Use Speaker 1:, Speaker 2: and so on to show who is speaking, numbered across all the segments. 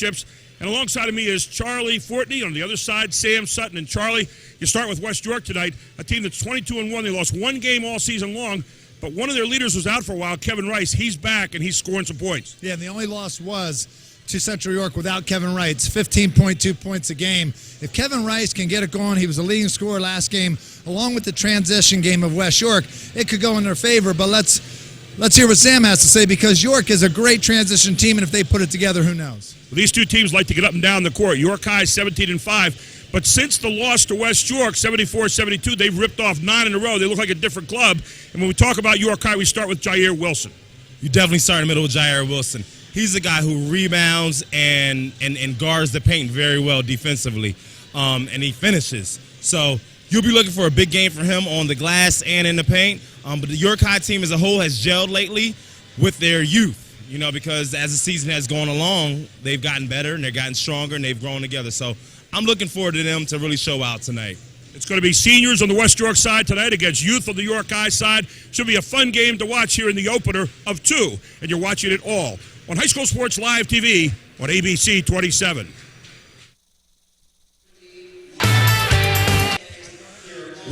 Speaker 1: dealerships. And alongside of me is Charlie Fortney. On the other side, Sam Sutton. And Charlie, you start with West York tonight, a team that's 22-1. They lost one game all season long, but one of their leaders was out for a while, Kevin Rice. He's back, and he's scoring some points.
Speaker 2: Yeah, and the only loss was to Central York without Kevin Rice, 15.2 points a game. If Kevin Rice can get it going, he was the leading scorer last game, along with the transition game of West York, it could go in their favor. But let's hear what Sam has to say, because York is a great transition team, and if they put it together, who knows?
Speaker 1: Well, these two teams like to get up and down the court. York High 17-5, but since the loss to West York 74-72, they've ripped off 9 in a row. They look like a different club. And when we talk about York High, we start with YAIAA Wilson.
Speaker 3: You definitely start in the middle with YAIAA Wilson. He's a guy who rebounds and guards the paint very well defensively, and he finishes. So you'll be looking for a big game for him on the glass and in the paint. But the York High team as a whole has gelled lately with their youth, because as the season has gone along, they've gotten better and they've gotten stronger and they've grown together. So I'm looking forward to them to really show out tonight.
Speaker 1: It's going to be seniors on the West York side tonight against youth on the York High side. Should be a fun game to watch here in the opener of 2, and you're watching it all on High School Sports Live TV on ABC 27.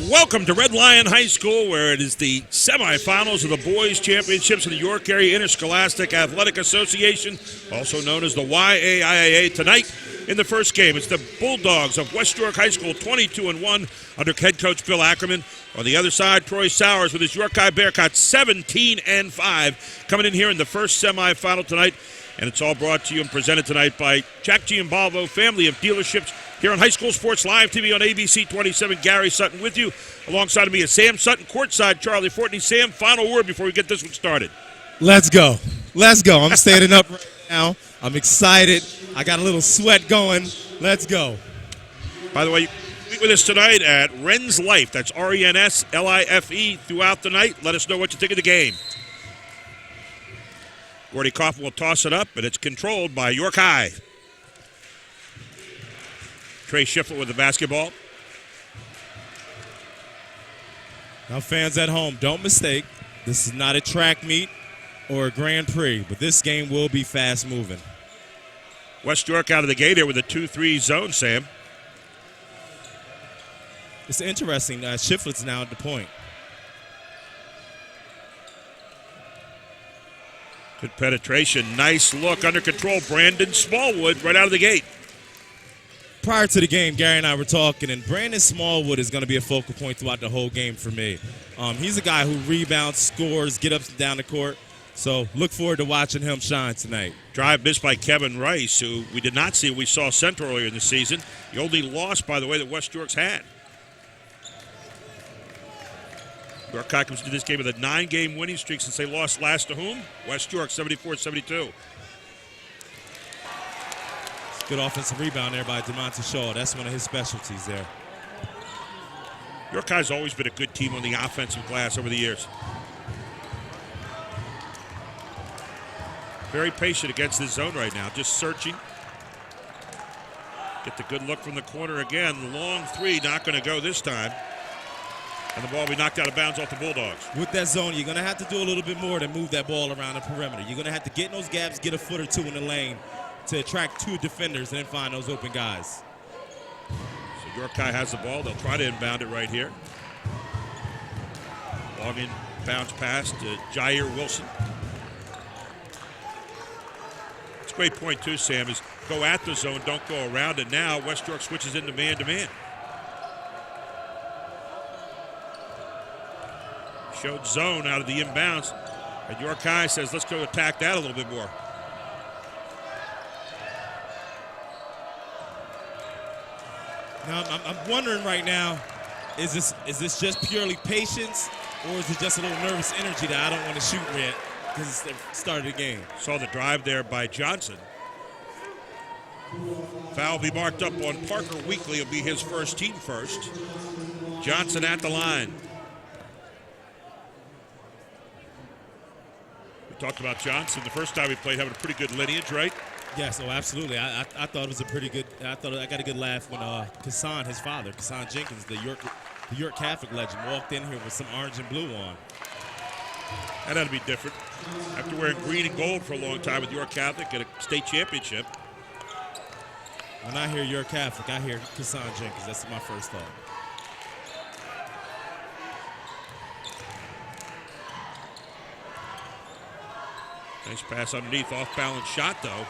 Speaker 1: Welcome to Red Lion High School, where it is the semifinals of the Boys Championships of the York Area Interscholastic Athletic Association, also known as the YAIAA. Tonight, in the first game, it's the Bulldogs of West York High School, 22-1, under head coach Bill Ackerman. On the other side, Troy Sowers with his York High Bearcats, 17-5, coming in here in the first semifinal tonight. And it's all brought to you and presented tonight by Jack Giambalvo Family of Dealerships here on High School Sports Live TV on ABC 27. Gary Sutton with you. Alongside of me is Sam Sutton, courtside Charlie Fortney. Sam, final word before we get this one started.
Speaker 3: Let's go. Let's go. I'm standing up right now. I'm excited. I got a little sweat going. Let's go.
Speaker 1: By the way, meet with us tonight at Ren's Life. That's RENSLIFE throughout the night. Let us know what you think of the game. Gordy Coffin will toss it up, but it's controlled by York High. Trey Schiffler with the basketball.
Speaker 3: Now, fans at home, don't mistake. This is not a track meet or a Grand Prix, but this game will be fast-moving.
Speaker 1: West York out of the gate here with a 2-3 zone, Sam.
Speaker 3: It's interesting. Schiffler's now at the point.
Speaker 1: Good penetration. Nice look under control. Brandon Smallwood right out of the gate.
Speaker 3: Prior to the game, Gary and I were talking, and Brandon Smallwood is going to be a focal point throughout the whole game for me. He's a guy who rebounds, scores, get up and down the court. So look forward to watching him shine tonight.
Speaker 1: Drive missed by Kevin Rice, who we did not see. We saw Central earlier in the season. The only loss, by the way, that West York's had. York High comes into this game with a 9-game winning streak since they lost last to whom? West York, 74-72.
Speaker 3: Good offensive rebound there by DeMonte Shaw. That's one of his specialties there.
Speaker 1: York High's always been a good team on the offensive glass over the years. Very patient against this zone right now, just searching. Get the good look from the corner again. Long three, not going to go this time. And the ball will be knocked out of bounds off the Bulldogs.
Speaker 3: With that zone, you're going to have to do a little bit more to move that ball around the perimeter. You're going to have to get in those gaps, get a foot or two in the lane to attract 2 defenders and then find those open guys.
Speaker 1: So York High has the ball. They'll try to inbound it right here. Long in bounce pass to YAIAA Wilson. It's a great point, too, Sam, is go at the zone, don't go around it. Now West York switches into man-to-man. Showed zone out of the inbounds. And York High says, let's go attack that a little bit more.
Speaker 3: Now, I'm wondering right now, is this just purely patience, or is it just a little nervous energy that I don't want to shoot yet because it's the start of the game?
Speaker 1: Saw the drive there by Johnson. Foul will be marked up on Parker Weekly. It'll be his first, team first. Johnson at the line. Talked about Johnson the first time he played, having a pretty good lineage, right?
Speaker 3: Yes, oh, absolutely. I thought it was a pretty good. I got a good laugh when Kassan, his father, Kassan Jenkins, the York Catholic legend, walked in here with some orange and blue on.
Speaker 1: That had to be different. After wearing green and gold for a long time with York Catholic at a state championship.
Speaker 3: When I hear you're Catholic, I hear Kassan Jenkins. That's my first thought.
Speaker 1: Nice pass underneath, off-balance shot, though.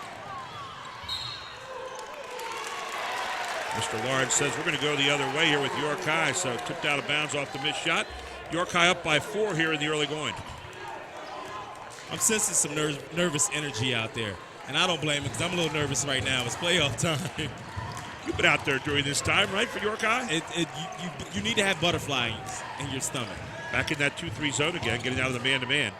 Speaker 1: Mr. Lawrence says we're going to go the other way here with York High, so tipped out of bounds off the missed shot. York High up by 4 here in the early going.
Speaker 3: I'm sensing some nervous energy out there, and I don't blame it because I'm a little nervous right now. It's playoff time.
Speaker 1: You've been out there during this time, right, for York High?
Speaker 3: You need to have butterflies in your stomach.
Speaker 1: Back in that 2-3 zone again, getting out of the man-to-man.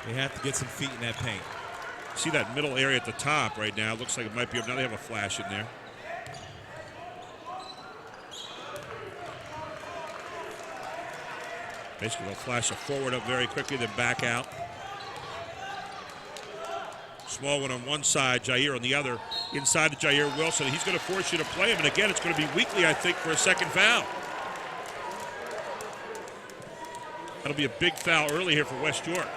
Speaker 3: They have to get some feet in that paint.
Speaker 1: See that middle area at the top right now. Looks like it might be up. Now they have a flash in there. Basically, they'll flash a forward up very quickly, then back out. Small one on one side, Jair on the other. Inside to Jair Wilson. He's going to force you to play him. And again, it's going to be Weekly, I think, for a second foul. That'll be a big foul early here for West York.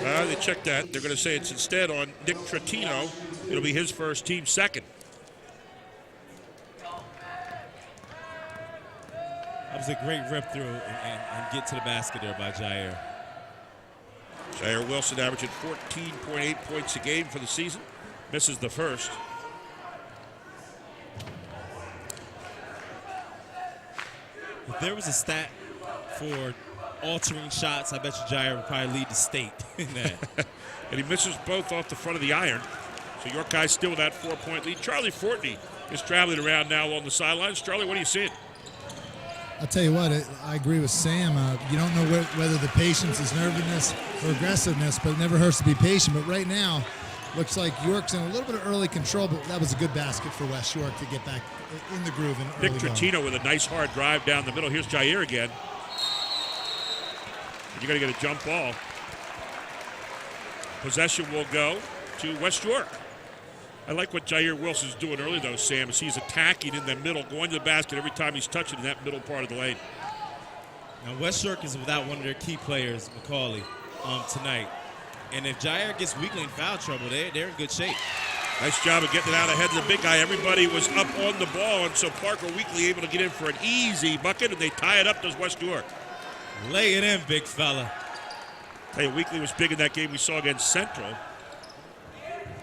Speaker 1: They checked that. They're going to say it's instead on Nick Tratino. It'll be his first, team second.
Speaker 3: That was a great rip through and get to the basket there by Jair.
Speaker 1: Jair Wilson averaging 14.8 points a game for the season. Misses the first.
Speaker 3: If there was a stat for altering shots, I bet you Jair would probably lead the state in that.
Speaker 1: And he misses both off the front of the iron. So York High still with that 4-point lead. Charlie Fortney is traveling around now along the sidelines. Charlie, what are you seeing?
Speaker 2: I'll tell you what, I agree with Sam. You don't know whether the patience is nervousness or aggressiveness, but it never hurts to be patient. But right now, looks like York's in a little bit of early control, but that was a good basket for West York to get back in the groove.
Speaker 1: Nick Tratino with a nice hard drive down the middle. Here's Jair again. You got to get a jump ball. Possession will go to West York. I like what Jair Wilson's doing early, though, Sam, is he's attacking in the middle, going to the basket every time he's touching in that middle part of the lane.
Speaker 3: Now, West York is without one of their key players, McCauley, tonight. And if Jair gets Weekly in foul trouble, they're in good shape.
Speaker 1: Nice job of getting it out ahead of the big guy. Everybody was up on the ball, and so Parker Weekly able to get in for an easy bucket, and they tie it up, does West York.
Speaker 3: Lay it in, big fella.
Speaker 1: Hey, Weekly was big in that game we saw against Central.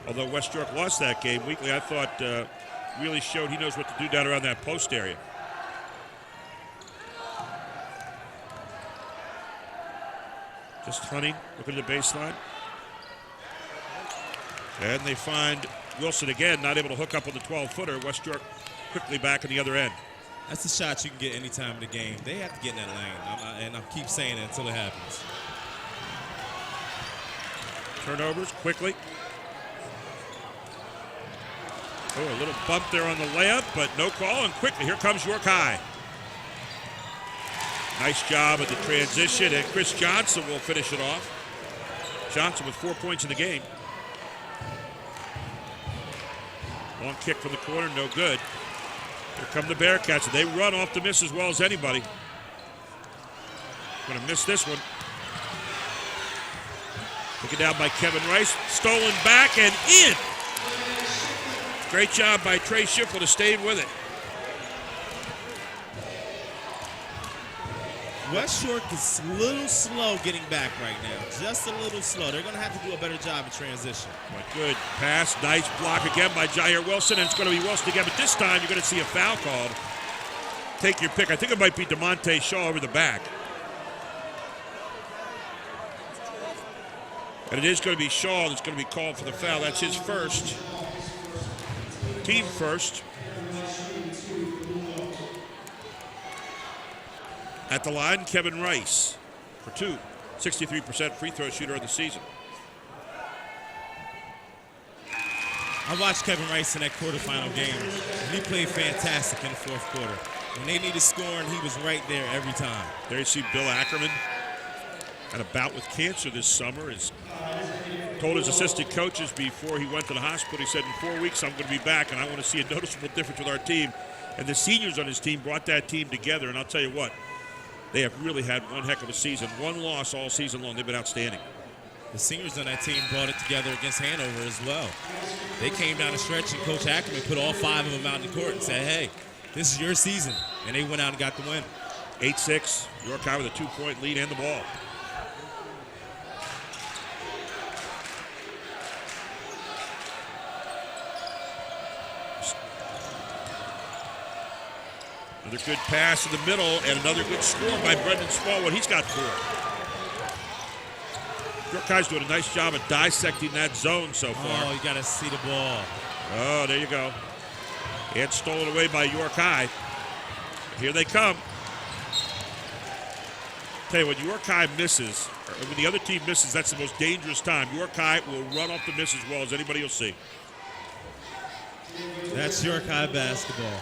Speaker 1: Although West York lost that game, Weekly, I thought, really showed he knows what to do down around that post area. Just hunting, looking at the baseline. And they find Wilson again, not able to hook up on the 12-footer. West York quickly back on the other end.
Speaker 3: That's a shot you can get any time in the game. They have to get in that lane, and I keep saying it until it happens.
Speaker 1: Turnovers quickly. Oh, a little bump there on the layup, but no call, and quickly, here comes York High. Nice job at the transition, and Chris Johnson will finish it off. Johnson with 4 points in the game. Long kick from the corner, no good. Here come the Bearcats, and they run off the miss as well as anybody. Going to miss this one. Taken down by Kevin Rice, stolen back and in. Great job by Trey Schiffel to stay with it.
Speaker 3: West York is a little slow getting back right now. Just a little slow. They're going to have to do a better job in transition.
Speaker 1: Good pass. Nice block again by Jair Wilson. And it's going to be Wilson again. But this time you're going to see a foul called. Take your pick. I think it might be DeMonte Shaw over the back. And it is going to be Shaw that's going to be called for the foul. That's his first. Team first. At the line, Kevin Rice for 2. 63% free throw shooter of the season.
Speaker 3: I watched Kevin Rice in that quarterfinal game. He played fantastic in the fourth quarter. When they needed scoring, he was right there every time.
Speaker 1: There you see Bill Ackerman had a bout with cancer this summer. He's told his assistant coaches before he went to the hospital, he said, in 4 weeks I'm going to be back and I want to see a noticeable difference with our team. And the seniors on his team brought that team together. And I'll tell you what, They have really had one heck of a season. One loss all season long. They've been outstanding.
Speaker 3: The seniors on that team brought it together against Hanover as well. They came down the stretch, and Coach Ackerman put all 5 of them out in the court and said, hey, this is your season. And they went out and got the win.
Speaker 1: 8-6, York High with a 2-point lead and the ball. Another good pass in the middle and another good score by Brendan Smallwood. He's got 4. York High's doing a nice job of dissecting that zone so far.
Speaker 3: Oh, you got to see the ball.
Speaker 1: Oh, there you go. And stolen away by York High. Here they come. Tell you, when York High misses, or when the other team misses, that's the most dangerous time. York High will run off the miss as well as anybody will see.
Speaker 3: That's York High basketball.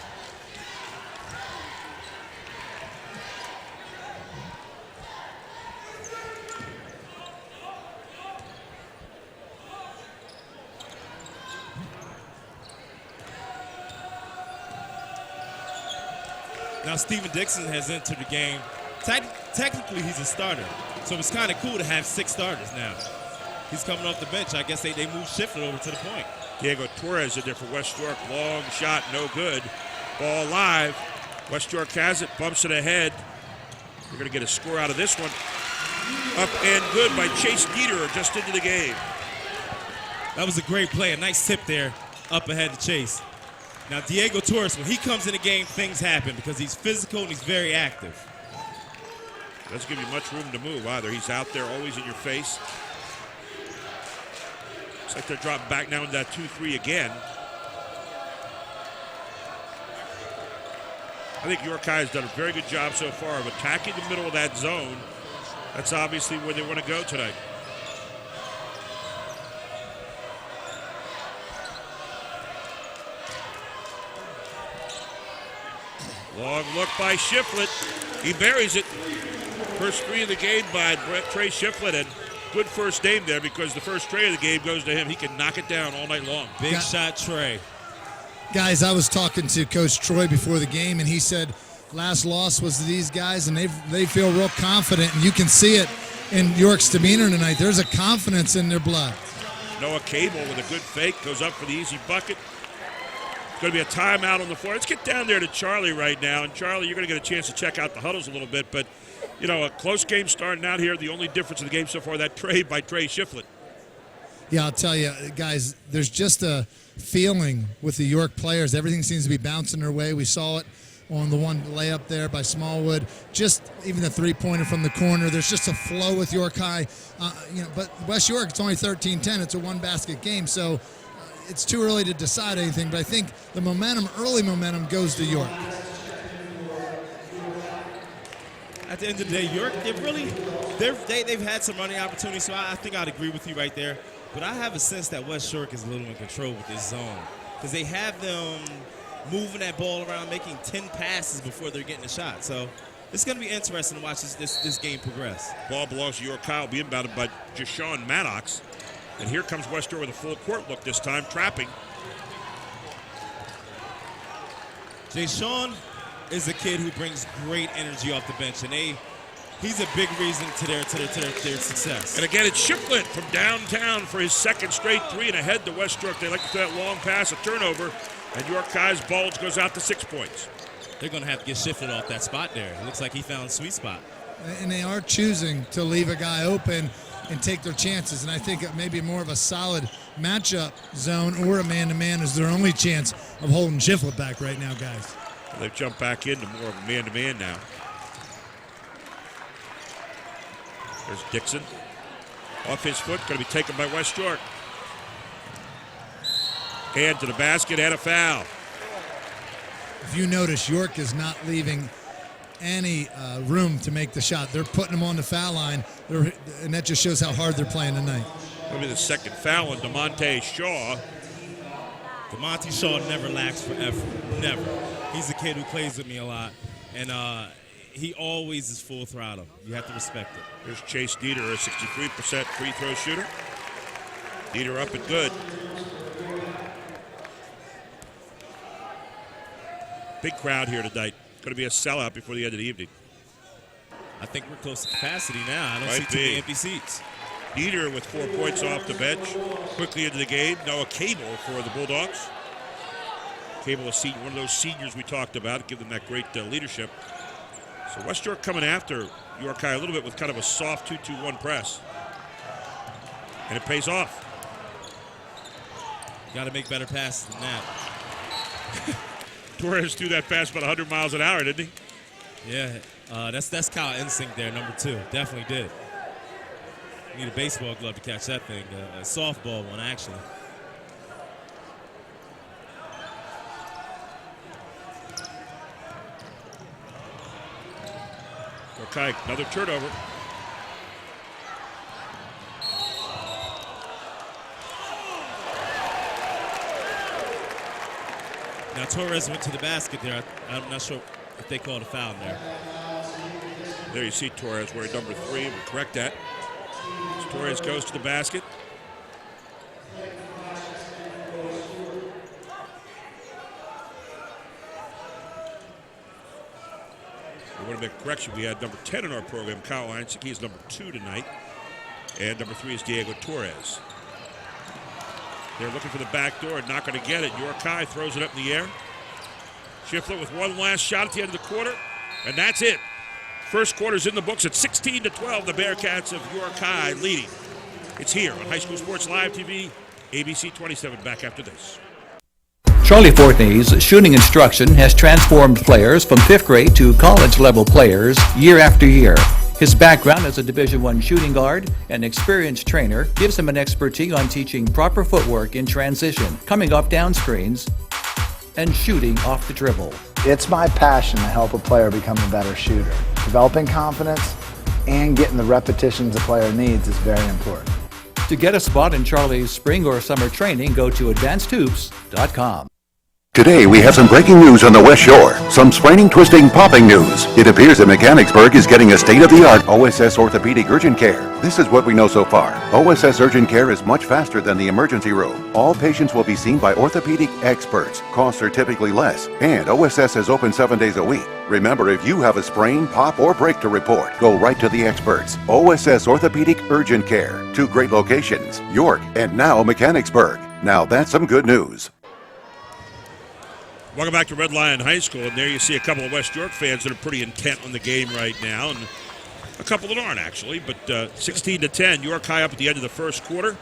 Speaker 3: Now, Stephen Dixon has entered the game. Technically, he's a starter, so it's kind of cool to have 6 starters now. He's coming off the bench. I guess they moved Shiflett over to the point.
Speaker 1: Diego Torres in there for West York. Long shot, no good. Ball live. West York has it, bumps it ahead. They're going to get a score out of this one. Up and good by Chase Dieter just into the game.
Speaker 3: That was a great play, a nice tip there, up ahead to Chase. Now, Diego Torres, when he comes in the game, things happen because he's physical and he's very active.
Speaker 1: Doesn't give you much room to move either. He's out there always in your face. Looks like they're dropping back now into that 2-3 again. I think York High has done a very good job so far of attacking the middle of that zone. That's obviously where they want to go tonight. Long look by Shiflett. He buries it. First 3 of the game by Trey Shiflett, and good first aim there because the first tray of the game goes to him. He can knock it down all night long.
Speaker 3: Big shot, Trey.
Speaker 2: Guys, I was talking to Coach Troy before the game, and he said last loss was to these guys, and they feel real confident, and you can see it in York's demeanor tonight. There's a confidence in their blood.
Speaker 1: Noah Cable with a good fake, goes up for the easy bucket. It's going to be a timeout on the floor. Let's get down there to Charlie right now. And Charlie, you're going to get a chance to check out the huddles a little bit. But, you know, a close game starting out here. The only difference in the game so far, that trade by Trey Shiflett.
Speaker 2: Yeah, I'll tell you, guys, there's just a feeling with the York players. Everything seems to be bouncing their way. We saw it on the one layup there by Smallwood. Just even the three-pointer from the corner. There's just a flow with York High. But West York, it's only 13-10. It's a one-basket game. So it's too early to decide anything, but I think the momentum, early momentum, goes to York.
Speaker 3: At the end of the day, York, they've had some running opportunities, so I think I'd agree with you right there. But I have a sense that West York is a little in control with this zone because they have them moving that ball around, making 10 passes before they're getting a shot. So it's going to be interesting to watch this game progress.
Speaker 1: Ball belongs to York High, being inbounded by Jashawn Maddox. And here comes West York with a full court look this time, trapping.
Speaker 3: Jashawn is a kid who brings great energy off the bench, and he's a big reason to their success.
Speaker 1: And again, it's Shiflett from downtown for his second straight 3 and ahead to West York. They like to throw that long pass, a turnover, and York High's bulge goes out to 6 points.
Speaker 3: They're going to have to get Shiflett off that spot there. It looks like he found a sweet spot.
Speaker 2: And they are choosing to leave a guy open and take their chances. And I think maybe more of a solid matchup zone or a man-to-man is their only chance of holding Shiflett back right now, guys.
Speaker 1: They've jumped back into more of a man-to-man now. There's Dixon. Off his foot, going to be taken by West York. Hand to the basket and a foul.
Speaker 2: If you notice, York is not leaving any room to make the shot. They're putting them on the foul line, and that just shows how hard they're playing tonight.
Speaker 1: That'll be the second foul on DeMonte Shaw.
Speaker 3: DeMonte Shaw never lacks for effort, never. He's a kid who plays with me a lot, and he always is full throttle. You have to respect it.
Speaker 1: Here's Chase Dieter, a 63% free throw shooter. Dieter up and good. Big crowd here tonight. Going to be a sellout before the end of the evening.
Speaker 3: I think we're close to capacity now. I don't see
Speaker 1: Might
Speaker 3: too many
Speaker 1: be.
Speaker 3: empty seats.
Speaker 1: Dieter with 4 points off the bench. Quickly into the game. Noah Cable for the Bulldogs. Cable, one of those seniors we talked about, give them that great leadership. So West York coming after York High a little bit with kind of a soft 2-2-1 press. And it pays off.
Speaker 3: Got to make better passes than that.
Speaker 1: Torres threw that pass about 100 miles an hour, didn't he?
Speaker 3: Yeah, that's Kyle Instinct there, number 2. Definitely did. You need a baseball glove to catch that thing. A softball one, actually.
Speaker 1: Okay, another turnover.
Speaker 3: Now Torres went to the basket there. I'm not sure if they called a foul there.
Speaker 1: There you see Torres wearing number 3. We'll correct that. As Torres goes to the basket. I want to make a correction. We had number 10 in our program, Kyle Einzig. He is number 2 tonight. And number 3 is Diego Torres. They're looking for the back door and not going to get it. York High throws it up in the air. Shiflett with one last shot at the end of the quarter. And that's it. First quarter's in the books at 16-12. The Bearcats of York High leading. It's here on High School Sports Live TV, ABC 27. Back after this.
Speaker 4: Charlie Fortney's shooting instruction has transformed players from 5th grade to college-level players year after year. His background as a Division I shooting guard and experienced trainer gives him an expertise on teaching proper footwork in transition, coming off down screens, and shooting off the dribble.
Speaker 5: It's my passion to help a player become a better shooter. Developing confidence and getting the repetitions a player needs is very important.
Speaker 4: To get a spot in Charlie's spring or summer training, go to advancedhoops.com.
Speaker 6: Today we have some breaking news on the West Shore. Some spraining, twisting, popping news. It appears that Mechanicsburg is getting a state-of-the-art OSS orthopedic urgent care. This is what we know so far. OSS urgent care is much faster than the emergency room. All patients will be seen by orthopedic experts. Costs are typically less. And OSS is open 7 days a week. Remember, if you have a sprain, pop, or break to report, go right to the experts. OSS Orthopedic Urgent Care. 2 great locations, York and now Mechanicsburg. Now that's some good news.
Speaker 1: Welcome back to Red Lion High School, and there you see a couple of West York fans that are pretty intent on the game right now, and a couple that aren't actually, but 16-10, York High up at the end of the first quarter.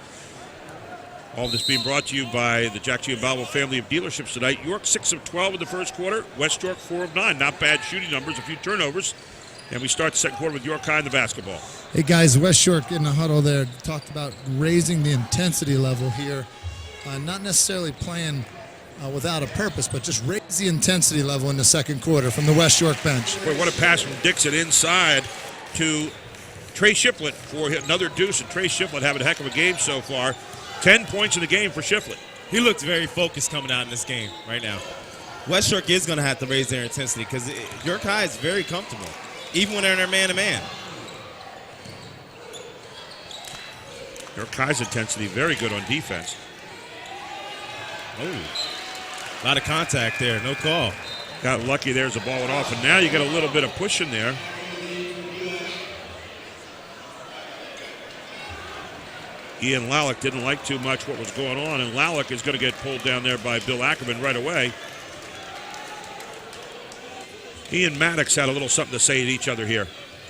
Speaker 1: All of this being brought to you by the Jack G. Balbo family of dealerships tonight. York 6 of 12 in the first quarter, West York 4 of 9. Not bad shooting numbers, a few turnovers, and we start the second quarter with York High in the basketball.
Speaker 2: Hey guys, West York in the huddle there talked about raising the intensity level here, not necessarily playing without a purpose, but just raise the intensity level in the second quarter from the West York bench.
Speaker 1: Boy, what a pass from Dixon inside to Trey Shiflett for another deuce, and Trey Shiflett having a heck of a game so far. 10 points in the game for Shiflett.
Speaker 3: He looked very focused coming out in this game right now. West York is going to have to raise their intensity because York High is very comfortable, even when they're in their man-to-man.
Speaker 1: York High's intensity very good on defense.
Speaker 3: Oh. A lot of contact there, no call.
Speaker 1: Got lucky there as the ball went off, and now you get a little bit of pushing there. Ian Lallick didn't like too much what was going on, and Lallick is going to get pulled down there by Bill Ackerman right away. He and Maddox had a little something to say to each other here.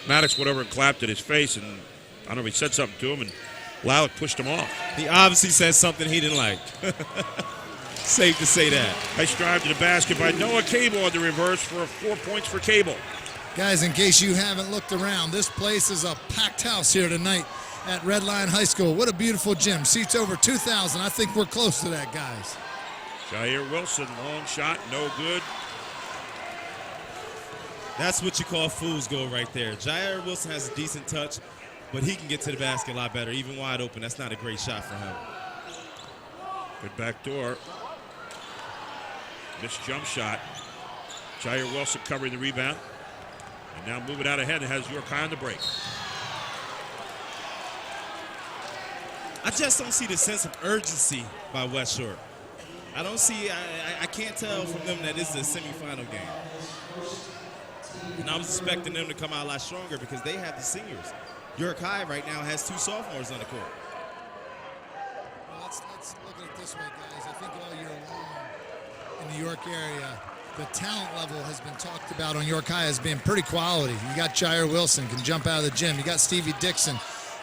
Speaker 1: Maddox went over and clapped at his face, and I don't know if he said something to him, and Lallick pushed him off.
Speaker 3: He obviously said something he didn't like. Safe to say that.
Speaker 1: Nice drive to the basket by Noah Cable on the reverse for 4 points for Cable.
Speaker 2: Guys, in case you haven't looked around, this place is a packed house here tonight at Red Lion High School. What a beautiful gym. Seats over 2,000. I think we're close to that, guys.
Speaker 1: Jair Wilson, long shot, no good.
Speaker 3: That's what you call fool's goal right there. Jair Wilson has a decent touch, but he can get to the basket a lot better. Even wide open, that's not a great shot for him.
Speaker 1: Good back door. Missed jump shot. Jair Wilson covering the rebound. And now moving out ahead and has York High on the break.
Speaker 3: I just don't see the sense of urgency by West Shore. I don't see, I can't tell from them that this is a semifinal game. And I was expecting them to come out a lot stronger because they have the seniors. York High right now has 2 sophomores on the court.
Speaker 2: Well, let's look at it this way, guys. I think all year long in the York area, the talent level has been talked about on York High as being pretty quality. You got Jair Wilson, can jump out of the gym. You got Stevie Dixon,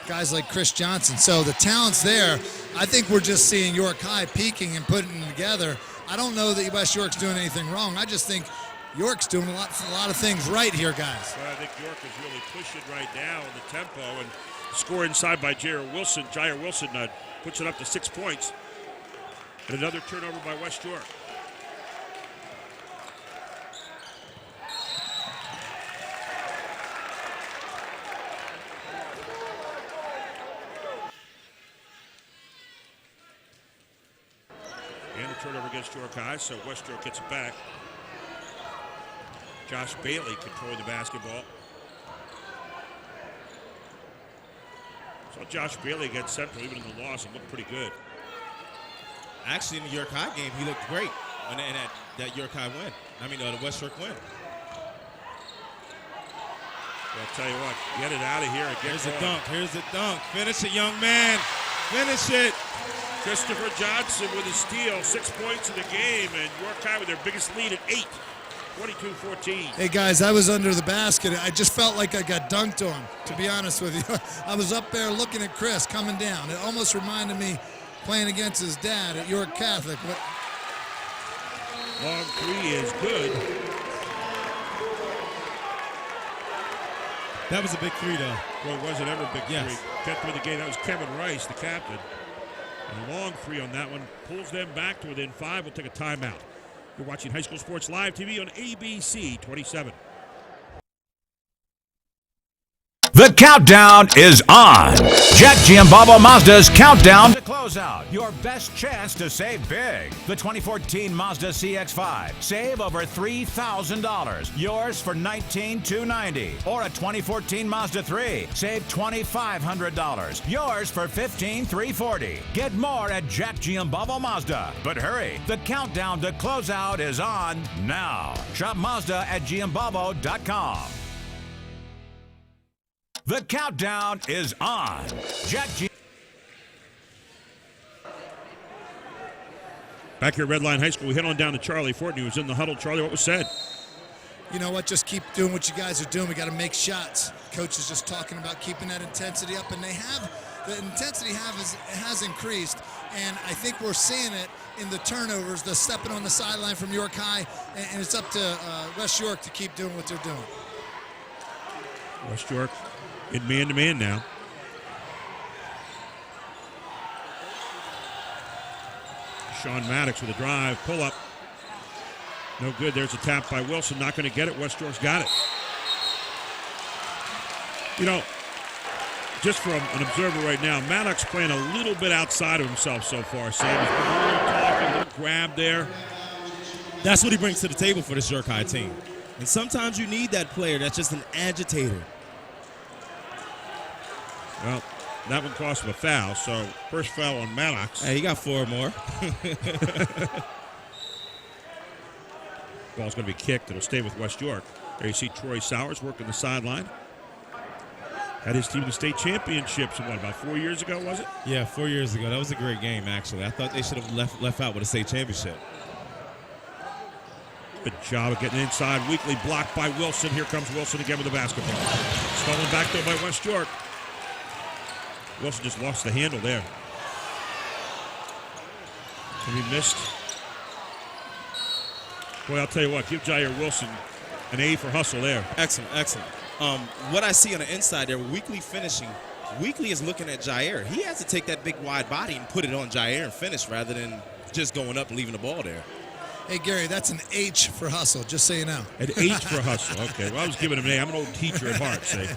Speaker 2: guys like Chris Johnson. So the talent's there. I think we're just seeing York High peaking and putting them together. I don't know that West York's doing anything wrong. I just think York's doing a lot of things right here, guys.
Speaker 1: Well, I think York is really pushing right now in the tempo, and score inside by Jair Wilson. Puts it up to 6 points. And another turnover by West York. And a turnover against York High, so West York gets it back. Josh Bailey controlling the basketball. So Josh Bailey against Central, even in the loss, he looked pretty good.
Speaker 3: Actually, in the York High game, he looked great in that York High win. The West York win.
Speaker 1: Well, I'll tell you what, get it out of here and get
Speaker 3: Here's
Speaker 1: going.
Speaker 3: a dunk. Here's a dunk. Finish it, young man. Finish it.
Speaker 1: Christopher Johnson with a steal, 6 points in the game, and York High with their biggest lead at 8, 22-14.
Speaker 2: Hey, guys, I was under the basket. I just felt like I got dunked on, to be honest with you. I was up there looking at Chris coming down. It almost reminded me playing against his dad at York Catholic.
Speaker 1: Long three is good.
Speaker 3: That was a big three, though.
Speaker 1: Well, it wasn't ever a big
Speaker 3: Yes.
Speaker 1: three. Kept through the game. That was Kevin Rice, the captain. And a long three on that one. Pulls them back to within 5. We'll take a timeout. You're watching High School Sports Live TV on ABC 27.
Speaker 7: The countdown is on. Jack Giambalvo Mazda's countdown to closeout. Your best chance to save big. The 2014 Mazda CX-5. Save over $3,000. Yours for $19,290. Or a 2014 Mazda 3. Save $2,500. Yours for $15,340. Get more at Jack Giambalvo Mazda. But hurry, the countdown to closeout is on now. Shop Mazda at Giambalvo.com. The countdown is on.
Speaker 1: Back here at Redline High School, we head on down to Charlie Fortin. He was in the huddle. Charlie, what was said?
Speaker 2: You know what? Just keep doing what you guys are doing. We got to make shots. Coach is just talking about keeping that intensity up, and the intensity has increased, and I think we're seeing it in the turnovers, the stepping on the sideline from York High, and it's up to West York to keep doing what they're doing.
Speaker 1: West York in man-to-man now. Sean Maddox with a drive, pull up. No good. There's a tap by Wilson. Not going to get it. West York's got it. You know, just from an observer right now, Maddox playing a little bit outside of himself so far. Sam, he's been a little talking, a little grab there.
Speaker 3: That's what he brings to the table for this York High team. And sometimes you need that player that's just an agitator.
Speaker 1: Well, that one cost him a foul, so first foul on Maddox.
Speaker 3: Hey, he got 4 more.
Speaker 1: Ball's going to be kicked. It'll stay with West York. There you see Troy Sowers working the sideline. Had his team in the state championships, about 4 years ago, was it?
Speaker 3: Yeah, 4 years ago. That was a great game, actually. I thought they should have left out with a state championship.
Speaker 1: Good job of getting inside. Weakly blocked by Wilson. Here comes Wilson again with the basketball. Stolen back, though, by West York. Wilson just lost the handle there. And he missed. Boy, I'll tell you what, give Jair Wilson an A for hustle there.
Speaker 3: Excellent, excellent. What I see on the inside there, Weekly finishing. Weekly is looking at Jair. He has to take that big wide body and put it on Jair and finish rather than just going up and leaving the ball there.
Speaker 2: Hey, Gary, that's an H for hustle, just so you know.
Speaker 1: An H for hustle. Okay, well, I was giving him an A. I'm an old teacher at heart, see.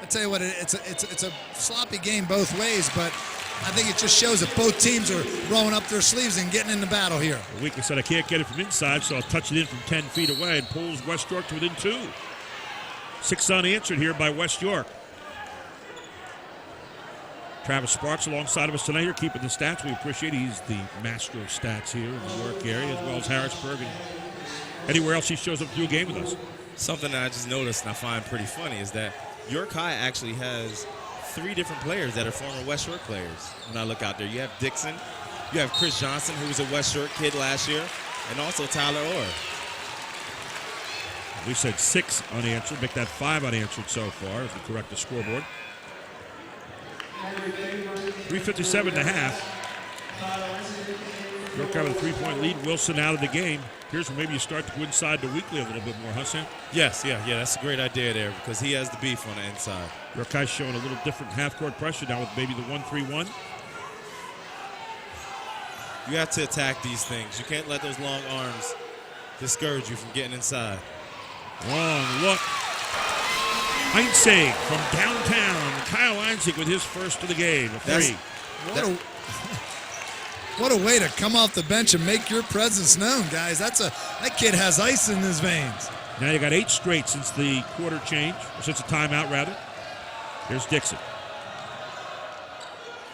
Speaker 2: I tell you what, it's a sloppy game both ways, but I think it just shows that both teams are rolling up their sleeves and getting in the battle here.
Speaker 1: Weekly said, I can't get it from inside, so I'll touch it in from 10 feet away, and pulls West York to within 2. 6 unanswered here by West York. Travis Sparks alongside of us tonight here, keeping the stats. We appreciate it. He's the master of stats here in the York area, as well as Harrisburg and anywhere else he shows up to do a game with us.
Speaker 3: Something that I just noticed and I find pretty funny is that York High actually has 3 different players that are former West York players. When I look out there, you have Dixon, you have Chris Johnson, who was a West York kid last year, and also Tyler Orr.
Speaker 1: We said 6 unanswered. Make that 5 unanswered so far if we correct the scoreboard. 3:57 and a half. York High with a 3-point lead. Wilson out of the game. Here's where maybe you start to go inside the weekly a little bit more, huh, Sam?
Speaker 3: Yes, yeah, that's a great idea there because he has the beef on the inside.
Speaker 1: York High showing a little different half-court pressure now with maybe the 1-3-1.
Speaker 3: You have to attack these things. You can't let those long arms discourage you from getting inside.
Speaker 1: Long look. Einzig from downtown. Kyle Einzig with his first of the game. A three.
Speaker 2: What a way to come off the bench and make your presence known, guys. That kid has ice in his veins.
Speaker 1: Now you got 8 straight since the quarter change, or since the timeout, rather. Here's Dixon.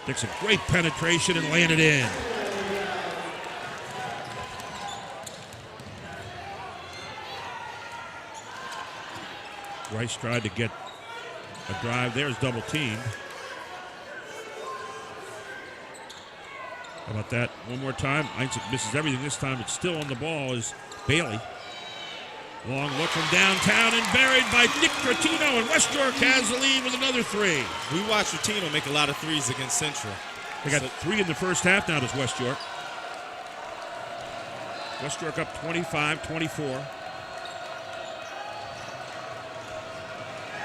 Speaker 1: Dixon, great penetration and laying it in. Rice tried to get a drive. There's double teamed. How about that? One more time. Einzig misses everything this time. It's still on the ball is Bailey. Long look from downtown and buried by Nick Rotino, and West York has the lead with another 3.
Speaker 3: We watched Rotino make a lot of threes against Central.
Speaker 1: They got 3 in the first half now, does West York. West York up 25-24.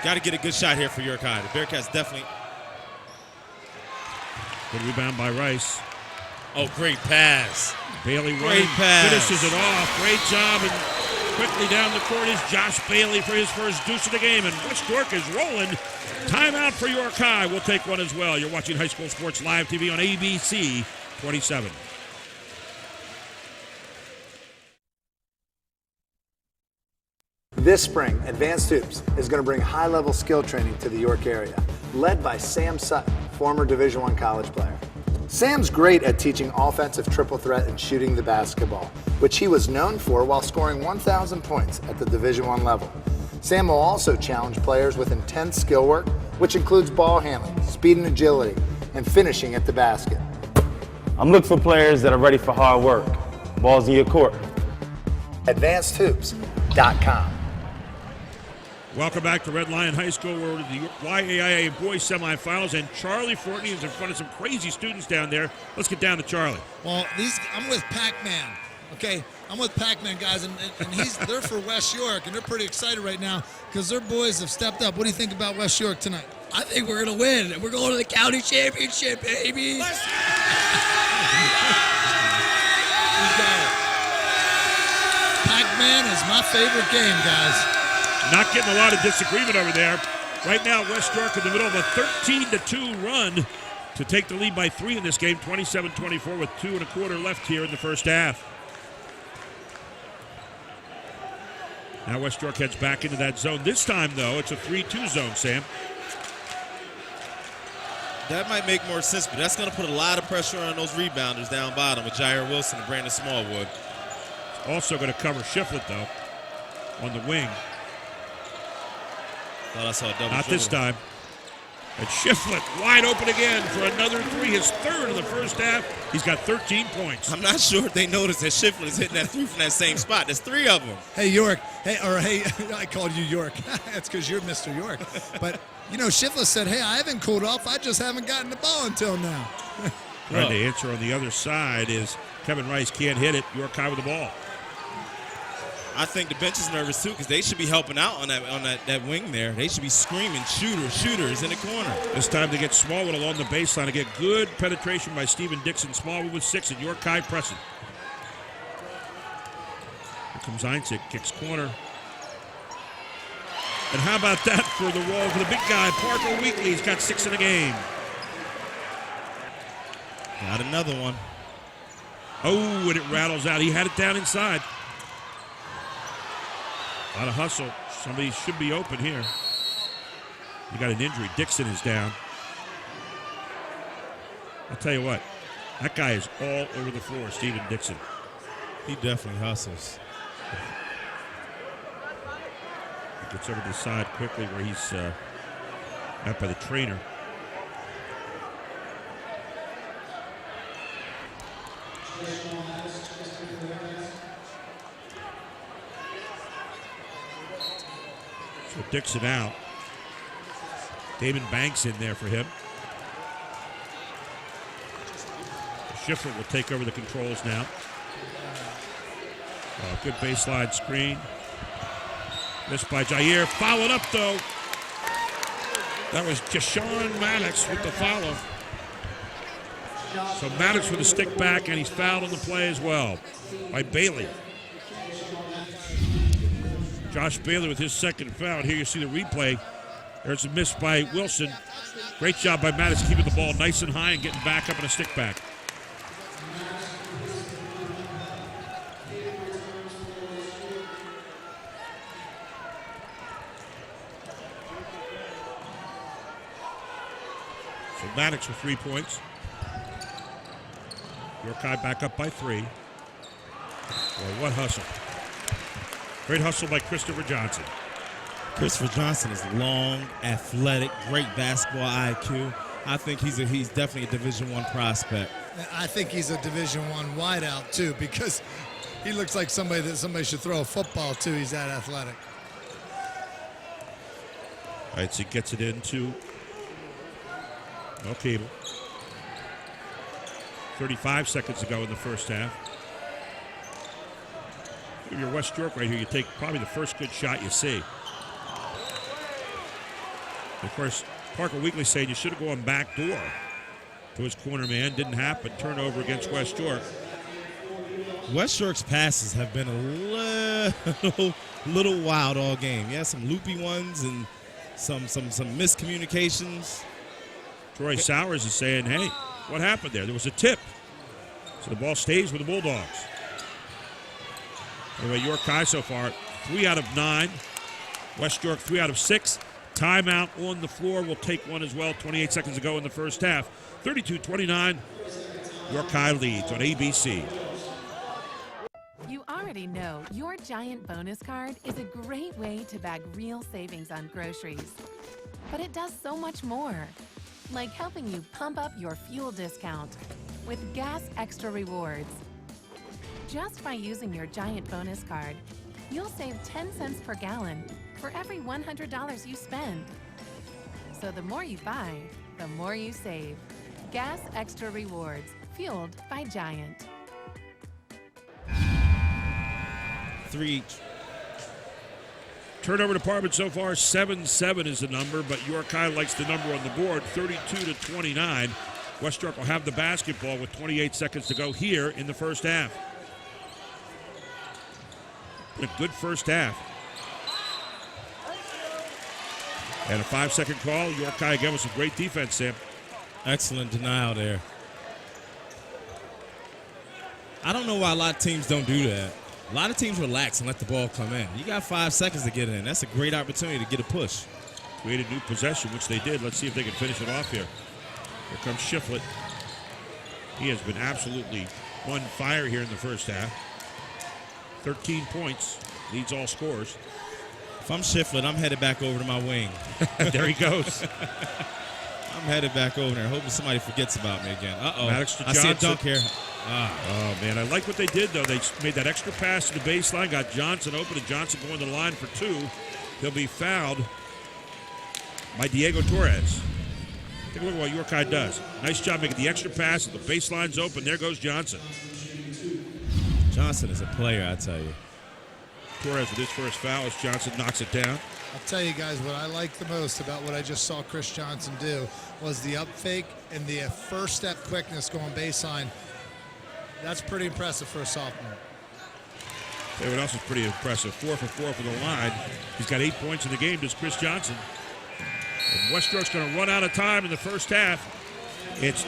Speaker 3: Got to get a good shot here for York High. The Bearcats definitely.
Speaker 1: Good rebound by Rice.
Speaker 3: Oh, great pass.
Speaker 1: Bailey
Speaker 3: Great pass.
Speaker 1: finishes it off. Great job. And quickly down the court is Josh Bailey for his first deuce of the game. And West York is rolling. Timeout for York High. We'll take one as well. You're watching High School Sports Live TV on ABC 27.
Speaker 5: This spring, Advanced Hoops is going to bring high-level skill training to the York area, led by Sam Sutton, former Division I college player. Sam's great at teaching offensive triple threat and shooting the basketball, which he was known for while scoring 1,000 points at the Division I level. Sam will also challenge players with intense skill work, which includes ball handling, speed and agility, and finishing at the basket.
Speaker 8: I'm looking for players that are ready for hard work. Balls in your court.
Speaker 5: AdvancedHoops.com.
Speaker 1: Welcome back to Red Lion High School. We're at the YAIA boys semifinals, and Charlie Fortney is in front of some crazy students down there. Let's get down to Charlie.
Speaker 2: Well, I'm with Pac-Man. Okay, I'm with Pac-Man, guys, and they're for West York, and they're pretty excited right now because their boys have stepped up. What do you think about West York tonight?
Speaker 9: I think we're going to win. We're going to the county championship, baby.
Speaker 2: You got it. Pac-Man is my favorite game, guys.
Speaker 1: Not getting a lot of disagreement over there. Right now, West York in the middle of a 13-2 run to take the lead by 3 in this game, 27-24 with 2 1/4 left here in the first half. Now West York heads back into that zone. This time, though, it's a 3-2 zone, Sam.
Speaker 3: That might make more sense, but that's going to put a lot of pressure on those rebounders down bottom with Jair Wilson and Brandon Smallwood.
Speaker 1: Also going to cover Shiflett, though, on the wing.
Speaker 3: Thought I saw a double.
Speaker 1: Not this time. And Shiflett wide open again for another 3, his 3rd of the first half. He's got 13 points.
Speaker 3: I'm not sure if they noticed that Shiflett is hitting that 3 from that same spot. There's 3 of them.
Speaker 2: Hey, York. Hey, I called you York. That's because you're Mr. York. But, Shiflett said, hey, I haven't cooled off. I just haven't gotten the ball until now.
Speaker 1: Trying to answer on the other side is Kevin Rice can't hit it. York High with the ball.
Speaker 3: I think the bench is nervous too because they should be helping out on that wing there. They should be screaming shooters in the corner.
Speaker 1: It's time to get Smallwood along the baseline to get good penetration by Stephen Dixon. Smallwood with 6 and York High pressing. Here comes Einzig, kicks corner. And how about that for the roll for the big guy, Parker Wheatley. He's got 6 in the game.
Speaker 3: Got another one.
Speaker 1: Oh, and it rattles out. He had it down inside. A lot of hustle. Somebody should be open here. You got an injury. Dixon is down. I'll tell you what, that guy is all over the floor, Steven Dixon.
Speaker 3: He definitely hustles.
Speaker 1: He gets over to the side quickly where he's met by the trainer. So Dixon out. Damon Banks in there for him. Schiffer will take over the controls now. Good baseline screen. Missed by YAIAA. Followed up, though. That was Jashawn Maddox with the follow. So Maddox with a stick back, and he's fouled on the play as well by Bailey. Josh Bailey with his second foul. Here you see the replay. There's a miss by Wilson. Great job by Maddox keeping the ball nice and high and getting back up in a stick back. So Maddox with 3 points. YAIAA back up by 3. Boy, what hustle. Great hustle by Christopher Johnson.
Speaker 3: Christopher Johnson is long, athletic, great basketball IQ. I think he's definitely a Division I prospect.
Speaker 2: I think he's a Division I wideout too, because he looks like somebody that somebody should throw a football to. He's that athletic.
Speaker 1: All right, so he gets it into no cable. 35 seconds to go in the first half. If you're West York right here, you take probably the first good shot you see. Of course, Parker Weekly saying you should have gone back door to his corner man. Didn't happen. Turnover against West York.
Speaker 3: West York's passes have been a little wild all game. Yeah, some loopy ones and some miscommunications.
Speaker 1: Troy Sowers is saying, hey, what happened there? There was a tip. So the ball stays with the Bulldogs. Anyway, York High so far, 3 out of 9. West York, 3 out of 6. Timeout on the floor. We'll take one as well. 28 seconds to go in the first half. 32-29. York High leads on ABC.
Speaker 10: You already know your Giant bonus card is a great way to bag real savings on groceries. But it does so much more, like helping you pump up your fuel discount with Gas Extra Rewards. Just by using your Giant bonus card, you'll save 10 cents per gallon for every $100 you spend. So the more you buy, the more you save. Gas Extra Rewards, fueled by Giant.
Speaker 3: 3 each.
Speaker 1: Turnover department so far, 7-7 is the number, but York High likes the number on the board, 32-29. West York will have the basketball with 28 seconds to go here in the first half. A good first half. And a 5-second call. York High again with some great defense, Sam.
Speaker 3: Excellent denial there. I don't know why a lot of teams don't do that. A lot of teams relax and let the ball come in. You got 5 seconds to get in. That's a great opportunity to get a push.
Speaker 1: Create a new possession, which they did. Let's see if they can finish it off here. Here comes Shiflett. He has been absolutely on fire here in the first half. 13 points, leads all scores.
Speaker 3: If I'm Shiflett, I'm headed back over to my wing.
Speaker 1: There he goes.
Speaker 3: I'm headed back over there, hoping somebody forgets about me again. Uh-oh.
Speaker 1: Maddox to
Speaker 3: I see a
Speaker 1: Johnson.
Speaker 3: dunk here.
Speaker 1: Oh, man, I like what they did, though. They made that extra pass to the baseline, got Johnson open, and Johnson going to the line for 2. He'll be fouled by Diego Torres. Take a look at what York High does. Nice job making the extra pass. The baseline's open. There goes Johnson.
Speaker 3: Johnson is a player, I tell you.
Speaker 1: Torres with his first foul as Johnson knocks it down.
Speaker 2: I'll tell you guys what I like the most about what I just saw Chris Johnson do was the up fake and the first step quickness going baseline. That's pretty impressive for a sophomore.
Speaker 1: What else is pretty impressive? 4 for 4 from the line. He's got 8 points in the game, does Chris Johnson. And West York's going to run out of time in the first half. It's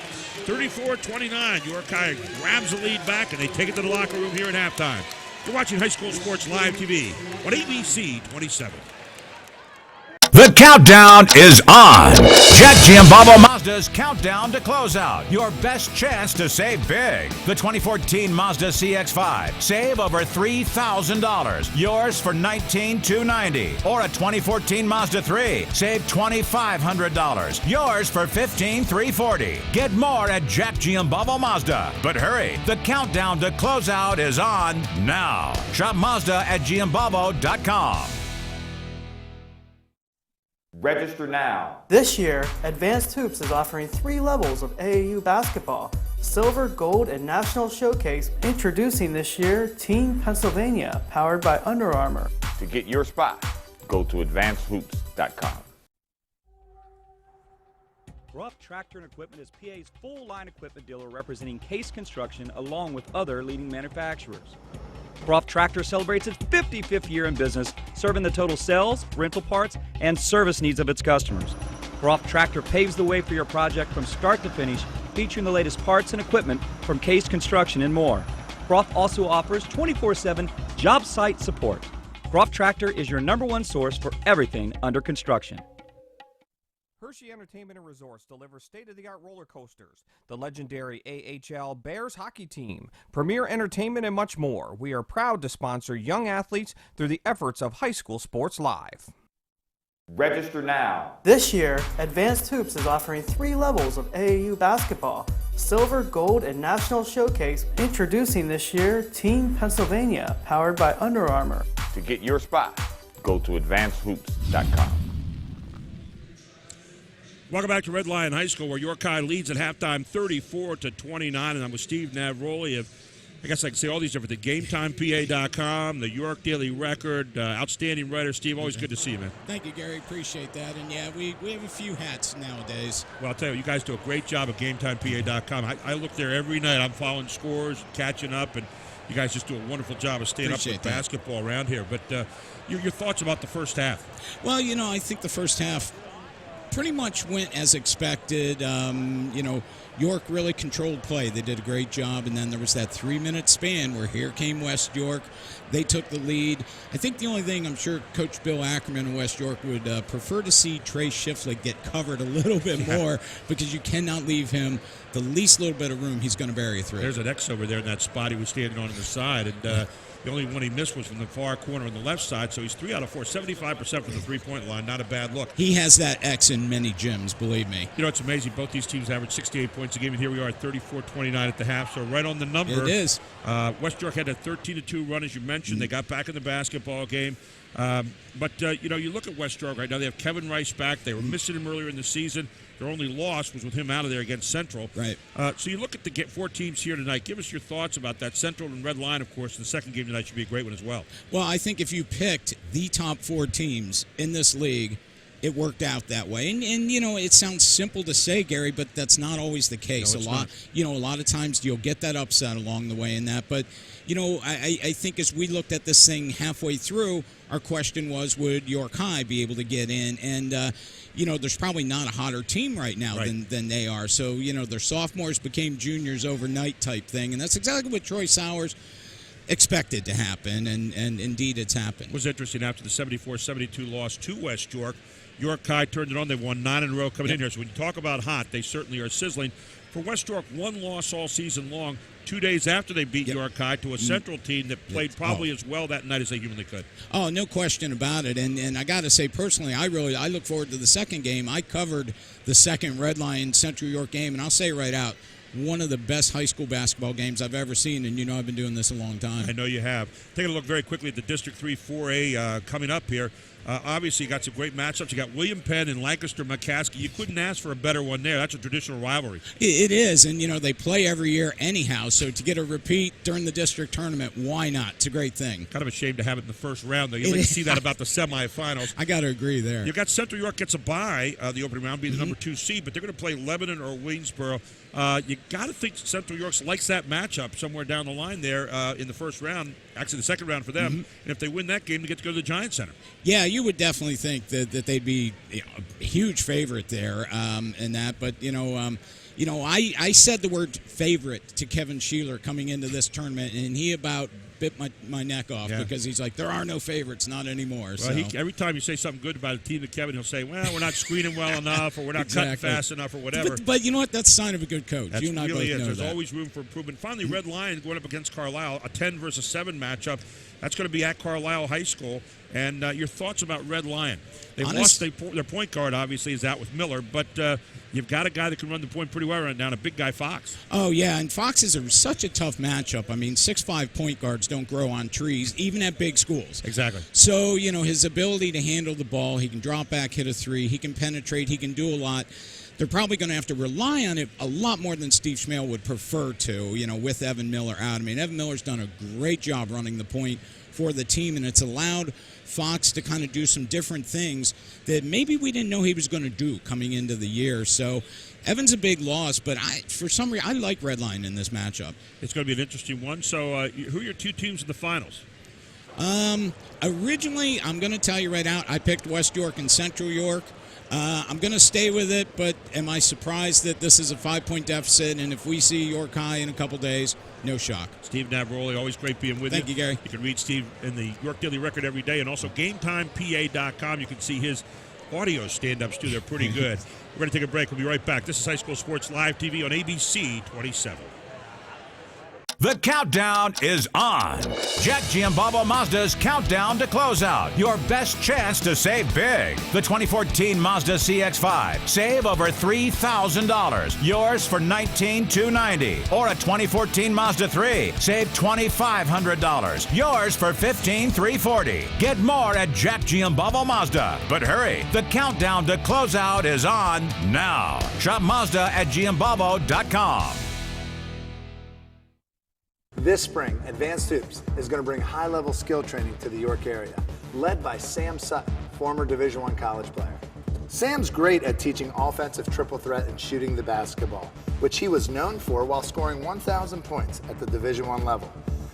Speaker 1: 34-29. York High grabs the lead back, and they take it to the locker room here at halftime. You're watching High School Sports Live TV on ABC 27.
Speaker 7: The countdown is on. Jack Giambalvo Mazda's countdown to closeout. Your best chance to save big. The 2014 Mazda CX-5. Save over $3,000. Yours for $19,290. Or a 2014 Mazda 3. Save $2,500. Yours for $15,340. Get more at Jack Giambalvo Mazda. But hurry, the countdown to closeout is on now. Shop Mazda at Giambalvo.com.
Speaker 8: Register now.
Speaker 11: This year, Advanced Hoops is offering 3 levels of AAU basketball: Silver, Gold, and National Showcase. Introducing this year, Team Pennsylvania, powered by Under Armour.
Speaker 8: To get your spot, go to advancedhoops.com.
Speaker 12: Ruff Tractor and Equipment is PA's full-line equipment dealer representing Case Construction along with other leading manufacturers. Ruff Tractor celebrates its 55th year in business, serving the total sales, rental parts, and service needs of its customers. Ruff Tractor paves the way for your project from start to finish, featuring the latest parts and equipment from Case Construction and more. Ruff also offers 24/7 job site support. Ruff Tractor is your #1 source for everything under construction.
Speaker 13: Hershey Entertainment and Resorts delivers state-of-the-art roller coasters, the legendary AHL Bears hockey team, premier entertainment, and much more. We are proud to sponsor young athletes through the efforts of High School Sports Live.
Speaker 8: Register now.
Speaker 11: This year, Advanced Hoops is offering 3 levels of AAU basketball: Silver, Gold, and National Showcase. Introducing this year, Team Pennsylvania, powered by Under Armour.
Speaker 8: To get your spot, go to advancedhoops.com.
Speaker 1: Welcome back to Red Lion High School, where York High leads at halftime 34-29, and I'm with Steve Navroli of, I guess I can say all these different things, GameTimePA.com, the York Daily Record, outstanding writer. Steve, always good to see you, man.
Speaker 14: Thank you, Gary. Appreciate that. And, yeah, we have a few hats nowadays.
Speaker 1: Well, I'll tell you guys do a great job at GameTimePA.com. I look there every night. I'm following scores, catching up, and you guys just do a wonderful job of staying up with basketball around here. But your thoughts about the first half?
Speaker 14: Well, I think the first half pretty much went as expected. York really controlled play. They did a great job, and then there was that 3-minute span where here came West York. They took the lead. I think the only thing I'm sure Coach Bill Ackerman of West York would prefer to see Trey Shiflett get covered a little bit more, because you cannot leave him the least little bit of room. He's going to bury a 3.
Speaker 1: There's an X over there in that spot he was standing on the side, and the only one he missed was from the far corner on the left side, so he's 3 out of 4, 75% from the three-point line. Not a bad look.
Speaker 14: He has that X in many gyms, believe me.
Speaker 1: It's amazing. Both these teams average 68 points a game, and here we are at 34-29 at the half, so right on the number.
Speaker 14: It is.
Speaker 1: West York had a 13-2 run, as you mentioned. They got back in the basketball game. But you look at West York right now. They have Kevin Rice back. They were missing him earlier in the season. Their only loss was with him out of there against Central.
Speaker 14: Right.
Speaker 1: So you look at the 4 teams here tonight. Give us your thoughts about that. Central and Red Line, of course. The second game tonight should be a great one as well.
Speaker 14: Well, I think if you picked the top 4 teams in this league, it worked out that way. And it sounds simple to say, Gary, but that's not always the case.
Speaker 1: No,
Speaker 14: a lot of times you'll get that upset along the way in that. But, I think as we looked at this thing halfway through, our question was, would York High be able to get in? And, there's probably not a hotter team right now than they are. So, their sophomores became juniors overnight type thing. And that's exactly what Troy Sowers expected to happen, and indeed it's happened.
Speaker 1: It was interesting after the 74-72 loss to West York. York High turned it on. They won 9 in a row coming in here. So when you talk about hot, they certainly are sizzling. For West York, 1 loss all season long, 2 days after they beat York High to a Central team that played probably as well that night as they humanly could.
Speaker 14: Oh, no question about it. And I got to say, personally, I look forward to the second game. I covered the second Red Lion Central York game, and I'll say right out, one of the best high school basketball games I've ever seen, and I've been doing this a long time.
Speaker 1: I know you have. Taking a look very quickly at the District 3 4A coming up here. Obviously, you got some great matchups. You got William Penn and Lancaster McCaskey. You couldn't ask for a better one there. That's a traditional rivalry.
Speaker 14: It is, and they play every year anyhow. So to get a repeat during the district tournament, why not? It's a great thing.
Speaker 1: Kind of a shame to have it in the first round, though. You only see that about the semifinals.
Speaker 14: I got to agree there.
Speaker 1: You got Central York gets a bye the opening round, being the number 2 seed, but they're going to play Lebanon or Waynesboro. You got to think Central York likes that matchup somewhere down the line there in the first round. Actually, the second round for them. And if they win that game, they get to go to the Giant Center.
Speaker 14: Yeah, you would definitely think that they'd be a huge favorite there in that. But, I said the word favorite to Kevin Sheeler coming into this tournament, and he about bit my neck off because he's like, there are no favorites, not anymore.
Speaker 1: Well, every time you say something good about a team to Kevin, he'll say, well, we're not screening well enough, or we're not cutting fast enough, or whatever.
Speaker 14: But you know what? That's a sign of a good coach.
Speaker 1: That
Speaker 14: you and I
Speaker 1: really
Speaker 14: both
Speaker 1: is.
Speaker 14: know
Speaker 1: There's
Speaker 14: that.
Speaker 1: always room for improvement. Finally, Red Lion going up against Carlisle, a 10 versus 7 matchup. That's going to be at Carlisle High School. And your thoughts about Red Lion? They've lost their point guard, obviously, is out with Miller, but you've got a guy that can run the point pretty well right now, and a big guy, Fox.
Speaker 14: Oh, yeah, and Fox is such a tough matchup. I mean, 6'5" point guards don't grow on trees, even at big schools.
Speaker 1: Exactly.
Speaker 14: So, his ability to handle the ball, he can drop back, hit a three, he can penetrate, he can do a lot. They're probably going to have to rely on it a lot more than Steve Schmale would prefer to, with Evan Miller out. I mean, Evan Miller's done a great job running the point for the team, and it's allowed Fox to kind of do some different things that maybe we didn't know he was going to do coming into the year. So Evan's a big loss, but for some reason I like Red Lion in this matchup.
Speaker 1: It's going to be an interesting one. So who are your two teams in the finals?
Speaker 14: Originally, I'm going to tell you right out, I picked West York and Central York. I'm going to stay with it, but am I surprised that this is a 5-point deficit? And if we see York High in a couple days, no shock.
Speaker 1: Steve Navaroli, always great being with you.
Speaker 14: Thank you, Gary.
Speaker 1: You can read Steve in the York Daily Record every day, and also GameTimePA.com. You can see his audio stand-ups, too. They're pretty good. We're going to take a break. We'll be right back. This is High School Sports Live TV on ABC 27.
Speaker 7: The countdown is on. Jack Giambalvo Mazda's countdown to closeout. Your best chance to save big. The 2014 Mazda CX-5. Save over $3,000. Yours for $19,290. Or a 2014 Mazda 3. Save $2,500. Yours for $15,340. Get more at Jack Giambalvo Mazda. But hurry, the countdown to closeout is on now. Shop Mazda at Giambalvo.com.
Speaker 5: This spring, Advanced Hoops is going to bring high-level skill training to the York area, led by Sam Sutton, former Division I college player. Sam's great at teaching offensive triple threat and shooting the basketball, which he was known for while scoring 1,000 points at the Division I level.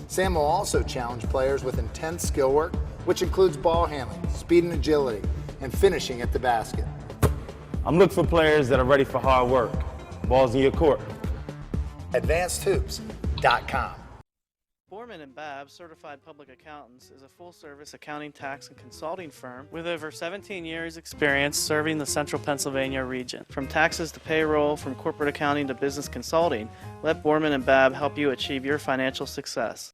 Speaker 5: Sam will also challenge players with intense skill work, which includes ball handling, speed and agility, and finishing at the basket.
Speaker 8: I'm looking for players that are ready for hard work. Balls in your court.
Speaker 5: AdvancedHoops.com.
Speaker 11: Borman and Babb Certified Public Accountants is a full-service accounting, tax, and consulting firm with over 17 years experience serving the central Pennsylvania region. From taxes to payroll, from corporate accounting to business consulting, let Borman and Babb help you achieve your financial success.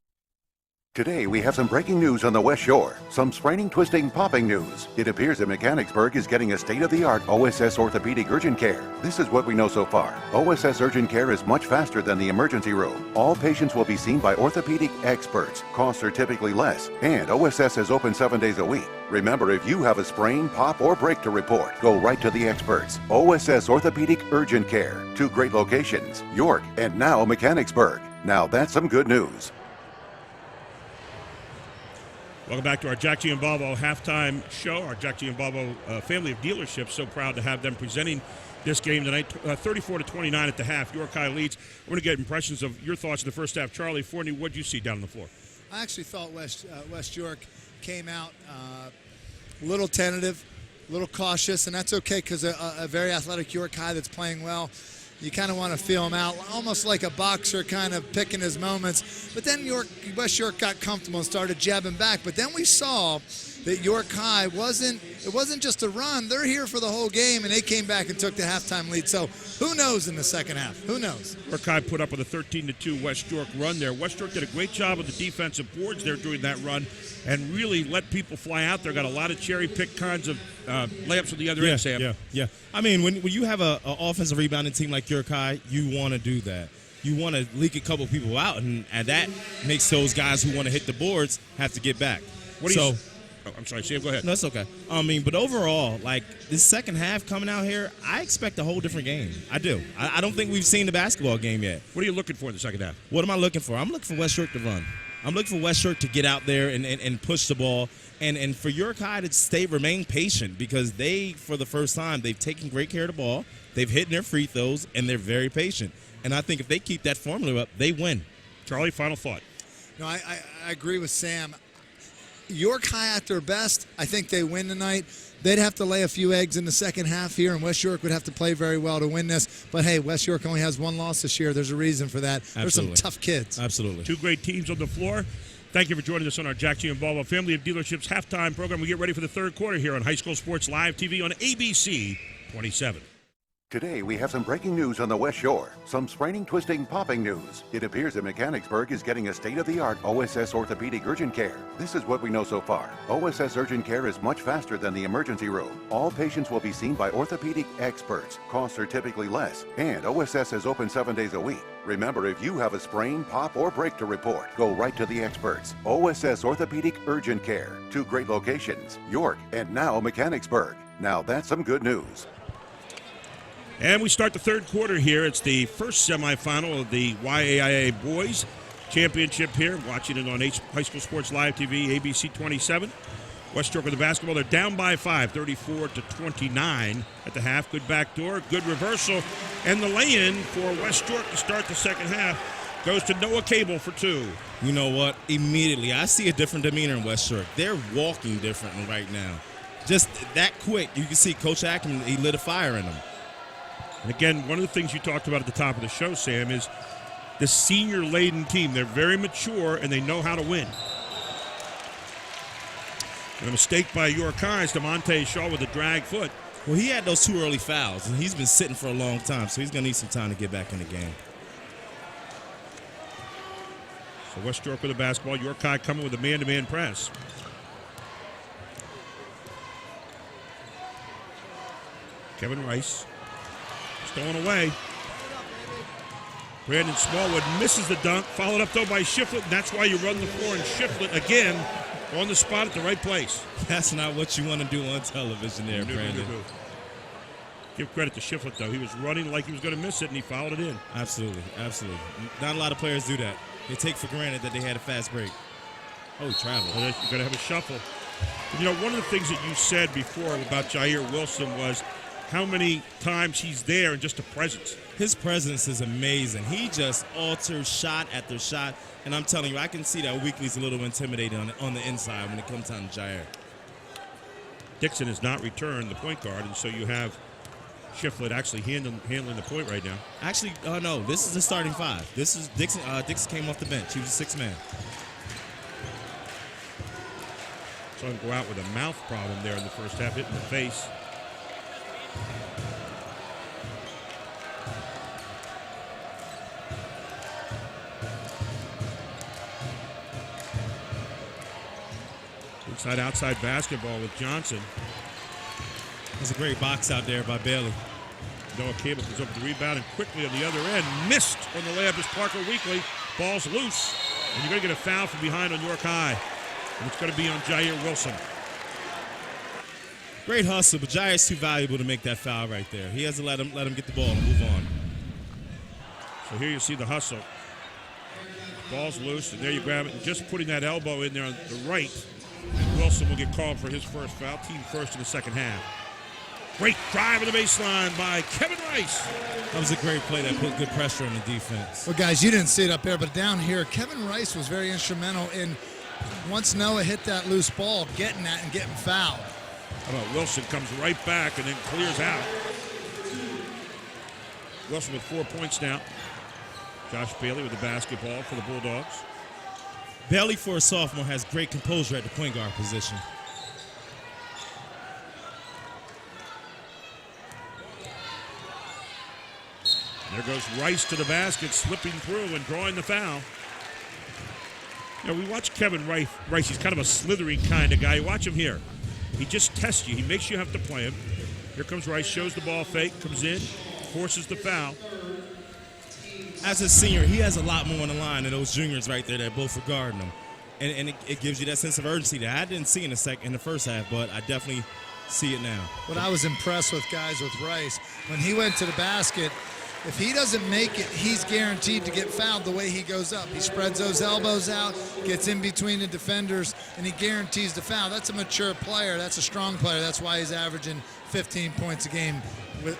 Speaker 6: Today, we have some breaking news on the West Shore. Some spraining, twisting, popping news. It appears that Mechanicsburg is getting a state-of-the-art OSS orthopedic urgent care. This is what we know so far. OSS urgent care is much faster than the emergency room. All patients will be seen by orthopedic experts. Costs are typically less. And OSS is open 7 days a week. Remember, if you have a sprain, pop, or break to report, go right to the experts. OSS Orthopedic Urgent Care. 2 great locations, York and now Mechanicsburg. Now that's some good news.
Speaker 1: Welcome back to our Jack Giambalvo halftime show, our Jack Giambalvo family of dealerships. So proud to have them presenting this game tonight, 34-29 at the half. York High leads. We're going to get impressions of your thoughts in the first half. Charlie Forney, what did you see down on the floor?
Speaker 2: I actually thought West York came out a little tentative, a little cautious, and that's okay because a very athletic York High that's playing well, you kind of want to feel him out, almost like a boxer kind of picking his moments. But then West York got comfortable and started jabbing back. But then we saw that York High wasn't just a run. They're here for the whole game, and they came back and took the halftime lead. So who knows in the second half? Who knows?
Speaker 1: York High put up with a 13-2 West York run there. West York did a great job with the defensive boards there during that run and really let people fly out there. Got a lot of cherry-picked kinds of layups on the other end, Sam.
Speaker 3: Yeah. I mean, when you have an offensive rebounding team like York High, you want to do that. You want to leak a couple people out, and that makes those guys who want to hit the boards have to get back.
Speaker 1: I'm sorry, Sam, go ahead.
Speaker 3: No, it's okay. I mean, but overall, like, this second half coming out here, I expect a whole different game. I do. I don't think we've seen the basketball game yet.
Speaker 1: What are you looking for in the second half?
Speaker 3: What am I looking for? I'm looking for West York to run. I'm looking for West York to get out there and push the ball, and for York High to remain patient because they, for the first time, they've taken great care of the ball, they've hit their free throws, and they're very patient. And I think if they keep that formula up, they win.
Speaker 1: Charlie, final thought.
Speaker 2: No, I agree with Sam. York High at their best, I think they win tonight. They'd have to lay a few eggs in the second half here, and West York would have to play very well to win this. But, hey, West York only has one loss this year. There's a reason for that.
Speaker 3: Absolutely.
Speaker 2: There's some tough kids.
Speaker 3: Absolutely.
Speaker 1: 2 great teams on the floor. Thank you for joining us on our Jack Giambalvo Family of Dealerships halftime program. We get ready for the third quarter here on High School Sports Live TV on ABC 27.
Speaker 6: Today, we have some breaking news on the West Shore. Some spraining, twisting, popping news. It appears that Mechanicsburg is getting a state-of-the-art OSS orthopedic urgent care. This is what we know so far. OSS urgent care is much faster than the emergency room. All patients will be seen by orthopedic experts. Costs are typically less, and OSS is open 7 days a week. Remember, if you have a sprain, pop, or break to report, go right to the experts. OSS Orthopedic Urgent Care. 2 great locations, York and now Mechanicsburg. Now that's some good news.
Speaker 1: And we start the third quarter here. It's the first semifinal of the YAIA Boys Championship here. Watching it on High School Sports Live TV, ABC 27. West York with the basketball. They're down by 5, 34-29 at the half. Good backdoor, good reversal. And the lay-in for West York to start the second half goes to Noah Cable for 2.
Speaker 3: You know what? Immediately, I see a different demeanor in West York. They're walking differently right now. Just that quick. You can see Coach Ackerman, he lit a fire in them.
Speaker 1: And again, one of the things you talked about at the top of the show, Sam, is the senior-laden team. They're very mature, and they know how to win. And a mistake by York High's DeMonte Shaw with a drag foot.
Speaker 3: Well, he had those 2 early fouls, and he's been sitting for a long time, so he's going to need some time to get back in the game.
Speaker 1: So West York with the basketball. York High coming with a man-to-man press. Kevin Rice. Stolen away. Brandon Smallwood misses the dunk, followed up though by Shiflett, and that's why you run the floor and Shiflett again on the spot at the right place.
Speaker 3: That's not what you want to do on television there, Brandon.
Speaker 1: Give credit to Shiflett though. He was running like he was going to miss it, and he fouled it in.
Speaker 3: Absolutely, absolutely. Not a lot of players do that. They take for granted that they had a fast break. Oh, he traveled.
Speaker 1: Well, you're going to have a shuffle. And, you know, one of the things that you said before about Jair Wilson was how many times he's there and just a presence.
Speaker 3: His presence is amazing. He just alters shot after shot. And I'm telling you, I can see that Weekly's a little intimidating on the inside when it comes down to Jair.
Speaker 1: Dixon has not returned the point guard, and so you have Shiflett actually handling the point right now.
Speaker 3: Actually, no, this is the starting 5. This is Dixon. Dixon came off the bench. He was a 6th man.
Speaker 1: Saw him go out with a mouth problem there in the first half, hit in the face. Inside-outside basketball with Johnson.
Speaker 3: There's a great box out there by Bailey.
Speaker 1: Noah Cable comes up with the rebound and quickly on the other end. Missed on the layup is Parker Weekly. Ball's loose. And you're going to get a foul from behind on York High. And it's going to be on Jair Wilson.
Speaker 3: Great hustle, but Jair's too valuable to make that foul right there. He has to let him get the ball and move on.
Speaker 1: So here you see the hustle. Ball's loose, and there you grab it. And just putting that elbow in there on the right. And Wilson will get called for his first foul. Team first in the second half. Great drive of the baseline by Kevin Rice.
Speaker 3: That was a great play that put good pressure on the defense.
Speaker 2: Well, guys, you didn't see it up there, but down here, Kevin Rice was very instrumental in, once Noah hit that loose ball, getting that and getting fouled.
Speaker 1: How about Wilson comes right back and then clears out. Wilson with 4 points now. Josh Bailey with the basketball for the Bulldogs.
Speaker 3: Bailey, for a sophomore, has great composure at the point guard position.
Speaker 1: There goes Rice to the basket, slipping through and drawing the foul. You know, we watch Kevin Rice. He's kind of a slithering kind of guy. Watch him here. He just tests you. He makes you have to play him. Here comes Rice, shows the ball fake, comes in, forces the foul.
Speaker 3: As a senior, he has a lot more on the line than those juniors right there that both are guarding him. And it gives you that sense of urgency that I didn't see in the first half, but I definitely see it now.
Speaker 2: What I was impressed with, guys, with Rice, when he went to the basket, if he doesn't make it, he's guaranteed to get fouled the way he goes up. He spreads those elbows out, gets in between the defenders, and he guarantees the foul. That's a mature player. That's a strong player. That's why he's averaging 15 points a game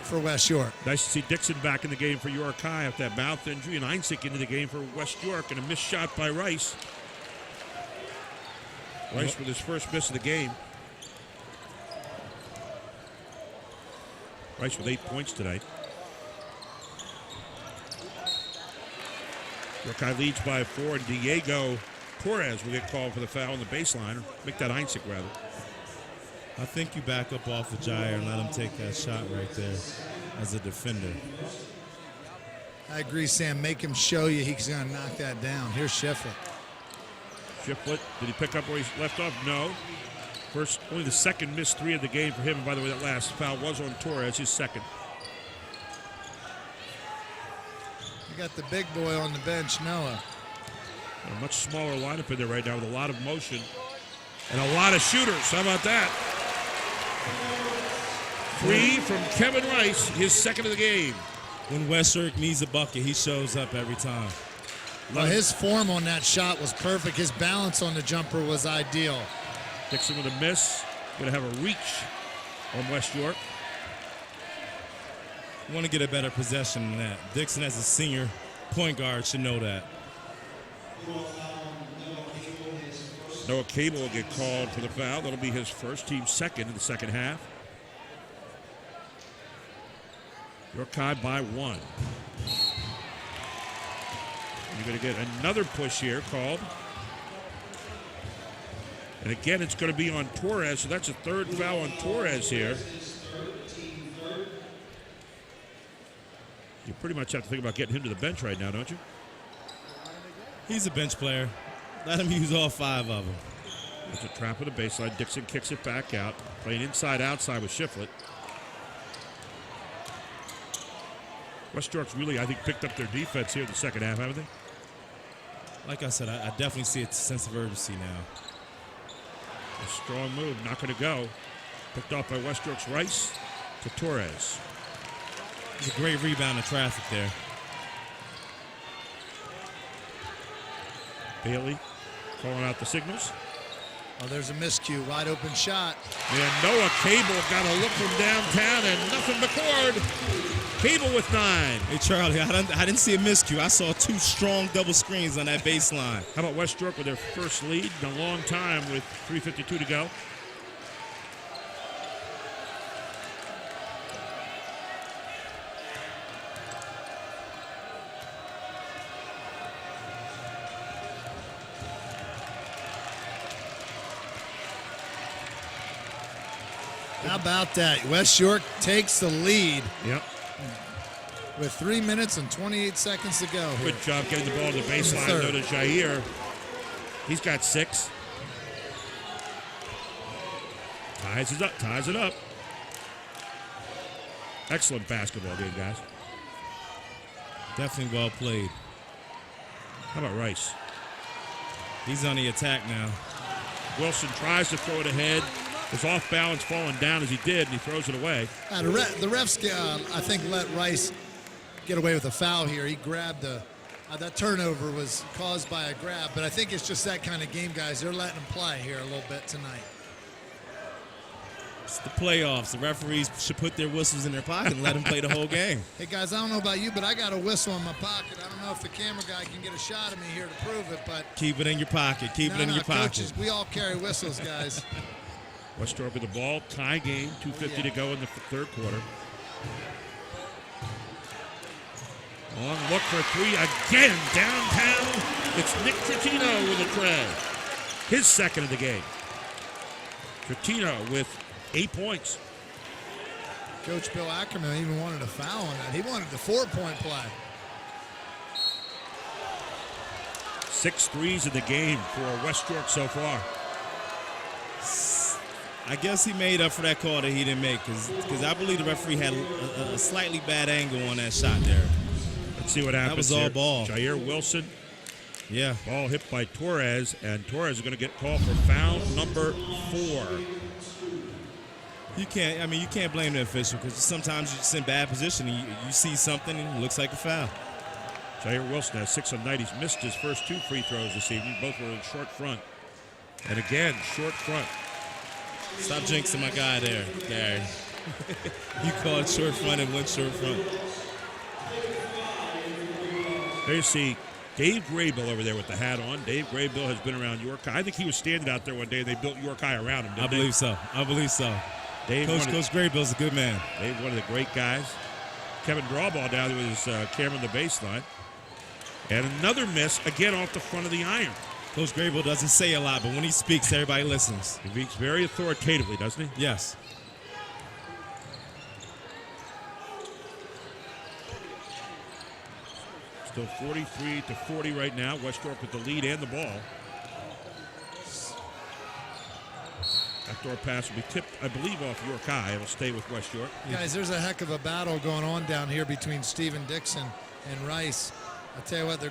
Speaker 2: for West York.
Speaker 1: Nice to see Dixon back in the game for York High after that mouth injury, and Einsick into the game for West York, and a missed shot by Rice. Rice with his first miss of the game. Rice with 8 points tonight. York High leads by 4, and Diego Torres will get called for the foul on the baseline, or make that Heinzig rather.
Speaker 3: I think you back up off of Jair and let him take that shot right there as a defender.
Speaker 2: I agree, Sam. Make him show you he's going to knock that down. Here's Shiflett.
Speaker 1: Shiflett, did he pick up where he left off? No. First, only the second missed three of the game for him. And by the way, that last foul was on Torres, his second.
Speaker 2: You got the big boy on the bench, Noah.
Speaker 1: A much smaller lineup in there right now with a lot of motion and a lot of shooters. How about that? Three from Kevin Rice, his second of the game.
Speaker 3: When West York needs a bucket, he shows up every time.
Speaker 2: Well, his form on that shot was perfect. His balance on the jumper was ideal.
Speaker 1: Dixon with a miss. Going to have a reach on West York.
Speaker 3: You want to get a better possession than that. Dixon, as a senior point guard, should know that.
Speaker 1: Noah Cable will get called for the foul. That'll be his first, team second in the second half. York High by 1. You're going to get another push here called. And again, it's going to be on Torres, so that's a third foul on Torres here. You pretty much have to think about getting him to the bench right now, don't you?
Speaker 3: He's a bench player. Let him use all 5 of them.
Speaker 1: It's a trap with a baseline. Dixon kicks it back out. Playing inside-outside with Shiflett. West York's really, I think, picked up their defense here in the second half, haven't they?
Speaker 3: Like I said, I definitely see a sense of urgency now.
Speaker 1: A strong move, not going to go. Picked off by West York's Rice to Torres.
Speaker 3: It's a great rebound in traffic there.
Speaker 1: Bailey calling out the signals.
Speaker 2: Oh, there's a miscue. Wide open shot.
Speaker 1: And Noah Cable got a look from downtown and nothing but cord. Cable with 9.
Speaker 3: Hey, Charlie, I didn't see a miscue. I saw 2 strong double screens on that baseline.
Speaker 1: How about West York with their first lead in a long time with 3:52 to go?
Speaker 2: How about that? West York takes the lead.
Speaker 1: Yep.
Speaker 2: With 3 minutes and 28 seconds to go.
Speaker 1: Good job getting the ball to the baseline. Though to Jair. He's got 6. Ties it up. Excellent basketball game, guys.
Speaker 3: Definitely well played.
Speaker 1: How about Rice?
Speaker 3: He's on the attack now.
Speaker 1: Wilson tries to throw it ahead. Was off balance, falling down as he did, and he throws it away.
Speaker 2: The refs, I think, let Rice get away with a foul here. He grabbed that turnover was caused by a grab, but I think it's just that kind of game, guys. They're letting him play here a little bit tonight.
Speaker 3: It's the playoffs. The referees should put their whistles in their pocket and let them play the whole game.
Speaker 2: Hey, guys, I don't know about you, but I got a whistle in my pocket. I don't know if the camera guy can get a shot of me here to prove it, but...
Speaker 3: Keep it in your pocket. Keep it in your pocket.
Speaker 2: Coaches, we all carry whistles, guys.
Speaker 1: West York with the ball, tie game, 2:50 to go in the third quarter. Long look for 3 again, downtown. It's Nick Tritino with a tray. His second of the game. Tritino with 8 points.
Speaker 2: Coach Bill Ackerman even wanted a foul on that. He wanted the 4-point play.
Speaker 1: 6 threes in the game for West York so far.
Speaker 3: I guess he made up for that call that he didn't make because I believe the referee had a slightly bad angle on that shot there.
Speaker 1: Let's see what happens.
Speaker 3: That was all
Speaker 1: here.
Speaker 3: ball.
Speaker 1: Jair Wilson.
Speaker 3: Yeah.
Speaker 1: Ball hit by Torres, and Torres is going to get called for foul number 4.
Speaker 3: You can't blame the official because sometimes you're just in bad position and you see something and it looks like a foul.
Speaker 1: Jair Wilson has 6 on night. He's missed his first 2 free throws this evening. Both were in short front. And again, short front.
Speaker 3: Stop jinxing my guy there, Gary. You called short front and went short front.
Speaker 1: There you see Dave Graybill over there with the hat on. Dave Graybill has been around York High. I think he was standing out there one day and they built York High around him.
Speaker 3: I believe so. Coach Graybill's a good man.
Speaker 1: Dave, one of the great guys. Kevin Drawball down there with his camera on the baseline. And another miss, again off the front of the iron.
Speaker 3: Coach Grable doesn't say a lot, but when he speaks, everybody listens.
Speaker 1: He speaks very authoritatively, doesn't he?
Speaker 3: Yes.
Speaker 1: Still 43-40 right now. West York with the lead and the ball. Backdoor pass will be tipped, I believe, off York High. It'll stay with West York.
Speaker 2: Guys, there's a heck of a battle going on down here between Steven Dixon and Rice. I tell you what,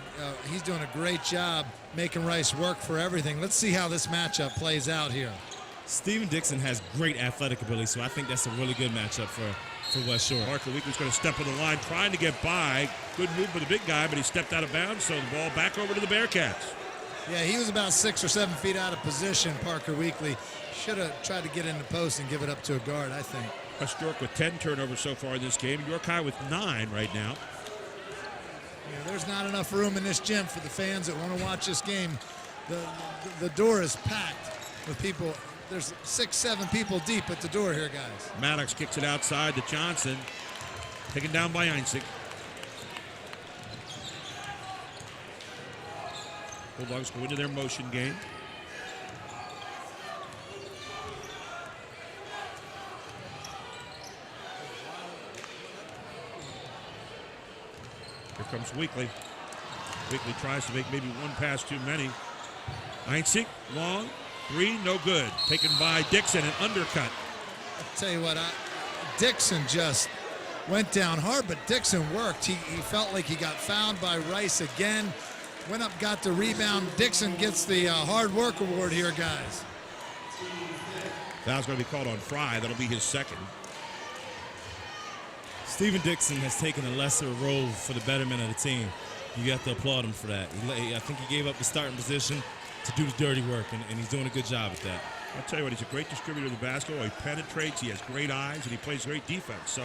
Speaker 2: he's doing a great job making Rice work for everything. Let's see how this matchup plays out here.
Speaker 3: Steven Dixon has great athletic ability, so I think that's a really good matchup for West Shore.
Speaker 1: Parker Weekly's going to step on the line, trying to get by. Good move by the big guy, but he stepped out of bounds, so the ball back over to the Bearcats.
Speaker 2: Yeah, he was about 6 or 7 feet out of position, Parker Weekly. Should have tried to get in the post and give it up to a guard, I think.
Speaker 1: West York with 10 turnovers so far in this game. York High with 9 right now.
Speaker 2: Yeah, there's not enough room in this gym for the fans that want to watch this game. The door is packed with people. There's 6, 7 people deep at the door here, guys.
Speaker 1: Maddox kicks it outside to Johnson. Taken down by Einzig. Bulldogs go into their motion game. Here comes Weekly. Weekly tries to make maybe one pass too many. Einzig, long, 3, no good. Taken by Dixon, an undercut.
Speaker 2: I'll tell you what, Dixon just went down hard, but Dixon worked. He felt like he got fouled by Rice again. Went up, got the rebound. Dixon gets the hard work award here, guys.
Speaker 1: Foul's going to be called on Fry. That'll be his second.
Speaker 3: Steven Dixon has taken a lesser role for the betterment of the team. You have to applaud him for that. I think he gave up the starting position to do the dirty work, and he's doing a good job at that.
Speaker 1: I'll tell you what, he's a great distributor of the basketball. He penetrates, he has great eyes, and he plays great defense. So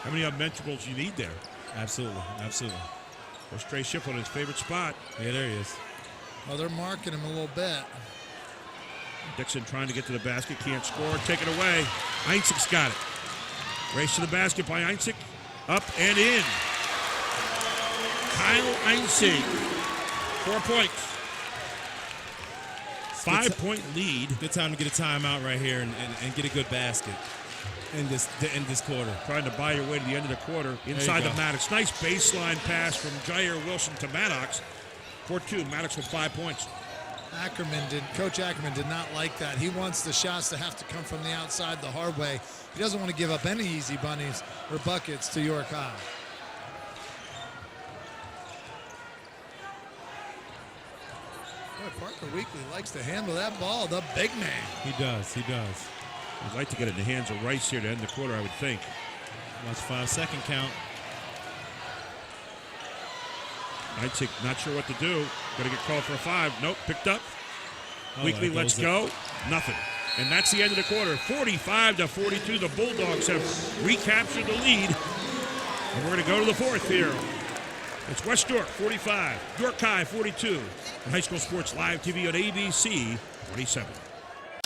Speaker 1: how many unmentionables you need there?
Speaker 3: Absolutely, absolutely.
Speaker 1: There's Trey Schiffel in his favorite spot.
Speaker 3: Yeah, there he is.
Speaker 2: Well, they're marking him a little bit.
Speaker 1: Dixon trying to get to the basket, can't score, take it away. Einzig's got it. Race to the basket by Einzig. Up and in. Kyle Einzig. 4 points. 5-point lead.
Speaker 3: Good time to get a timeout right here and get a good basket in this quarter.
Speaker 1: Trying to buy your way to the end of the quarter. Inside the Maddox. Nice baseline pass from Jair Wilson to Maddox. Court 2, Maddox with 5 points.
Speaker 2: Coach Ackerman did not like that. He wants the shots to have to come from the outside the hard way. He doesn't want to give up any easy bunnies or buckets to York High. Boy, Parker Weekly likes to handle that ball, the big man.
Speaker 3: He does, he does.
Speaker 1: I'd like to get it in the hands of Rice here to end the quarter, I would think.
Speaker 3: Watch 5-second count.
Speaker 1: Einzig not sure what to do. Going to get called for a 5. Nope, picked up. Weekly lets go. Nothing. And that's the end of the quarter. 45-42. The Bulldogs have recaptured the lead. And we're going to go to the fourth here. It's West York 45, York High 42. And High School Sports Live TV on ABC 27.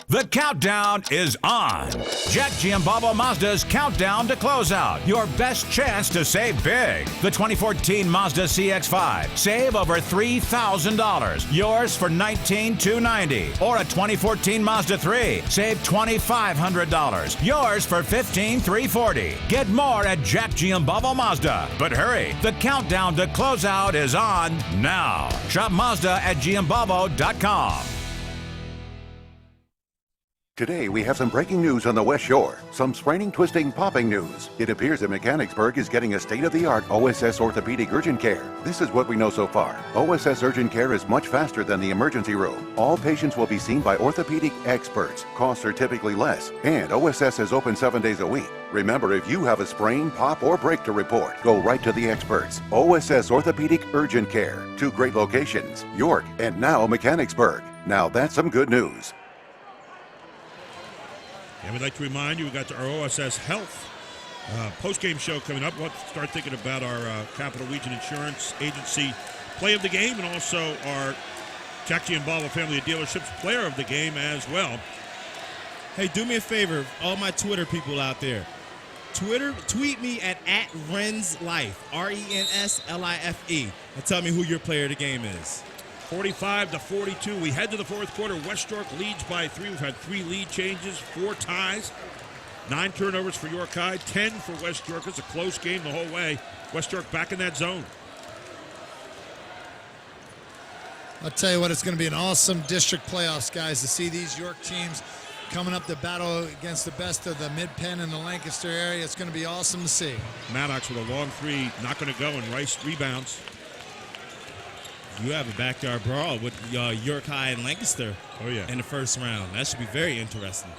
Speaker 7: The countdown is on. Jack Giambalvo Mazda's countdown to closeout. Your best chance to save big. The 2014 Mazda CX-5. Save over $3,000. Yours for $19,290. Or a 2014 Mazda 3. Save $2,500. Yours for $15,340. Get more at Jack Giambalvo Mazda. But hurry, the countdown to closeout is on now. Shop Mazda at Giambalvo.com.
Speaker 6: Today, we have some breaking news on the West Shore. Some spraining, twisting, popping news. It appears that Mechanicsburg is getting a state-of-the-art OSS orthopedic urgent care. This is what we know so far. OSS urgent care is much faster than the emergency room. All patients will be seen by orthopedic experts. Costs are typically less, and OSS is open 7 days a week. Remember, if you have a sprain, pop, or break to report, go right to the experts. OSS Orthopedic Urgent Care. 2 great locations, York and now Mechanicsburg. Now that's some good news.
Speaker 1: And we'd like to remind you, we got our OSS Health post-game show coming up. We'll start thinking about our Capital Region Insurance Agency play of the game and also our Jack Giambalvo Family of Dealerships player of the game as well.
Speaker 3: Hey, do me a favor, all my Twitter people out there. Tweet me at RensLife, RENSLIFE, and tell me who your player of the game is.
Speaker 1: 45-42. We head to the fourth quarter. West York leads by 3. We've had 3 lead changes, 4 ties, 9 turnovers for York High, 10 for West York. It's a close game the whole way. West York back in that zone.
Speaker 2: I'll tell you what, it's going to be an awesome district playoffs, guys, to see these York teams coming up to battle against the best of the Mid-Penn and the Lancaster area. It's going to be awesome to see.
Speaker 1: Maddox with a long 3, not going to go, and Rice rebounds.
Speaker 3: You have a backyard brawl with York High and Lancaster in the first round. That should be very interesting.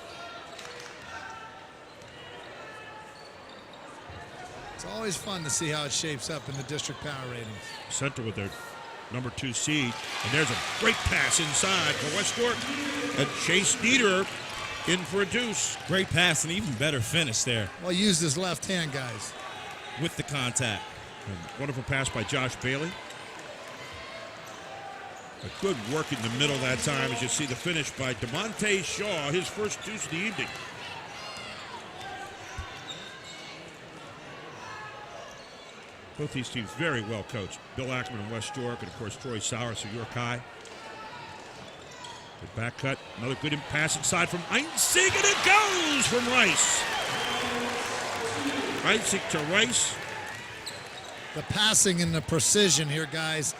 Speaker 2: It's always fun to see how it shapes up in the district power ratings.
Speaker 1: Center with their number 2 seed. And there's a great pass inside for West York. And Chase Niederer in for a deuce.
Speaker 3: Great pass and even better finish there.
Speaker 2: Well, use his left hand, guys.
Speaker 3: With the contact.
Speaker 1: And wonderful pass by Josh Bailey. A good work in the middle that time as you see the finish by DeMonte Shaw, his first deuce of the evening. Both these teams very well coached. Bill Ackerman and West York, and of course Troy Sowers of York High. Good back cut, another good pass inside from Einzig, and it goes from Rice. Einzig to Rice.
Speaker 2: The passing and the precision here, guys.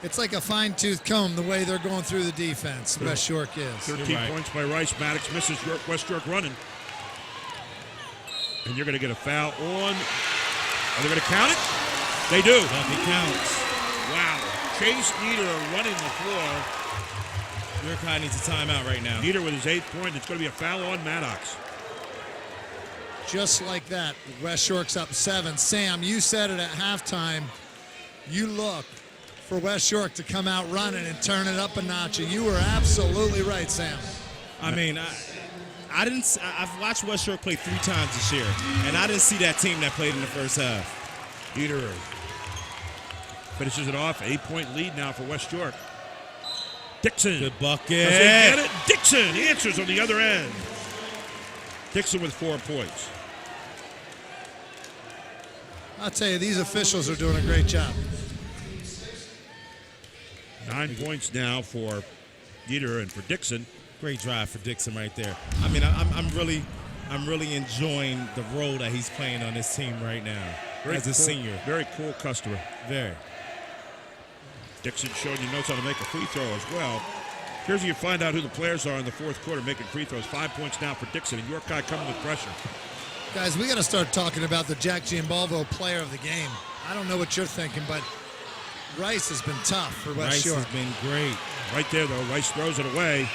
Speaker 2: It's like a fine-tooth comb the way they're going through the defense. West York is.
Speaker 1: 13 points by Rice. Maddox misses. West York running. And you're going to get a foul on. Are they going to count it? They do.
Speaker 3: It counts.
Speaker 1: Wow. Chase Niederer running the floor.
Speaker 3: York High needs a timeout right now.
Speaker 1: Niederer with his 8th point. It's going to be a foul on Maddox.
Speaker 2: Just like that, West York's up 7. Sam, you said it at halftime. You look for West York to come out running and turn it up a notch, and you were absolutely right, Sam.
Speaker 3: I mean, I've watched West York play 3 times this year, and I didn't see that team that played in the first half.
Speaker 1: Niederer finishes it off. 8-point lead now for West York. Dixon.
Speaker 3: Good bucket.
Speaker 1: Does he get it? Dixon answers on the other end. Dixon with 4 points.
Speaker 2: I'll tell you, these officials are doing a great job.
Speaker 1: 9 points now for Niederer and for Dixon.
Speaker 3: Great drive for Dixon right there. I mean, I'm really enjoying the role that he's playing on this team right now as a senior.
Speaker 1: Very cool customer.
Speaker 3: Very.
Speaker 1: Dixon showing you notes how to make a free throw as well. Here's where you find out who the players are in the fourth quarter making free throws. 5 points now for Dixon, and York High coming with pressure.
Speaker 2: Guys, we got to start talking about the Jack Giambalvo player of the game. I don't know what you're thinking, but Rice has been tough for West York.
Speaker 3: Rice has been great.
Speaker 1: Right there, though. Rice throws it away.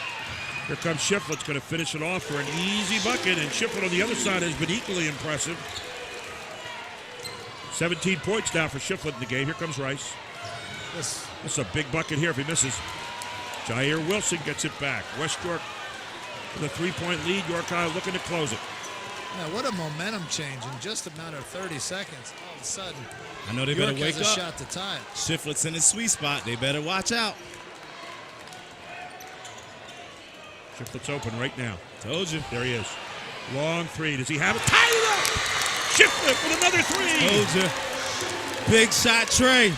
Speaker 1: Here comes Shiflett's going to finish it off for an easy bucket, and Shiflett on the other side has been equally impressive. 17 points now for Shiflett in the game. Here comes Rice. This is a big bucket here if he misses. Jair Wilson gets it back. West York with a 3-point lead. York High looking to close it.
Speaker 2: Yeah, what a momentum change in just a matter of 30 seconds. All of a sudden,
Speaker 3: I know they
Speaker 2: York
Speaker 3: better wake
Speaker 2: has a
Speaker 3: up.
Speaker 2: shot to tie it.
Speaker 3: Shiflett's in his sweet spot. They better watch out.
Speaker 1: Shiflett's open right now.
Speaker 3: Told you.
Speaker 1: There he is. Long 3. Does he have it? Tie it up! Shiflett with another 3.
Speaker 3: Told you. Big shot, Trey.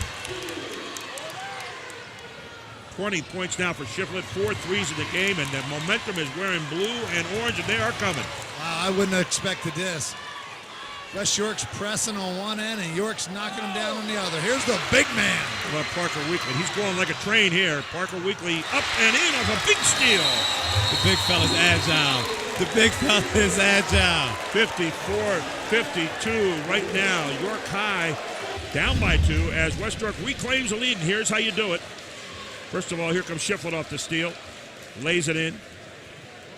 Speaker 1: 20 points now for Shiflett. 4 threes in the game, and the momentum is wearing blue and orange, and they are coming.
Speaker 2: Wow, I wouldn't have expected this. West York's pressing on one end, and York's knocking him down on the other. Here's the big man.
Speaker 1: How about Parker Weekly? He's going like a train here. Parker Weekly up and in off a big steal.
Speaker 3: The big fella's agile. The big fella is agile.
Speaker 1: 54-52 right now. York High down by 2 as West York reclaims the lead, and here's how you do it. First of all, here comes Shiflett off the steal. Lays it in.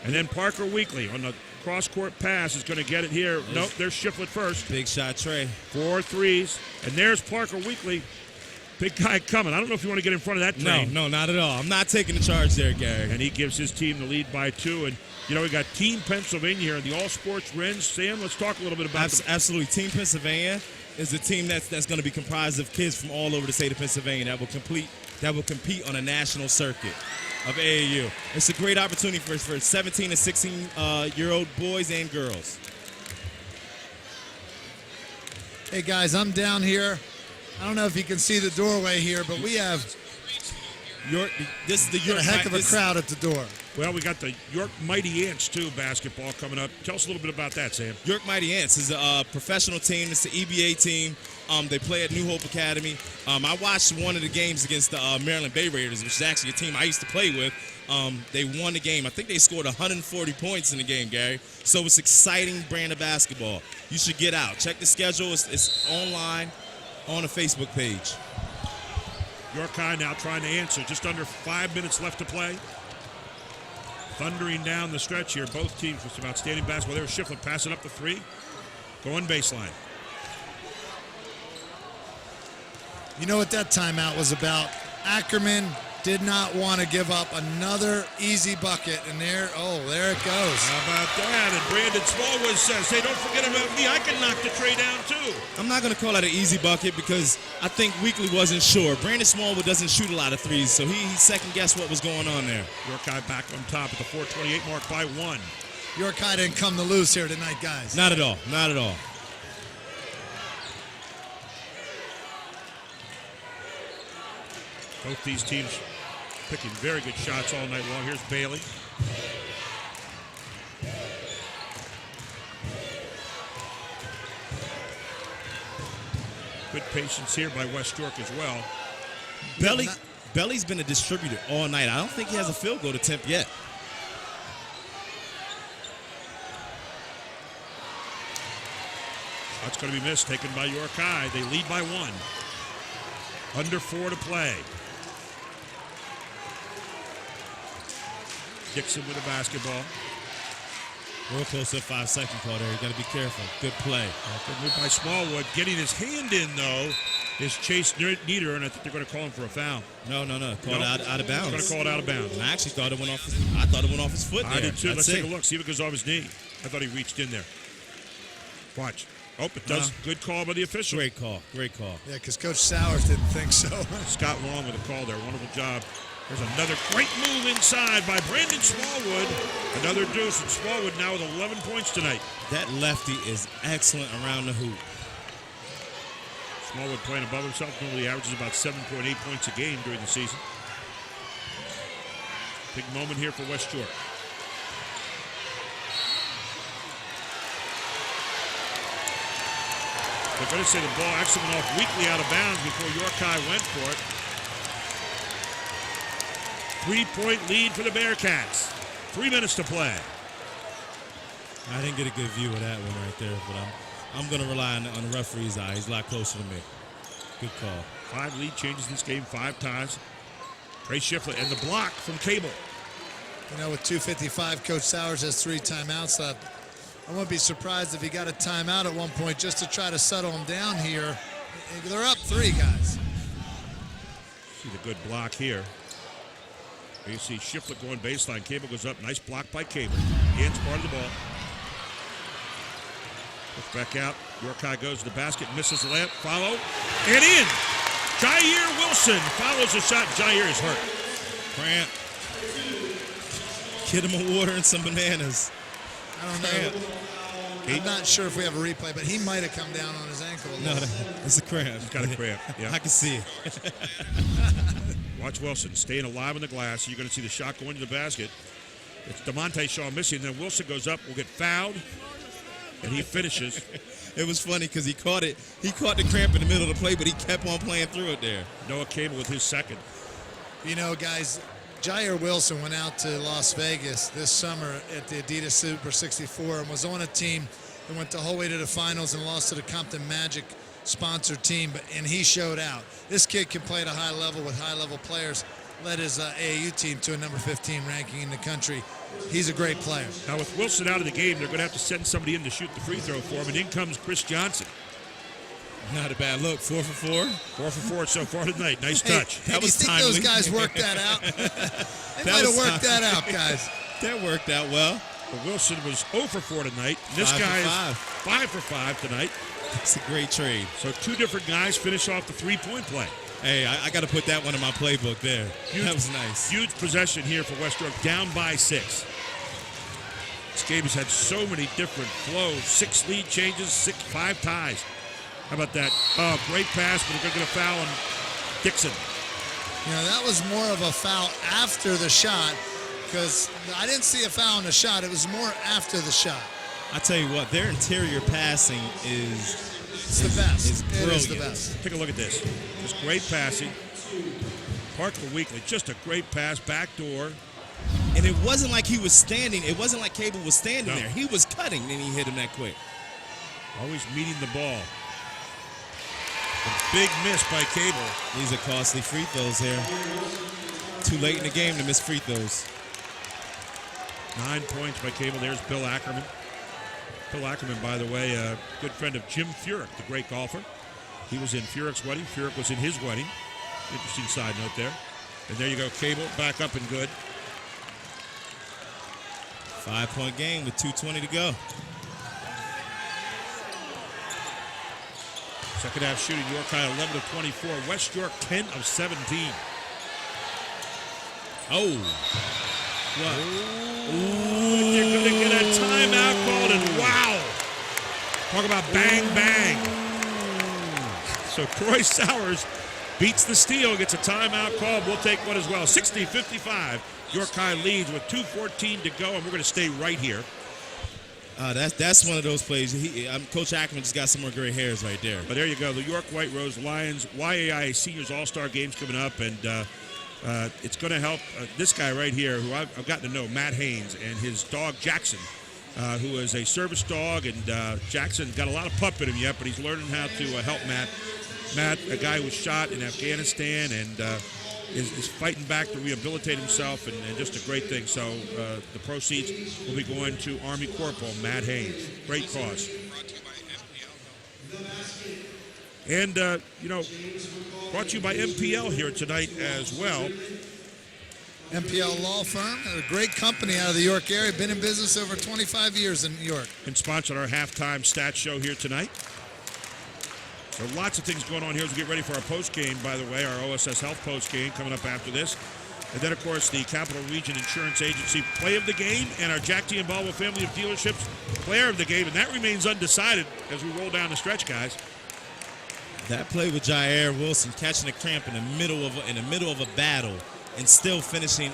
Speaker 1: And then Parker Weekly on the cross-court pass is going to get it here. Nope, there's Shiflett first.
Speaker 3: Big shot, Trey.
Speaker 1: 4 threes. And there's Parker Weekly. Big guy coming. I don't know if you want to get in front of that train.
Speaker 3: No, not at all. I'm not taking the charge there, Gary.
Speaker 1: And he gives his team the lead by 2. And, you know, we got Team Pennsylvania here in the All-Sports Rins. Sam, let's talk a little bit about
Speaker 3: Absolutely. Team Pennsylvania is a team that's going to be comprised of kids from all over the state of Pennsylvania that will compete on a national circuit of AAU. It's a great opportunity for 17 and 16-year-old boys and girls.
Speaker 2: Hey, guys, I'm down here. I don't know if you can see the doorway here, but we have
Speaker 3: York. This is the
Speaker 2: Got
Speaker 3: York.
Speaker 2: a heck of a crowd at the door.
Speaker 1: Well, we got the York Mighty Ants, too, basketball coming up. Tell us a little bit about that, Sam.
Speaker 3: York Mighty Ants is a professional team. It's the EBA team. They play at New Hope Academy. I watched one of the games against the Maryland Bay Raiders, which is actually a team I used to play with. They won the game. I think they scored 140 points in the game, Gary. So it's exciting brand of basketball. You should get out. Check the schedule. It's online on the Facebook page.
Speaker 1: York High now trying to answer. Just under 5 minutes left to play. Thundering down the stretch here. Both teams with some outstanding basketball. There was Shiflett passing up the three. Going baseline.
Speaker 2: You know what that timeout was about? Ackerman did not want to give up another easy bucket, and there it goes.
Speaker 1: How about that? And Brandon Smallwood says, hey, don't forget about me. I can knock the tray down, too.
Speaker 3: I'm not going to call that an easy bucket because I think Weekly wasn't sure. Brandon Smallwood doesn't shoot a lot of threes, so he second-guessed what was going on there.
Speaker 1: York High back on top at the 4:28 mark by 1.
Speaker 2: York High didn't come to lose here tonight, guys.
Speaker 3: Not at all. Not at all.
Speaker 1: Both these teams picking very good shots all night long. Here's Bailey. Good patience here by West York as well.
Speaker 3: Belly's been a distributor all night. I don't think he has a field goal attempt yet.
Speaker 1: Shot's going to be missed, taken by York High. They lead by 1. Under 4 to play. Dixon with the basketball.
Speaker 3: Real close to a 5-second call there. You got to be careful. Good play.
Speaker 1: Good move by Smallwood. Getting his hand in, though, is Chase Nieder, and I think they're going to call him for a foul.
Speaker 3: No. Called out of bounds.
Speaker 1: Going to call it out of bounds.
Speaker 3: And I actually thought it went off his foot there.
Speaker 1: I did, too.
Speaker 3: That's
Speaker 1: Let's take a look. See if it goes off his knee. I thought he reached in there. Watch. Oh, it does. Good call by the official.
Speaker 3: Great call.
Speaker 2: Yeah, because Coach Sowers didn't think so.
Speaker 1: Scott Long with a call there. Wonderful job. There's another great move inside by Brandon Smallwood. Another deuce, and Smallwood now with 11 points tonight.
Speaker 3: That lefty is excellent around the hoop.
Speaker 1: Smallwood playing above himself. Normally averages about 7.8 points a game during the season. Big moment here for West York. They're going to say the ball actually went off Weekly out of bounds before York High went for it. 3-point lead for the Bearcats. 3 minutes to play.
Speaker 3: I didn't get a good view of that one right there, but I'm going to rely on the referee's eye. He's a lot closer to me. Good call.
Speaker 1: 5 lead changes in this game 5 times. Trey Shiflett and the block from Cable.
Speaker 2: You know, with 2:55, Coach Sowers has 3 timeouts left. I wouldn't be surprised if he got a timeout at one point just to try to settle him down here. They're up 3, guys.
Speaker 1: See the good block here. You see Shiflett going baseline. Cable goes up. Nice block by Cable. Hands part of the ball. Looks back out. York High goes to the basket. Misses the layup. Follow. And in. Jair Wilson follows the shot. Jair is hurt.
Speaker 3: Cramp. Get him a water and some bananas.
Speaker 2: I don't know. I'm not sure if we have a replay, but he might have come down on his ankle a little.
Speaker 3: No, it's a cramp.
Speaker 1: He's got a cramp. Yeah.
Speaker 3: I can see it.
Speaker 1: Watch Wilson staying alive on the glass. You're going to see the shot go into the basket. It's DeMonte Shaw missing. Then Wilson goes up, will get fouled, and he finishes.
Speaker 3: It was funny because he caught it. He caught the cramp in the middle of the play, but he kept on playing through it there.
Speaker 1: Noah Cable with his second.
Speaker 2: You know, guys, Jair Wilson went out to Las Vegas this summer at the Adidas Super 64 and was on a team that went the whole way to the finals and lost to the Compton Magic sponsored team, and he showed out. This kid can play at a high level with high-level players. Led his AAU team to a number 15 ranking in the country. He's a great player.
Speaker 1: Now with Wilson out of the game, they're going to have to send somebody in to shoot the free throw for him, and in comes Chris Johnson.
Speaker 3: Not a bad look. 4 for 4.
Speaker 1: 4 for 4 so far tonight. Nice touch.
Speaker 2: That was timely. Those guys worked that out? They might have worked that out, guys.
Speaker 3: That worked out well.
Speaker 1: But Wilson was 0 for 4 tonight. This guy is 5 for 5 tonight.
Speaker 3: It's a great trade.
Speaker 1: So 2 different guys finish off the three-point play.
Speaker 3: Hey, I got to put that one in my playbook there. That was nice.
Speaker 1: Huge possession here for West York, down by 6. This game has had so many different flows. 6 lead changes, 5 ties. How about that? Oh, great pass, but they're going to foul on Dixon.
Speaker 2: You know, that was more of a foul after the shot because I didn't see a foul in the shot. It was more after the shot.
Speaker 3: I tell you what, their interior passing
Speaker 2: It's the best.
Speaker 3: Is brilliant.
Speaker 2: It is the best.
Speaker 1: Take a look at this. Just great passing. Parker Weekly, just a great pass, backdoor.
Speaker 3: And it wasn't like he was standing. It wasn't like Cable was standing
Speaker 1: No.
Speaker 3: there. He was cutting, and he hit him that quick.
Speaker 1: Always meeting the ball. A big miss by Cable.
Speaker 3: These are costly free throws here. Too late in the game to miss free throws.
Speaker 1: 9 points by Cable. There's Bill Ackerman. Bill Ackerman, by the way, a good friend of Jim Furyk, the great golfer. He was in Furyk's wedding. Furyk was in his wedding. Interesting side note there. And there you go, Cable back up and good.
Speaker 3: 5-point game with 2:20 to go.
Speaker 1: Second half shooting, York High 11 of 24. West York 10 of 17.
Speaker 3: Oh. What?
Speaker 1: Ooh, you're going to get a timeout called, and wow. Talk about bang, bang. So Troy Sowers beats the steal, gets a timeout call. We'll take one as well. 60-55. York High leads with 2:14 to go, and we're going to stay right here.
Speaker 3: That's one of those plays. Coach Ackerman just got some more gray hairs right there.
Speaker 1: But there you go. The York White Rose Lions YAIA Seniors All-Star Games coming up, and it's going to help this guy right here, who I've gotten to know, Matt Haynes, and his dog Jackson, who is a service dog. And Jackson got a lot of pup in him yet, but he's learning how to help Matt. Matt, a guy who was shot in Afghanistan and is fighting back to rehabilitate himself, and just a great thing. So the proceeds will be going to Army Corporal Matt Haynes. Great cause. And, brought to you by MPL here tonight as well.
Speaker 2: MPL Law Firm, a great company out of the York area, been in business over 25 years in New York.
Speaker 1: And sponsored our halftime stats show here tonight. So lots of things going on here as we get ready for our post game, by the way, our OSS Health post game coming up after this. And then, of course, the Capital Region Insurance Agency play of the game and our Jack T. and Balbo family of dealerships player of the game. And that remains undecided as we roll down the stretch, guys.
Speaker 3: That play with Jair Wilson catching a cramp in the middle of a battle and still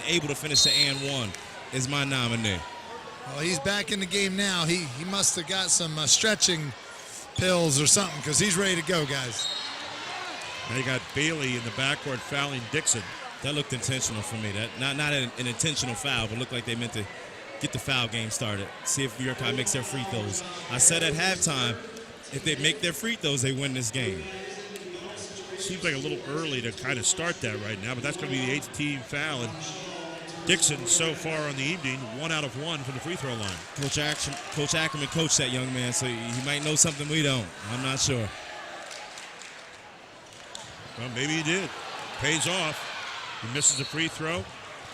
Speaker 3: able to finish the and one is my nominee.
Speaker 2: Well, he's back in the game now. He must have got some stretching pills or something because he's ready to go, guys.
Speaker 1: Now you got Bailey in the backcourt fouling Dixon.
Speaker 3: That looked intentional for me. That not an intentional foul, but looked like they meant to get the foul game started. See if York High makes their free throws. I said at halftime, if they make their free throws, they win this game.
Speaker 1: Seems like a little early to kind of start that right now, but that's going to be the 8th team foul. And Dixon, so far on the evening, 1 out of 1 from the free throw line.
Speaker 3: Coach Ackerman coached that young man, so he might know something we don't. I'm not sure.
Speaker 1: Well, maybe he did. Pays off. He misses a free throw.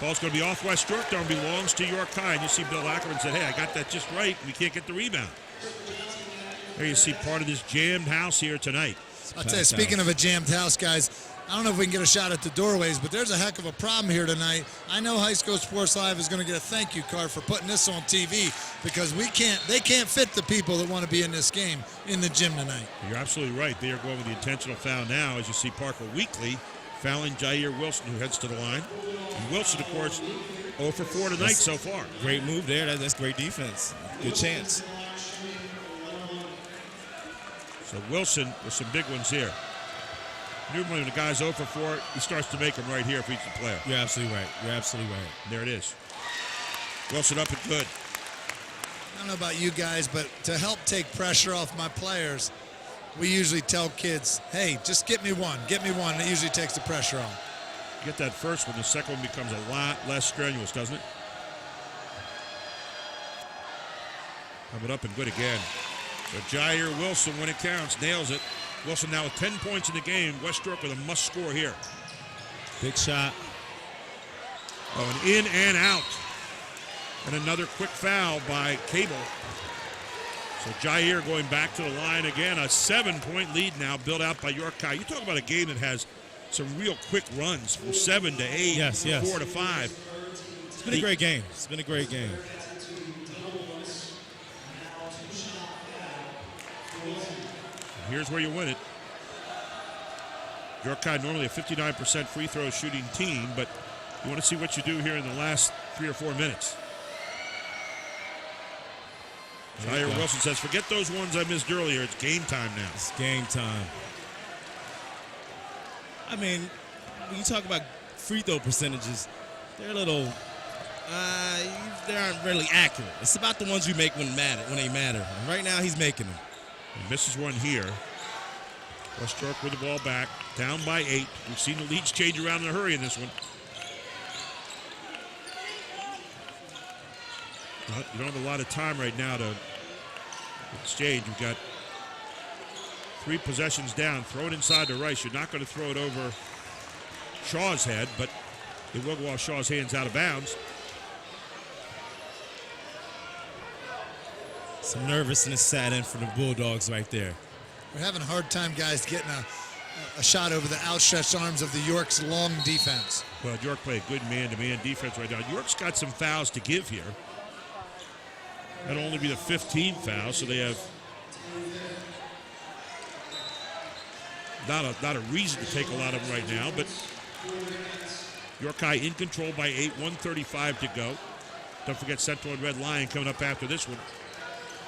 Speaker 1: Ball's going to be off West York, though, and belongs to York High. And you see Bill Ackerman said, hey, I got that just right. We can't get the rebound. There you see part of this jammed house here tonight.
Speaker 2: I'll tell you, speaking of a jammed house, guys, I don't know if we can get a shot at the doorways, but there's a heck of a problem here tonight. I know High School Sports Live is going to get a thank you card for putting this on TV because they can't fit the people that want to be in this game in the gym tonight.
Speaker 1: You're absolutely right. They are going with the intentional foul now, as you see Parker Weekly fouling Jair Wilson, who heads to the line. And Wilson, of course, 0 for 4 tonight so far.
Speaker 3: Great move there. That's great defense. Good chance.
Speaker 1: So Wilson with some big ones here. Normally when the guy's 0 for 4, he starts to make them right here for each player.
Speaker 3: You're absolutely right. You're absolutely right.
Speaker 1: There it is. Wilson up and good.
Speaker 2: I don't know about you guys, but to help take pressure off my players, we usually tell kids, hey, just get me one. Get me one. It usually takes the pressure off.
Speaker 1: You get that first one, the second one becomes a lot less strenuous, doesn't it? Coming up and good again. So Jair Wilson, when it counts, nails it. Wilson now with 10 points in the game. West York with a must score here.
Speaker 3: Big shot.
Speaker 1: Oh, an in and out. And another quick foul by Cable. So Jair going back to the line again. A 7-point lead now built out by York High. You talk about a game that has some real quick runs from 7 to 8,
Speaker 3: yes.
Speaker 1: 4 to 5.
Speaker 3: It's been a great game. It's been a great game.
Speaker 1: Here's where you win it. York High normally a 59% free throw shooting team, but you want to see what you do here in the last 3 or 4 minutes. Jair Wilson says, forget those ones I missed earlier. It's game time now.
Speaker 3: It's game time. I mean, when you talk about free throw percentages, they're a little, they aren't really accurate. It's about the ones you make when they matter. And right now, he's making them.
Speaker 1: He misses one here. West York with the ball back, down by 8. We've seen the leads change around in a hurry in this one. You don't have a lot of time right now to exchange. You've got 3 possessions down. Throw it inside to Rice. You're not going to throw it over Shaw's head, but it will go off Shaw's hands out of bounds.
Speaker 3: Some nervousness sat in for the Bulldogs right there.
Speaker 2: We're having a hard time, guys, getting a shot over the outstretched arms of the York's long defense.
Speaker 1: Well, York played good man-to-man defense right now. York's got some fouls to give here. That'll only be the 15th foul, so they have not a reason to take a lot of them right now, but York High in control by 8, 1:35 to go. Don't forget Central and Red Lion coming up after this one.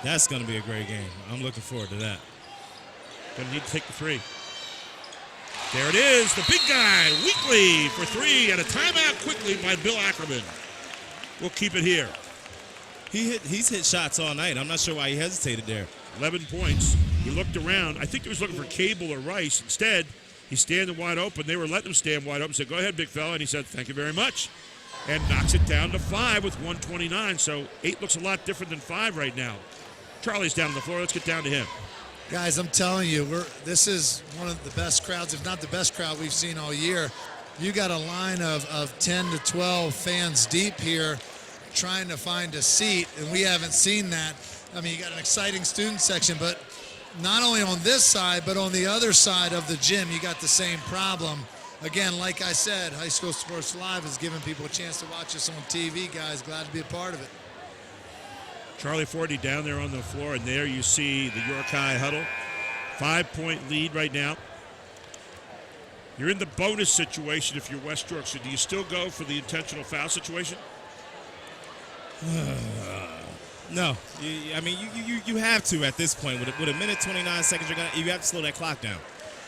Speaker 3: That's going to be a great game. I'm looking forward to that.
Speaker 1: Going to need to take the 3. There it is, the big guy, Weekly for 3, and a timeout quickly by Bill Ackerman. We'll keep it here.
Speaker 3: He's hit shots all night. I'm not sure why he hesitated there.
Speaker 1: 11 points. He looked around. I think he was looking for Cable or Rice. Instead, he's standing wide open. They were letting him stand wide open. Said, go ahead, big fella. And he said, thank you very much. And knocks it down to 5 with 1:29. So 8 looks a lot different than 5 right now. Charlie's down on the floor. Let's get down to him.
Speaker 2: Guys, I'm telling you, this is one of the best crowds, if not the best crowd we've seen all year. You got a line of 10 to 12 fans deep here trying to find a seat, and we haven't seen that. I mean, you got an exciting student section, but not only on this side, but on the other side of the gym, you got the same problem. Again, like I said, High School Sports Live is giving people a chance to watch us on TV, guys. Glad to be a part of it.
Speaker 1: Charlie Fortney down there on the floor, and there you see the York High huddle. 5-point lead right now. You're in the bonus situation if you're West York, so do you still go for the intentional foul situation?
Speaker 3: No, you have to at this point. With a minute 29 seconds, you have to slow that clock down.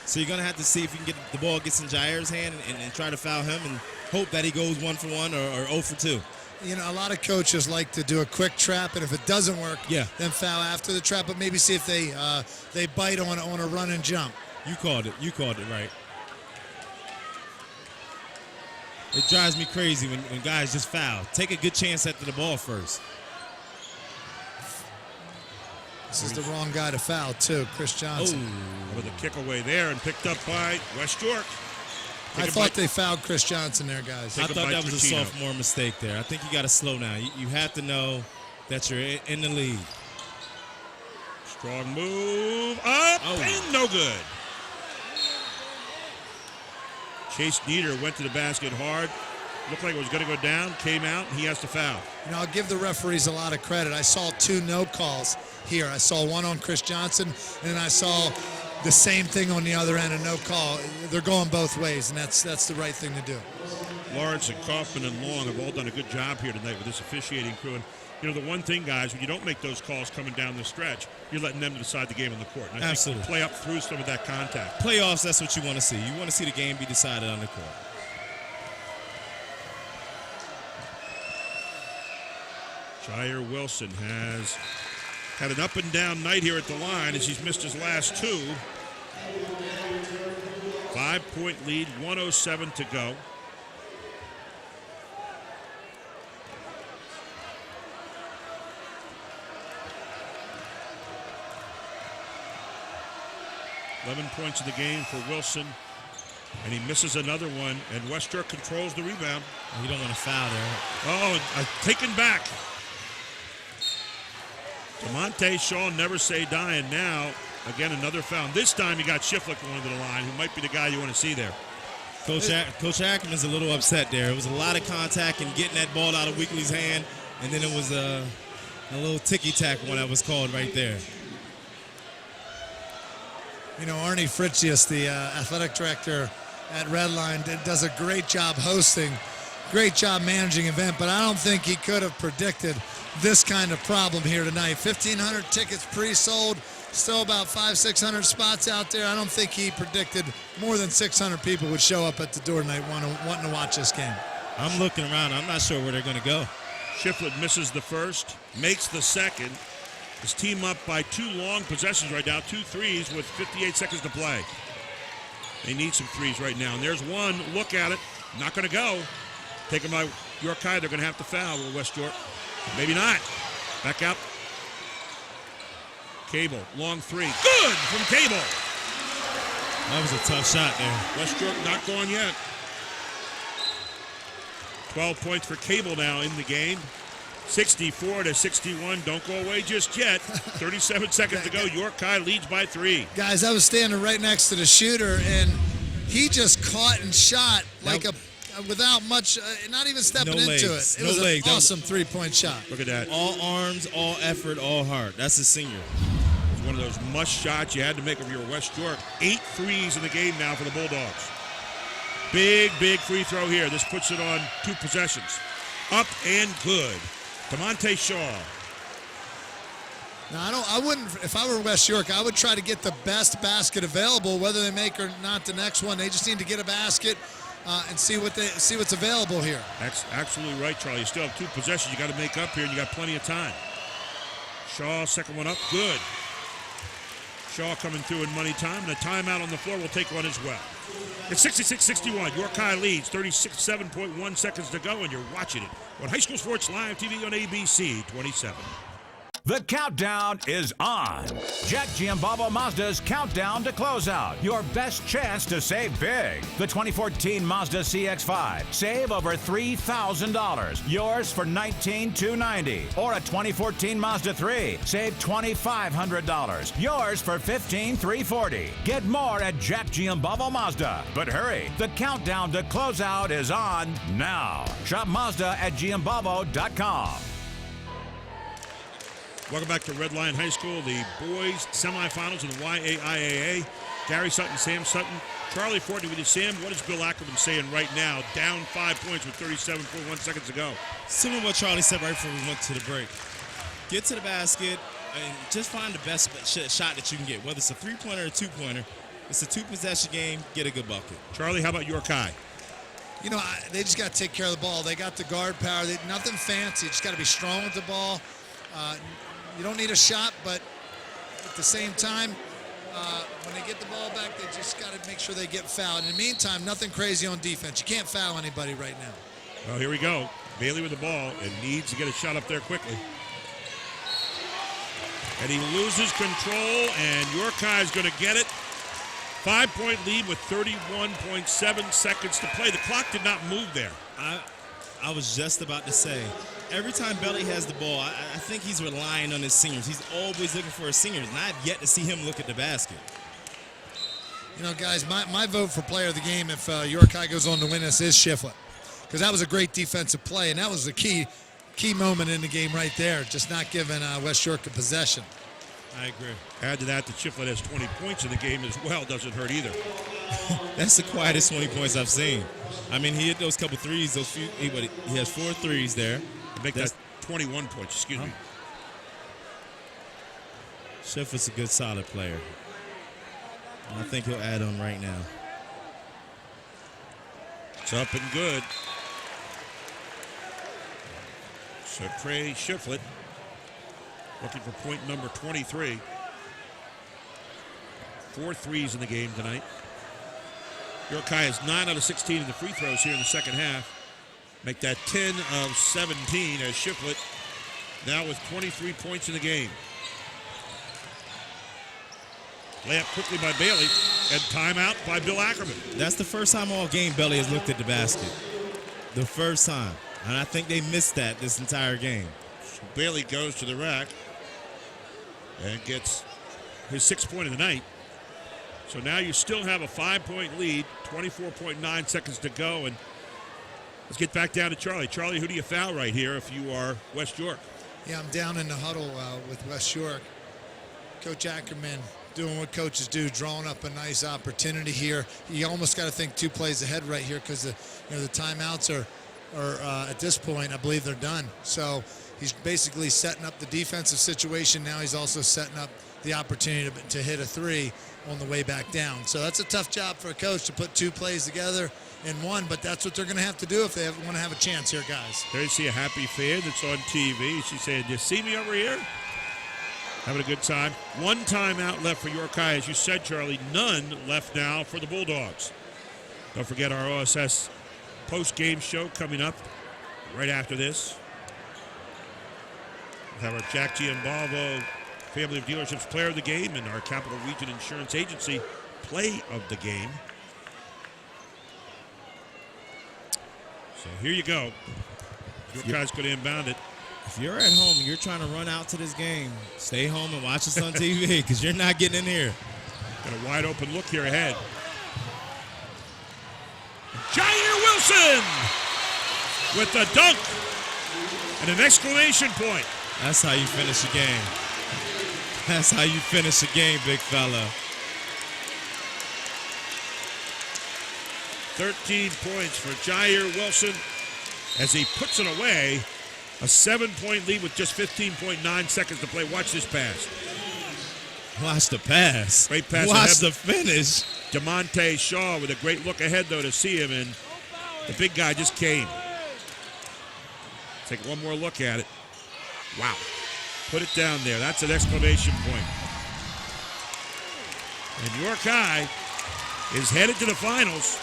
Speaker 3: So you're gonna have to see if you can get the ball gets in Jair's hand and try to foul him and hope that he goes 1 for 1 or 0 for 2.
Speaker 2: You know, a lot of coaches like to do a quick trap, and if it doesn't work, then foul after the trap. But maybe see if they bite on a run and jump.
Speaker 3: You called it. You called it right. It drives me crazy when guys just foul. Take a good chance after the ball first.
Speaker 2: This is the wrong guy to foul, too, Chris Johnson.
Speaker 1: With a kick away there and picked up by West York.
Speaker 2: I thought they fouled Chris Johnson there, guys.
Speaker 3: I thought that was a sophomore mistake there. I think you got to slow down. You have to know that you're in the lead.
Speaker 1: Strong move up and no good. Chase Nieder went to the basket hard. Looked like it was going to go down, came out, and he has to foul.
Speaker 2: You know, I'll give the referees a lot of credit. I saw 2 no calls here. I saw one on Chris Johnson, and then I saw the same thing on the other end, a no call. They're going both ways, and that's the right thing to do.
Speaker 1: Lawrence and Kaufman and Long have all done a good job here tonight with this officiating crew. And, you know, the one thing, guys, when you don't make those calls coming down the stretch, you're letting them decide the game on the court. And I
Speaker 3: Absolutely.
Speaker 1: think play up through some of that contact.
Speaker 3: Playoffs, that's what you want to see. You want to see the game be decided on the court.
Speaker 1: Jair Wilson has had an up and down night here at the line as he's missed his last 2. 5-point lead, 1:07 to go. $11 points in the game for Wilson, and he misses another one, and West York controls the rebound.
Speaker 3: You don't want to foul there.
Speaker 1: Oh, taken back. DeMonte Shaw, never say die, and now, again, another foul. This time he got Shiflett going to the line, who might be the guy you want to see there.
Speaker 3: Coach Ackerman's a little upset there. It was a lot of contact and getting that ball out of Weekly's hand, and then it was a little ticky-tack one that was called right there.
Speaker 2: You know, Arnie Fritzius, the athletic director at Redline, does a great job hosting, great job managing event, but I don't think he could have predicted this kind of problem here tonight. 1,500 tickets pre-sold, still about 500-600 spots out there. I don't think he predicted more than 600 people would show up at the door tonight wanting to watch this game.
Speaker 3: I'm looking around. I'm not sure where they're going to go.
Speaker 1: Shiflett misses the first, makes the second. His team up by 2 long possessions right now, 2 threes with 58 seconds to play. They need some threes right now. And there's one. Look at it. Not going to go. Taken by York High. They're going to have to foul with West York. Maybe not. Back out. Cable. Long 3. Good from Cable.
Speaker 3: That was a tough shot there.
Speaker 1: West York not gone yet. 12 points for Cable now in the game. 64-61. Don't go away just yet. 37 seconds to go. York High leads by 3.
Speaker 2: Guys, I was standing right next to the shooter, and he just caught and shot like without much, not even stepping into it. It was an awesome three-point shot.
Speaker 1: Look at that.
Speaker 3: All arms, all effort, all heart. That's a senior.
Speaker 1: It's one of those must shots you had to make if you were West York. 8 threes in the game now for the Bulldogs. Big free throw here. This puts it on 2 possessions. Up and good. DeMonte Shaw.
Speaker 2: Now, I wouldn't, if I were West York, I would try to get the best basket available, whether they make or not the next one. They just need to get a basket and see what's available here.
Speaker 1: That's absolutely right, Charlie. You still have 2 possessions you got to make up here, and you got plenty of time. Shaw, second one up, good. Shaw coming through in money time, and a timeout on the floor will take one as well. It's 66-61. York High leads, 37.1 seconds to go, and you're watching it on High School Sports Live TV on ABC 27.
Speaker 7: The countdown is on. Jack Giambalvo Mazda's countdown to closeout. Your best chance to save big. The 2014 Mazda CX-5. Save over $3,000. Yours for $19,290. Or a 2014 Mazda 3. Save $2,500. Yours for $15,340. Get more at Jack Giambalvo Mazda. But hurry, the countdown to closeout is on now. Shop Mazda at Giambalvo.com.
Speaker 1: Welcome back to Red Lion High School, the boys semifinals in the YAIAA. Gary Sutton, Sam Sutton, Charlie Fortney with you. Sam, what is Bill Ackerman saying right now? Down 5 points with 37.1 seconds to go.
Speaker 3: Similar to what Charlie said right before we went to the break. Get to the basket and just find the best shot that you can get, whether it's a 3-pointer or a 2-pointer. It's a 2-possession game. Get a good bucket.
Speaker 1: Charlie, how about York High?
Speaker 2: You know, they just got to take care of the ball. They got the guard power. Nothing fancy. Just got to be strong with the ball. You don't need a shot, but at the same time, when they get the ball back, they just got to make sure they get fouled. In the meantime, nothing crazy on defense. You can't foul anybody right now.
Speaker 1: Well, here we go. Bailey with the ball and needs to get a shot up there quickly. And he loses control, and York High is going to get it. 5-point lead with 31.7 seconds to play. The clock did not move there.
Speaker 3: I was just about to say, every time Belly has the ball, I think he's relying on his seniors. He's always looking for his seniors, and I've yet to see him look at the basket.
Speaker 2: You know, guys, my vote for player of the game if York High goes on to win this is Shiflett, because that was a great defensive play, and that was the key moment in the game right there, just not giving West York a possession.
Speaker 1: I agree. Add to that Shiflett has 20 points in the game as well. Doesn't hurt either.
Speaker 3: That's the quietest 20 points I've seen. I mean, he hit those couple threes. He has 4 threes there.
Speaker 1: Make that 21 points. Excuse me.
Speaker 3: Shiflett's a good, solid player. And I think he'll add on right now.
Speaker 1: It's up and good. So Trey Shiflett looking for point number 23. 4 threes in the game tonight. York High has 9 out of 16 in the free throws here in the second half. Make that 10 of 17 as Shiflett now with 23 points in the game. Layup quickly by Bailey and timeout by Bill Ackerman.
Speaker 3: That's the first time all game Bailey has looked at the basket. The first time. And I think they missed that this entire game.
Speaker 1: So Bailey goes to the rack and gets his 6th point of the night. So now you still have a 5-point lead, 24.9 seconds to go. And let's get back down to Charlie. Charlie, who do you foul right here if you are West York?
Speaker 2: Yeah, I'm down in the huddle with West York. Coach Ackerman doing what coaches do, drawing up a nice opportunity here. You almost got to think 2 plays ahead right here because the timeouts are at this point, I believe they're done. So he's basically setting up the defensive situation. Now he's also setting up the opportunity to hit a 3 on the way back down. So that's a tough job for a coach to put 2 plays together in one, but that's what they're going to have to do if they want to have a chance here, guys.
Speaker 1: There you see a happy fan that's on TV. She's saying, "You see me over here?" Having a good time. 1 timeout left for York High. As you said, Charlie, none left now for the Bulldogs. Don't forget our OSS post-game show coming up right after this. We'll have our Jack Giambalvo Family of Dealerships Player of the Game and our Capital Region Insurance Agency Play of the Game. So here you go. Your guy's going to inbound it.
Speaker 3: If you're at home and you're trying to run out to this game, stay home and watch us on TV because you're not getting in here.
Speaker 1: Got a wide open look here ahead. Jair Wilson with the dunk and an exclamation point.
Speaker 3: That's how you finish a game. That's how you finish a game, big fella.
Speaker 1: 13 points for Jair Wilson as he puts it away. A 7-point lead with just 15.9 seconds to play. Watch this pass.
Speaker 3: Watch the pass.
Speaker 1: Great pass.
Speaker 3: Watch the finish.
Speaker 1: DeMonte Shaw with a great look ahead, though, to see him, and the big guy just came. Take one more look at it. Wow. Put it down there. That's an exclamation point. And York High is headed to the finals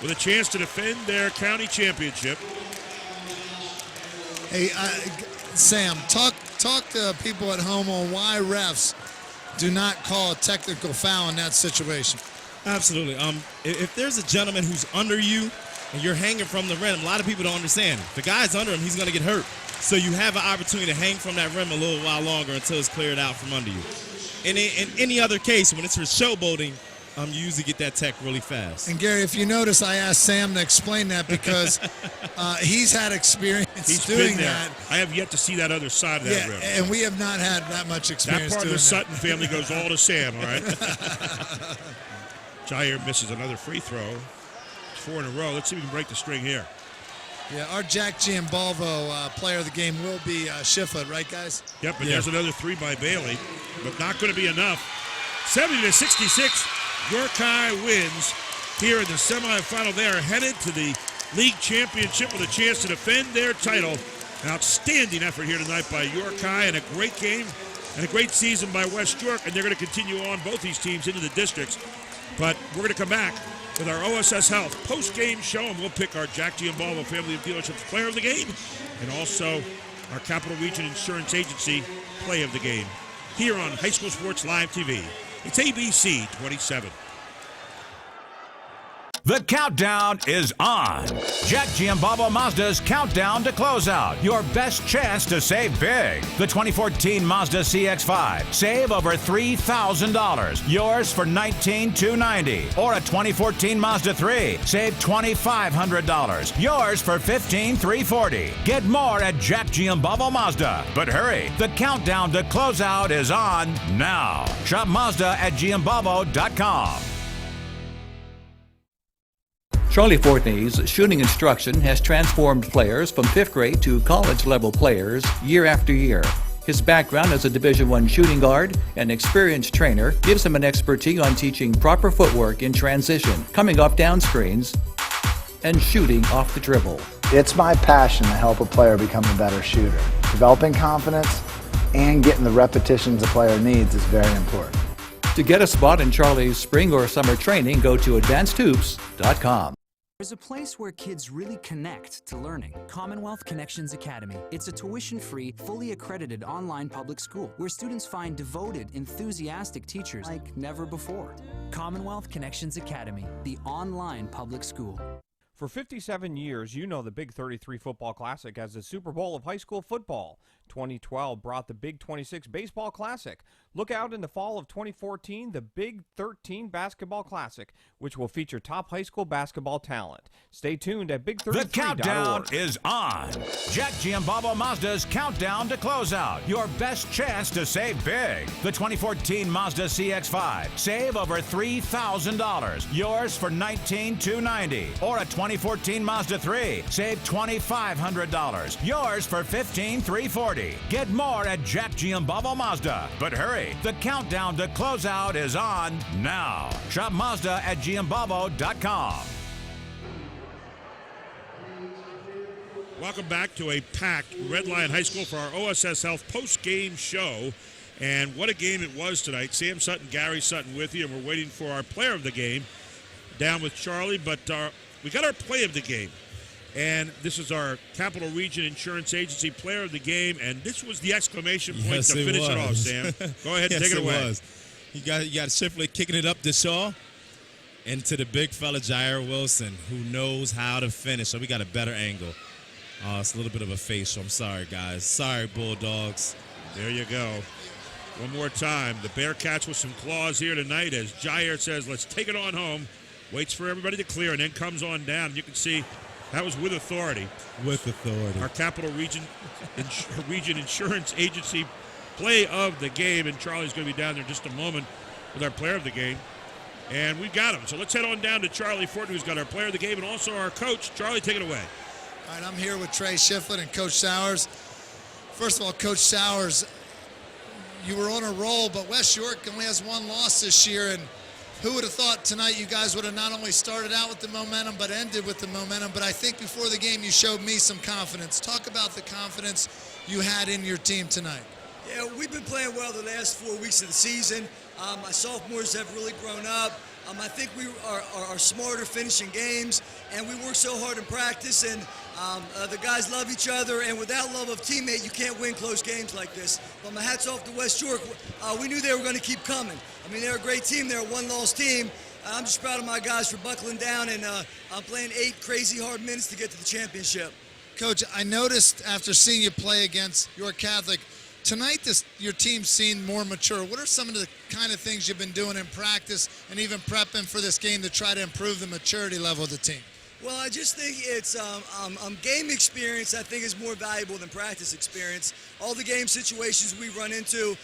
Speaker 1: with a chance to defend their county championship.
Speaker 2: Hey, Sam, talk to people at home on why refs do not call a technical foul in that situation.
Speaker 3: Absolutely. If there's a gentleman who's under you and you're hanging from the rim, a lot of people don't understand. If the guy's under him, he's going to get hurt. So you have an opportunity to hang from that rim a little while longer until it's cleared out from under you. In any other case, when it's for showboating, you usually get that tech really fast.
Speaker 2: And Gary, if you notice, I asked Sam to explain that because he's had experience doing that.
Speaker 1: I have yet to see that other side of that rim.
Speaker 2: And we have not had that much experience
Speaker 1: that part
Speaker 2: doing
Speaker 1: of the
Speaker 2: that.
Speaker 1: Sutton family goes all to Sam, all right? Jair misses another free throw. It's 4 in a row. Let's see if we can break the string here.
Speaker 2: Yeah, our Jack Giambalvo player of the game will be Schiffa, right, guys?
Speaker 1: Yep, and there's another 3 by Bailey, but not going to be enough. 70-66. York High wins here in the semifinal. They are headed to the league championship with a chance to defend their title. An outstanding effort here tonight by York High and a great game and a great season by West York. And they're going to continue on, both these teams, into the districts. But we're going to come back with our OSS Health post-game show, and we'll pick our Jack Giambalvo Family of Dealerships Player of the Game and also our Capital Region Insurance Agency Play of the Game here on High School Sports Live TV. It's ABC 27.
Speaker 7: The countdown is on. Jack Giambalvo Mazda's countdown to closeout. Your best chance to save big. The 2014 Mazda CX-5. Save over $3,000. Yours for $19,290. Or a 2014 Mazda 3. Save $2,500. Yours for $15,340. Get more at Jack Giambalvo Mazda. But hurry, the countdown to closeout is on now. Shop Mazda at Giambalvo.com.
Speaker 4: Charlie Fortney's shooting instruction has transformed players from 5th grade to college-level players year after year. His background as a Division I shooting guard and experienced trainer gives him an expertise on teaching proper footwork in transition, coming off down screens, and shooting off the dribble.
Speaker 5: It's my passion to help a player become a better shooter. Developing confidence and getting the repetitions a player needs is very important.
Speaker 4: To get a spot in Charlie's spring or summer training, go to advancedhoops.com.
Speaker 15: There's a place where kids really connect to learning. Commonwealth Connections Academy. It's a tuition-free, fully accredited online public school where students find devoted, enthusiastic teachers like never before. Commonwealth Connections Academy, the online public school.
Speaker 13: For 57 years, you know the Big 33 Football Classic as the Super Bowl of high school football. 2012 brought the Big 26 Baseball Classic. Look out in the fall of 2014, the Big 13 Basketball Classic, which will feature top high school basketball talent. Stay tuned at Big33.org.
Speaker 7: The countdown is on. Jack Giambalvo Mazda's countdown to closeout. Your best chance to save big. The 2014 Mazda CX-5. Save over $3,000. Yours for $19,290. Or a 2014 Mazda 3. Save $2,500. Yours for $15,340. Get more at Jack Giambalvo Mazda. But hurry, the countdown to closeout is on now. Shop Mazda at Giambalvo.com.
Speaker 1: Welcome back to a packed Red Lion High School for our OSS Health post-game show. And what a game it was tonight. Sam Sutton, Gary Sutton with you, and we're waiting for our player of the game down with Charlie. But we got our play of the game. And this is our Capital Region Insurance Agency player of the game. And this was the exclamation point to finish it off, Sam. Go ahead and take it away.
Speaker 3: Was. You got Shifley kicking it up to Shaw and to the big fella, Jair Wilson, who knows how to finish. So we got a better angle. It's a little bit of a face, so I'm sorry, guys. Sorry, Bulldogs.
Speaker 1: There you go. One more time. The Bearcats with some claws here tonight as Jair says, let's take it on home. Waits for everybody to clear and then comes on down. You can see that was with authority.
Speaker 3: With authority.
Speaker 1: Our Capital Region Insurance Agency play of the game. And Charlie's going to be down there in just a moment with our player of the game. And we've got him. So let's head on down to Charlie Fortin, who's got our player of the game and also our coach. Charlie, take it away.
Speaker 2: All right, I'm here with Trey Shiflett and Coach Sowers. First of all, Coach Sowers, you were on a roll, but West York only has one loss this year, and who would have thought tonight you guys would have not only started out with the momentum, but ended with the momentum. But I think before the game you showed me some confidence. Talk about the confidence you had in your team tonight.
Speaker 9: Yeah, we've been playing well the last 4 weeks of the season. My sophomores have really grown up. I think we are smarter finishing games, and we work so hard in practice, and the guys love each other, and without love of teammate, you can't win close games like this. But my hat's off to West York. We knew they were going to keep coming. I mean, they're a great team. They're a one-loss team. I'm just proud of my guys for buckling down, and I'm playing 8 crazy hard minutes to get to the championship.
Speaker 2: Coach, I noticed after seeing you play against York Catholic, tonight your team seemed more mature. What are some of the kind of things you've been doing in practice and even prepping for this game to try to improve the maturity level of the team?
Speaker 9: Well, I just think it's game experience, I think, is more valuable than practice experience. All the game situations we run into,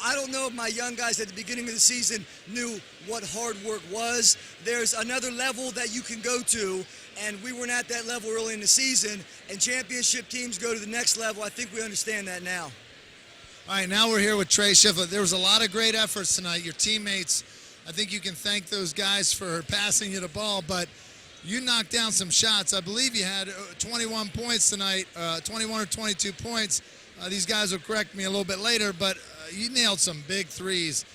Speaker 9: I don't know if my young guys at the beginning of the season knew what hard work was. There's another level that you can go to, and we weren't at that level early in the season, and championship teams go to the next level. I think we understand that now.
Speaker 2: All right, now we're here with Trey Shiflett. There was a lot of great efforts tonight. Your teammates, I think you can thank those guys for passing you the ball, but you knocked down some shots. I believe you had 21 points tonight, 21 or 22 points. These guys will correct me a little bit later, but you nailed some big threes.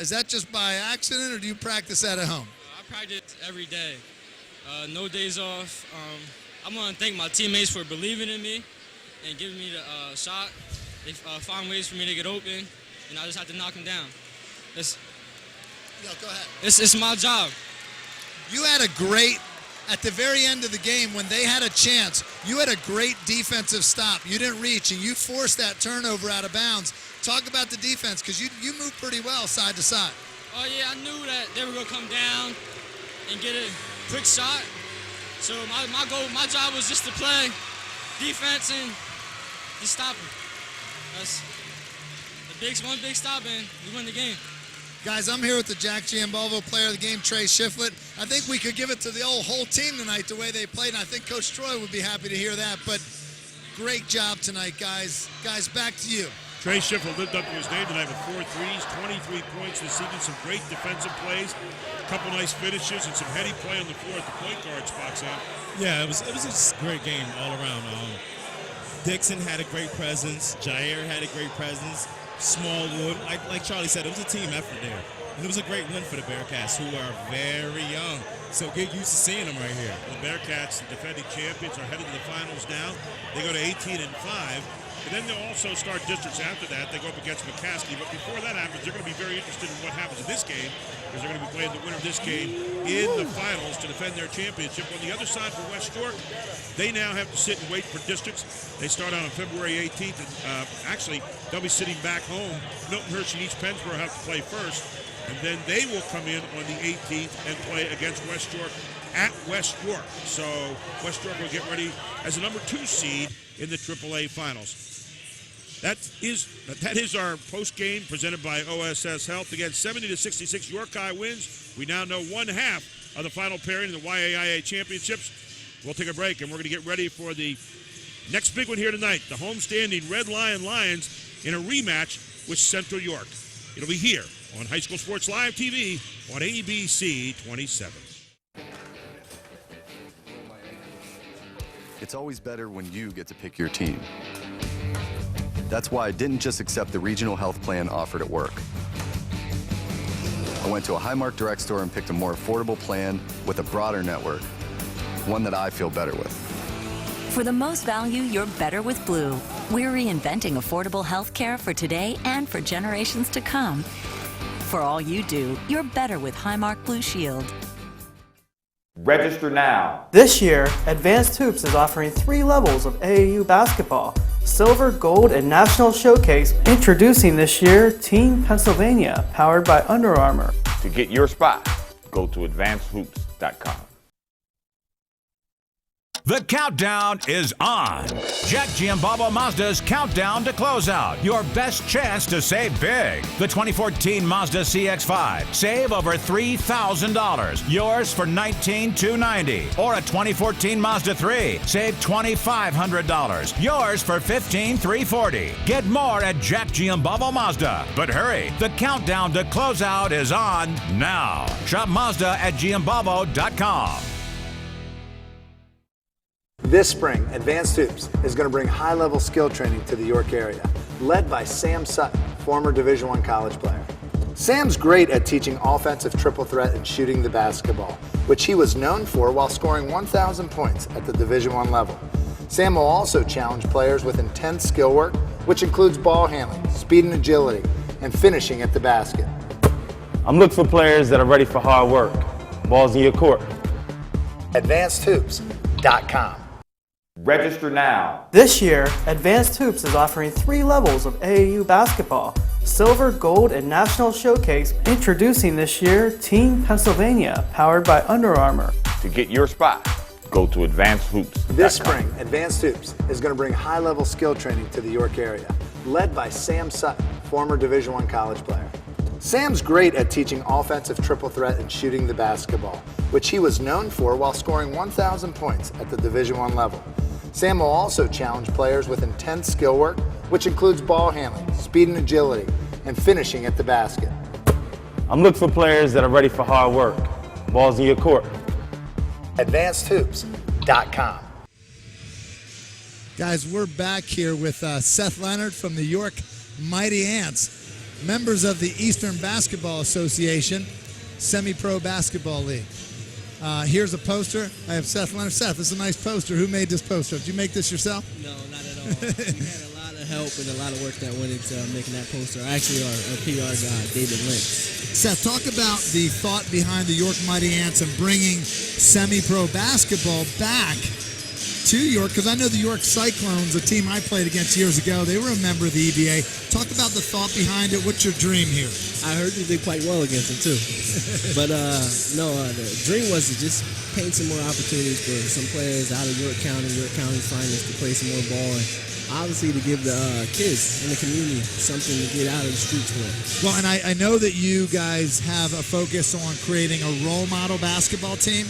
Speaker 2: Is that just by accident, or do you practice that at home?
Speaker 16: I practice every day. No days off. I want to thank my teammates for believing in me and giving me the shot. They found ways for me to get open, and I just have to knock them down.
Speaker 2: Go ahead.
Speaker 16: It's my job.
Speaker 2: You had a great, at the very end of the game, when they had a chance, you had a great defensive stop. You didn't reach, and you forced that turnover out of bounds. Talk about the defense, because you moved pretty well side to side.
Speaker 16: Oh, yeah, I knew that they were going to come down and get a quick shot. So my job was just to play defense and just stop them. That's one big stop, and we win the game.
Speaker 2: Guys, I'm here with the Jack Giambalvo player of the game, Trey Shiflett. I think we could give it to the whole team tonight, the way they played, and I think Coach Troy would be happy to hear that. But great job tonight, guys. Guys, back to you.
Speaker 1: Trey Shiflett lived up to his name tonight with 4 threes, 23 points this evening, some great defensive plays, a couple nice finishes, and some heady play on the floor at the point guard spot, Sam.
Speaker 3: Yeah, it was just a great game all around. Dixon had a great presence. Jair had a great presence. Smallwood, like Charlie said, it was a team effort there. And it was a great win for the Bearcats, who are very young. So get used to seeing them right here.
Speaker 1: The Bearcats, the defending champions, are headed to the finals now. They go to 18-5. And then they'll also start districts after that. They go up against McCaskey. But before that happens, they're going to be very interested in what happens in this game because they're going to be playing the winner of this game in the finals to defend their championship. On the other side for West York, they now have to sit and wait for districts. They start out on February 18th, and actually they'll be sitting back home. Milton Hershey and East Pennsboro have to play first, and then they will come in on the 18th and play against West York at West York. So West York will get ready as a number 2 seed in the AAA finals. That is our post game presented by OSS Health. Again, 70-66 York High wins. We now know one half of the final pairing in the YAIA championships. We'll take a break, and we're going to get ready for the next big one here tonight, the homestanding Red Lion Lions in a rematch with Central York. It'll be here on High School Sports Live TV on ABC 27.
Speaker 17: It's always better when you get to pick your team. That's why I didn't just accept the regional health plan offered at work. I went to a Highmark Direct store and picked a more affordable plan with a broader network, one that I feel better with.
Speaker 18: For the most value, you're better with Blue. We're reinventing affordable health care for today and for generations to come. For all you do, you're better with Highmark Blue Shield.
Speaker 19: Register now.
Speaker 11: This year, Advanced Hoops is offering 3 levels of AAU basketball: Silver, Gold, and National Showcase. Introducing this year, Team Pennsylvania, powered by Under Armour.
Speaker 19: To get your spot, go to advancedhoops.com.
Speaker 7: The countdown is on. Jack Giambalvo Mazda's countdown to closeout. Your best chance to save big. The 2014 Mazda CX-5. Save over $3,000. Yours for $19,290. Or a 2014 Mazda 3. Save $2,500. Yours for $15,340. Get more at Jack Giambalvo Mazda. But hurry, the countdown to closeout is on now. Shop Mazda at Giambalvo.com.
Speaker 5: This spring, Advanced Hoops is going to bring high-level skill training to the York area, led by Sam Sutton, former Division I college player. Sam's great at teaching offensive triple threat and shooting the basketball, which he was known for while scoring 1,000 points at the Division I level. Sam will also challenge players with intense skill work, which includes ball handling, speed and agility, and finishing at the basket.
Speaker 8: I'm looking for players that are ready for hard work. Balls in your court.
Speaker 5: AdvancedHoops.com.
Speaker 19: Register now.
Speaker 11: This year, Advanced Hoops is offering 3 levels of AAU basketball: Silver, Gold, and National Showcase. Introducing this year, Team Pennsylvania, powered by Under Armour.
Speaker 19: To get your spot, go to advancedhoops.com.
Speaker 5: This spring, Advanced Hoops is going to bring high-level skill training to the York area, led by Sam Sutton, former Division I college player. Sam's great at teaching offensive triple threat and shooting the basketball, which he was known for while scoring 1,000 points at the Division I level. Sam will also challenge players with intense skill work, which includes ball handling, speed and agility, and finishing at the basket.
Speaker 8: I'm looking for players that are ready for hard work. Balls in your court.
Speaker 5: AdvancedHoops.com.
Speaker 2: Guys, we're back here with Seth Leonard from the York Mighty Ants, members of the Eastern Basketball Association Semi-Pro Basketball League. Here's a poster. I have Seth Leonard. Seth, this is a nice poster. Who made this poster? Did you make this yourself?
Speaker 20: No, not at all. We had a lot of help and a lot of work that went into making that poster. Actually, our PR guy, David Lynch.
Speaker 2: Seth, talk about the thought behind the York Mighty Ants and bringing semi-pro basketball back to York, because I know the York Cyclones, a team I played against years ago, they were a member of the EBA. Talk about the thought behind it. What's your dream here?
Speaker 20: I heard you did quite well against them, too. But, the dream was to just paint some more opportunities for some players out of York County's finest to play some more ball, and obviously to give the kids in the community something to get out of the streets with.
Speaker 2: Well, and I know that you guys have a focus on creating a role model basketball team.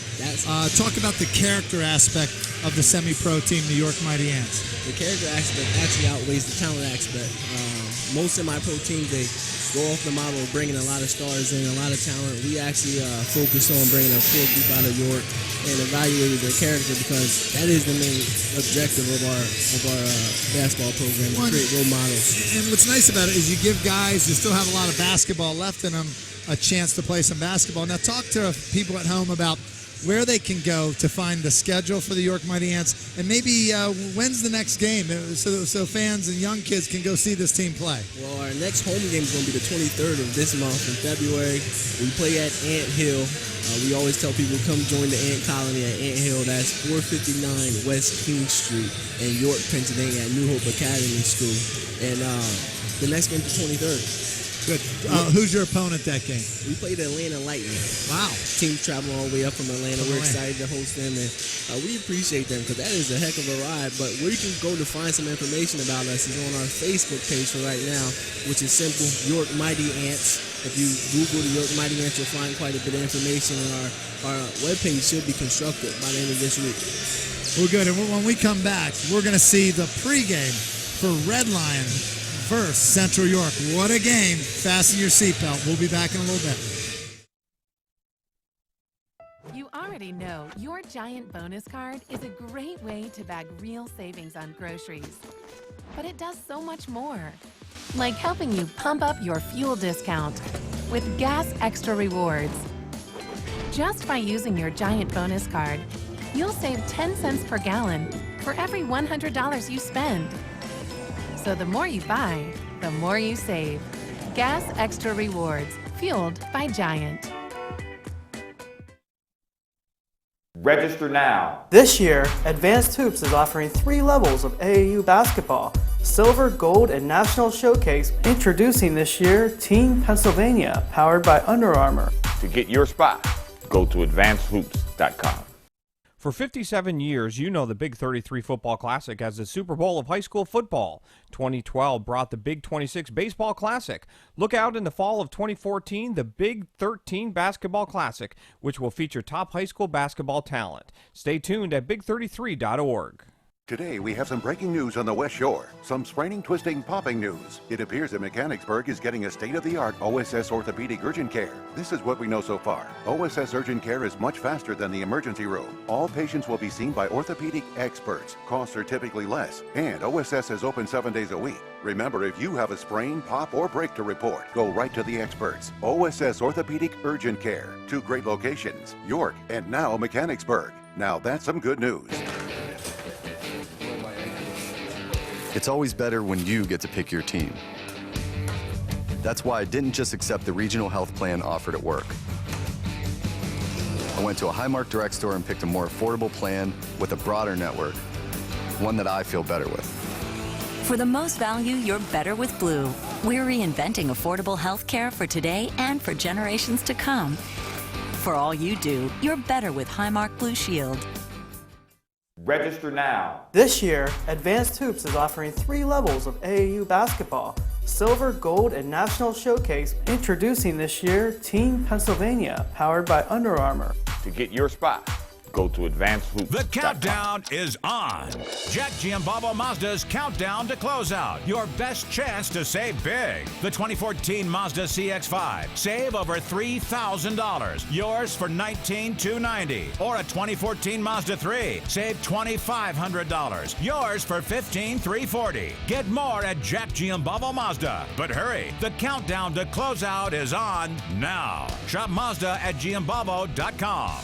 Speaker 2: Talk about the character aspect of the semi-pro team, the York Mighty Ants.
Speaker 20: The character aspect actually outweighs the talent aspect. Most semi-pro teams, they go off the model of bringing a lot of stars in, a lot of talent. We actually focus on bringing a core group out of York and evaluating their character, because that is the main objective of our basketball program, to create role models.
Speaker 2: And what's nice about it is you give guys who still have a lot of basketball left in them a chance to play some basketball. Now talk to people at home about where they can go to find the schedule for the York Mighty Ants, and maybe when's the next game so fans and young kids can go see this team play.
Speaker 20: Well, our next home game is going to be the 23rd of this month in February. We play at Ant Hill. We always tell people come join the Ant Colony at Ant Hill. That's 459 West King Street in York, Pennsylvania at New Hope Academy School. And the next game is the 23rd.
Speaker 2: Good. Who's your opponent that game?
Speaker 20: We played Atlanta Lightning.
Speaker 2: Wow.
Speaker 20: Teams traveling all the way up from Atlanta. We're excited to host them, and we appreciate them because that is a heck of a ride. But where you can go to find some information about us is on our Facebook page for right now, which is simple, York Mighty Ants. If you Google the York Mighty Ants, you'll find quite a bit of information, and our webpage should be constructed by the end of this week.
Speaker 2: Well, good. And when we come back, we're going to see the pregame for Red Lion versus Central York. What a game. Fasten your seatbelt. We'll be back in a little bit.
Speaker 10: You already know your Giant bonus card is a great way to bag real savings on groceries. But it does so much more, like helping you pump up your fuel discount with Gas Extra Rewards. Just by using your Giant bonus card, you'll save 10 cents per gallon for every $100 you spend. So the more you buy, the more you save. Gas Extra Rewards, fueled by Giant.
Speaker 19: Register now.
Speaker 11: This year, Advanced Hoops is offering 3 levels of AAU basketball: Silver, Gold, and National Showcase. Introducing this year, Team Pennsylvania, powered by Under Armour.
Speaker 19: To get your spot, go to advancedhoops.com.
Speaker 13: For 57 years, you know the Big 33 Football Classic as the Super Bowl of high school football. 2012 brought the Big 26 Baseball Classic. Look out in the fall of 2014, the Big 13 Basketball Classic, which will feature top high school basketball talent. Stay tuned at big33.org.
Speaker 6: Today, we have some breaking news on the West Shore. Some spraining, twisting, popping news. It appears that Mechanicsburg is getting a state-of-the-art OSS orthopedic urgent care. This is what we know so far. OSS urgent care is much faster than the emergency room. All patients will be seen by orthopedic experts. Costs are typically less, and OSS is open 7 days a week. Remember, if you have a sprain, pop, or break to report, go right to the experts. OSS Orthopedic Urgent Care. 2 great locations, York and now Mechanicsburg. Now that's some good news.
Speaker 17: It's always better when you get to pick your team. That's why I didn't just accept the regional health plan offered at work. I went to a Highmark Direct store and picked a more affordable plan with a broader network, one that I feel better with.
Speaker 18: For the most value, you're better with Blue. We're reinventing affordable health care for today and for generations to come. For all you do, you're better with Highmark Blue Shield.
Speaker 19: Register now.
Speaker 11: This year, Advanced Hoops is offering 3 levels of AAU basketball: Silver, Gold, and National Showcase. Introducing this year, Team Pennsylvania, powered by Under Armour.
Speaker 19: To get your spot, go to advancedhoops.com.
Speaker 7: The countdown is on. Jack Giambabo Mazda's countdown to closeout. Your best chance to save big. The 2014 Mazda CX-5. Save over $3,000. Yours for $19,290. Or a 2014 Mazda 3. Save $2,500. Yours for $15,340. Get more at Jack Giambabo Mazda. But hurry, the countdown to closeout is on now. Shop Mazda at Giambabo.com.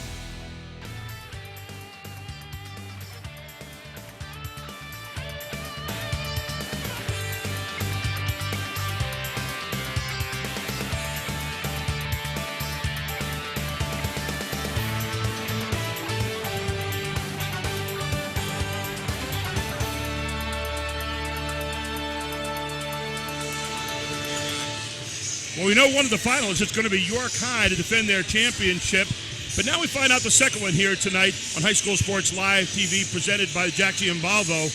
Speaker 1: Well, we know one of the finalists is going to be York High to defend their championship. But now we find out the second one here tonight on High School Sports Live TV, presented by Jack Giambavo,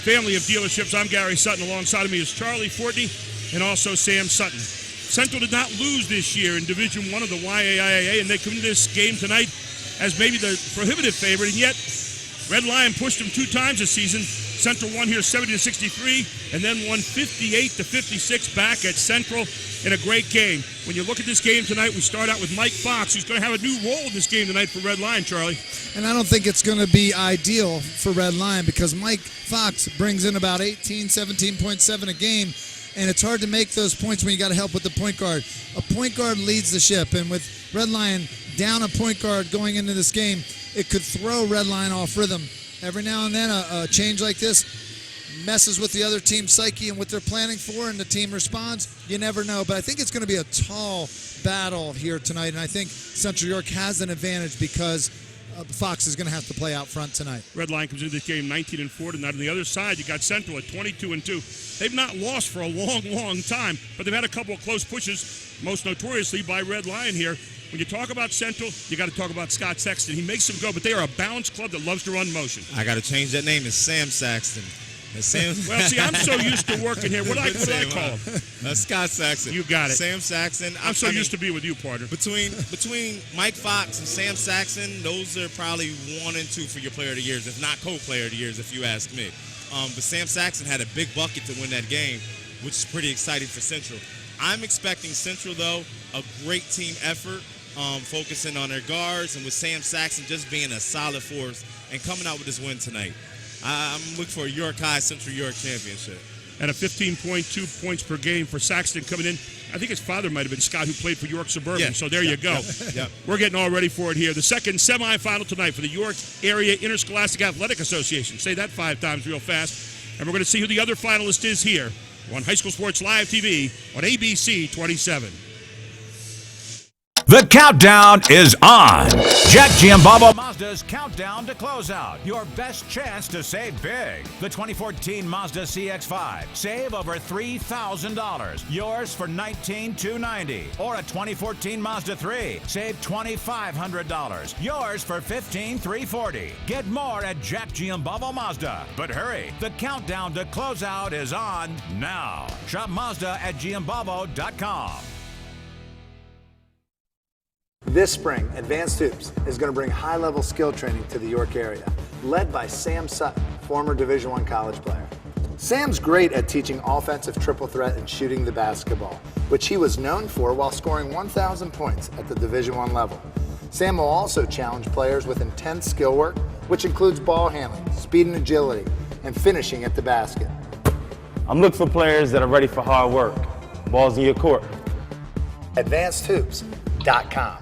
Speaker 1: family of dealerships. I'm Gary Sutton. Alongside of me is Charlie Fortney and also Sam Sutton. Central did not lose this year in Division I of the YAIA, and they come into this game tonight as maybe the prohibitive favorite, and yet Red Lion pushed them 2 times this season. Central won here 70-63, and then won 58-56 back at Central in a great game. When you look at this game tonight, we start out with Mike Fox, who's going to have a new role in this game tonight for Red Lion, Charlie.
Speaker 2: And I don't think it's going to be ideal for Red Lion because Mike Fox brings in about 17.7 a game, and it's hard to make those points when you got to help with the point guard. A point guard leads the ship, and with Red Lion down a point guard going into this game, it could throw Red Lion off rhythm. Every now and then a change like this messes with the other team's psyche and what they're planning for, and the team responds. You never know, but I think it's going to be a tall battle here tonight, and I think Central York has an advantage because Fox is going to have to play out front tonight.
Speaker 1: Red Lion comes into this game 19-4 tonight. On the other side, you got Central at 22-2. They've not lost for a long, long time, but they've had a couple of close pushes, most notoriously by Red Lion here. When you talk about Central, you got to talk about Scott Sexton. He makes them go, but they are a balanced club that loves to run motion.
Speaker 3: I got to change that name to Sam Saxton. Sam.
Speaker 1: Well, see, I'm so used to working here. What do I call him?
Speaker 3: Scott Saxton.
Speaker 1: You got it.
Speaker 3: Sam Saxton.
Speaker 1: I'm so used to be with you, partner.
Speaker 3: Between Mike Fox and Sam Saxton, those are probably 1 and 2 for your player of the years, if not co-player of the years, if you ask me. But Sam Saxton had a big bucket to win that game, which is pretty exciting for Central. I'm expecting Central, though, a great team effort, focusing on their guards, and with Sam Saxton just being a solid force and coming out with this win tonight. I'm looking for a York High Central York championship.
Speaker 1: And a 15.2 points per game for Saxton coming in. I think his father might have been Scott, who played for York Suburban.
Speaker 3: Yeah.
Speaker 1: So there you go.
Speaker 3: Yeah.
Speaker 1: We're getting all ready for it here. The second semifinal tonight for the York Area Interscholastic Athletic Association. Say that 5 times real fast. And we're going to see who the other finalist is here on High School Sports Live TV on ABC 27.
Speaker 7: The countdown is on. Jack Giambabo Mazda's countdown to closeout. Your best chance to save big. The 2014 Mazda CX-5. Save over $3,000. Yours for $19,290. Or a 2014 Mazda 3. Save $2,500. Yours for $15,340. Get more at Jack Giambabo Mazda. But hurry, the countdown to closeout is on now. Shop Mazda at Giambabo.com.
Speaker 5: This spring, Advanced Hoops is going to bring high-level skill training to the York area, led by Sam Sutton, former Division I college player. Sam's great at teaching offensive triple threat and shooting the basketball, which he was known for while scoring 1,000 points at the Division I level. Sam will also challenge players with intense skill work, which includes ball handling, speed and agility, and finishing at the basket.
Speaker 8: I'm looking for players that are ready for hard work. Balls in your court.
Speaker 5: AdvancedHoops.com.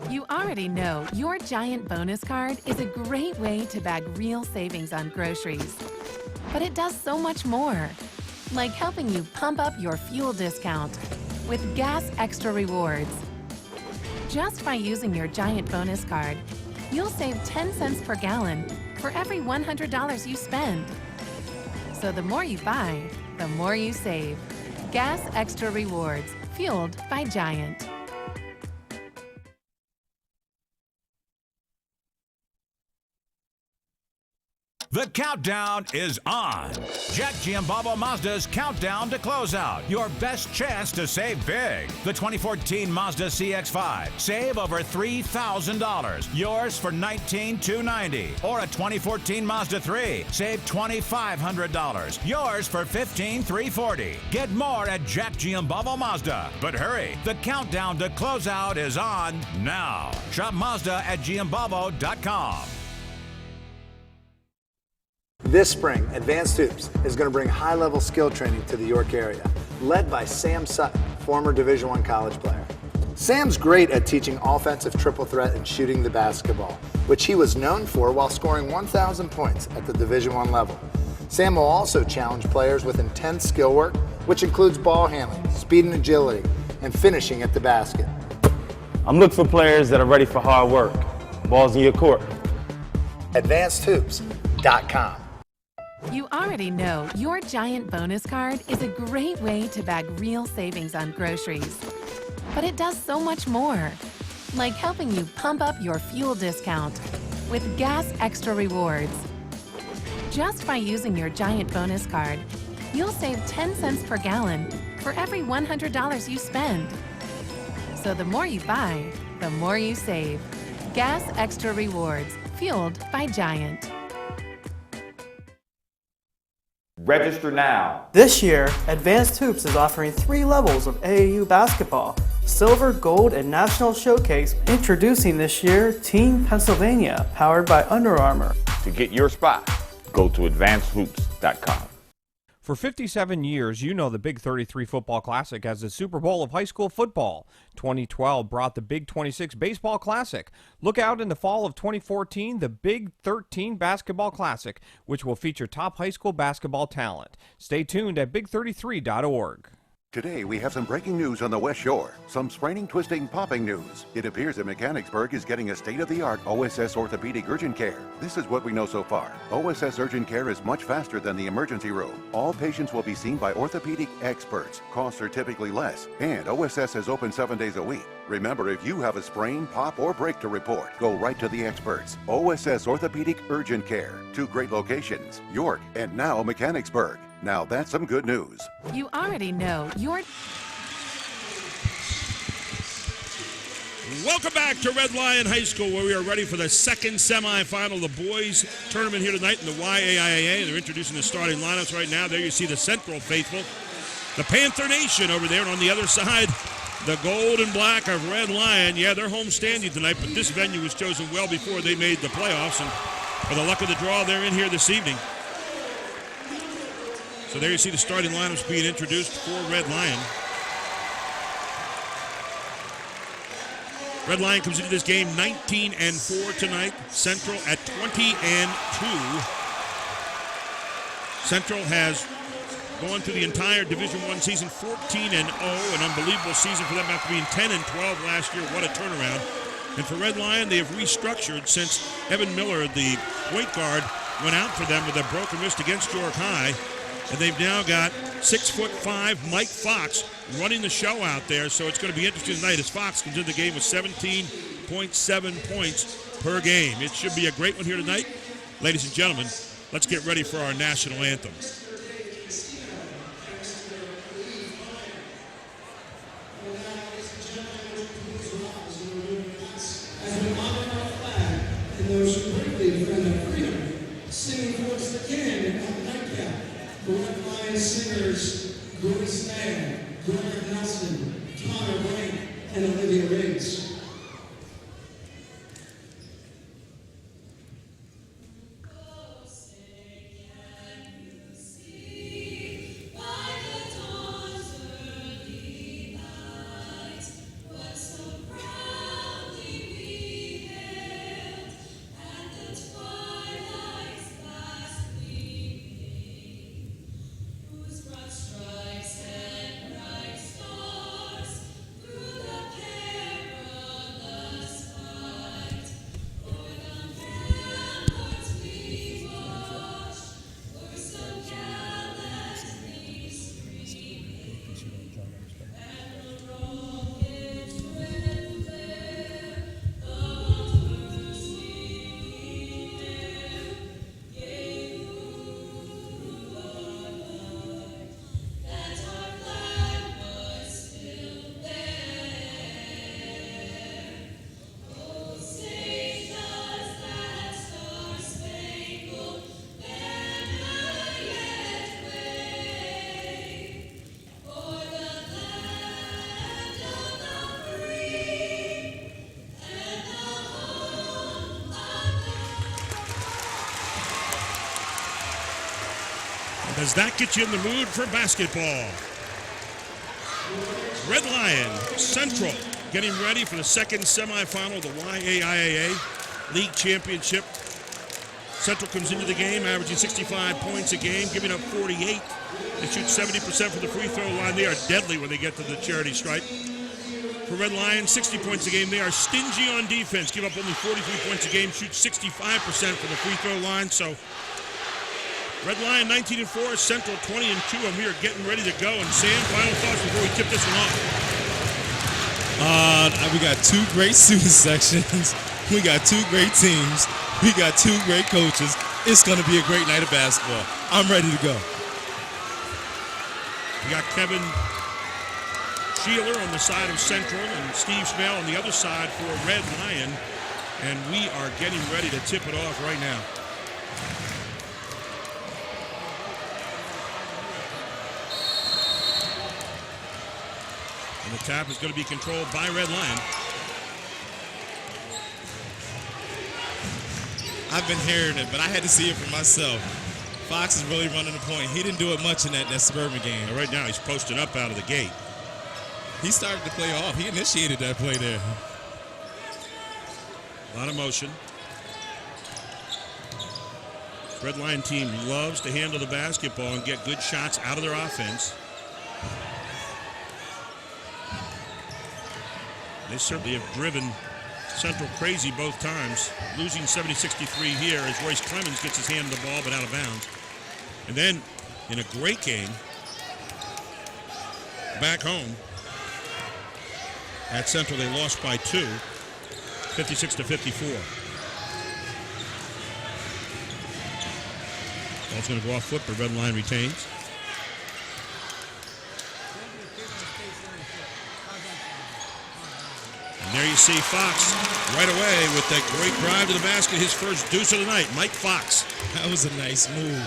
Speaker 10: You already know your Giant bonus card is a great way to bag real savings on groceries. But it does so much more, like helping you pump up your fuel discount with Gas Extra Rewards. Just by using your Giant bonus card, you'll save 10 cents per gallon for every $100 you spend. So the more you buy, the more you save. Gas Extra Rewards, fueled by Giant.
Speaker 7: The countdown is on. Jack Giambabo Mazda's countdown to closeout. Your best chance to save big. The 2014 Mazda CX-5. Save over $3,000. Yours for $19,290. Or a 2014 Mazda 3. Save $2,500. Yours for $15,340. Get more at Jack Giambabo Mazda. But hurry, the countdown to closeout is on now. Shop Mazda at Giambabo.com.
Speaker 5: This spring, Advanced Hoops is going to bring high-level skill training to the York area, led by Sam Sutton, former Division I college player. Sam's great at teaching offensive triple threat and shooting the basketball, which he was known for while scoring 1,000 points at the Division I level. Sam will also challenge players with intense skill work, which includes ball handling, speed and agility, and finishing at the basket.
Speaker 8: I'm looking for players that are ready for hard work. Balls in your court.
Speaker 5: AdvancedHoops.com.
Speaker 10: You already know your Giant bonus card is a great way to bag real savings on groceries. But it does so much more, like helping you pump up your fuel discount with Gas Extra Rewards. Just by using your Giant bonus card, you'll save 10 cents per gallon for every $100 you spend. So the more you buy, the more you save. Gas Extra Rewards, fueled by Giant.
Speaker 21: Register now.
Speaker 11: This year, Advanced Hoops is offering 3 levels of AAU basketball: Silver, Gold, and National Showcase. Introducing this year, Team Pennsylvania, powered by Under Armour.
Speaker 19: To get your spot, go to advancedhoops.com.
Speaker 13: For 57 years, you know the Big 33 Football Classic as the Super Bowl of high school football. 2012 brought the Big 26 Baseball Classic. Look out in the fall of 2014, the Big 13 Basketball Classic, which will feature top high school basketball talent. Stay tuned at big33.org.
Speaker 6: Today, we have some breaking news on the West Shore. Some spraining, twisting, popping news. It appears that Mechanicsburg is getting a state-of-the-art OSS orthopedic urgent care. This is what we know so far. OSS urgent care is much faster than the emergency room. All patients will be seen by orthopedic experts. Costs are typically less, and OSS is open 7 days a week. Remember, if you have a sprain, pop, or break to report, go right to the experts. OSS Orthopedic Urgent Care. 2 great locations, York and now Mechanicsburg. Now that's some good news.
Speaker 10: You already know your...
Speaker 1: Welcome back to Red Lion High School, where we are ready for the second semifinal of the boys tournament here tonight in the YAIA. They're introducing the starting lineups right now. There you see the Central faithful, the Panther Nation over there, and on the other side, the gold and black of Red Lion. Yeah, they're home standing tonight, but this venue was chosen well before they made the playoffs, and for the luck of the draw, they're in here this evening. So there you see the starting lineups being introduced for Red Lion. Red Lion comes into this game 19-4 tonight. Central at 20-2. Central has gone through the entire Division I season 14-0, an unbelievable season for them after being 10-12 last year. What a turnaround. And for Red Lion, they have restructured since Evan Miller, the point guard, went out for them with a broken wrist against York High. And they've now got 6'5" Mike Fox running the show out there. So it's going to be interesting tonight as Fox comes into the game with 17.7 points per game. It should be a great one here tonight. Ladies and gentlemen, let's get ready for our national anthem.
Speaker 22: As we honor our flag and those who bravely defend their freedom, singing towards the cannon of the nightcap, the Red Lion singers, Gordon Snag, Gordon Nelson, Connor Blank, and Olivia Riggs.
Speaker 1: Does that get you in the mood for basketball? Red Lion Central getting ready for the second semifinal of the YAIA League Championship. Central comes into the game averaging 65 points a game, giving up 48. They shoot 70% from the free throw line. They are deadly when they get to the charity stripe. For Red Lion, 60 points a game. They are stingy on defense, give up only 43 points a game, shoot 65% from the free throw line. So Red Lion 19-4, Central 20-2, and we are getting ready to go. And Sam, final thoughts before we tip this one off.
Speaker 3: We got 2 great student sections. We got 2 great teams. We got 2 great coaches. It's going to be a great night of basketball. I'm ready to go.
Speaker 1: We got Kevin Sheeler on the side of Central and Steve Smale on the other side for Red Lion. And we are getting ready to tip it off right now. And the tap is going to be controlled by Red Lion.
Speaker 3: I've been hearing it, but I had to see it for myself. Fox is really running the point. He didn't do it much in that Suburban game.
Speaker 1: And right now he's posting up out of the gate.
Speaker 3: He started to play off. He initiated that play there.
Speaker 1: A lot of motion. Red Lion team loves to handle the basketball and get good shots out of their offense. They certainly have driven Central crazy both times, losing 70-63 here as Royce Clemens gets his hand on the ball but out of bounds. And then in a great game back home at Central, they lost by 2, 56-54. Ball's going to go off foot, but Red Lion retains. And there you see Fox right away with that great drive to the basket, his first deuce of the night. Mike Fox.
Speaker 3: That was a nice move.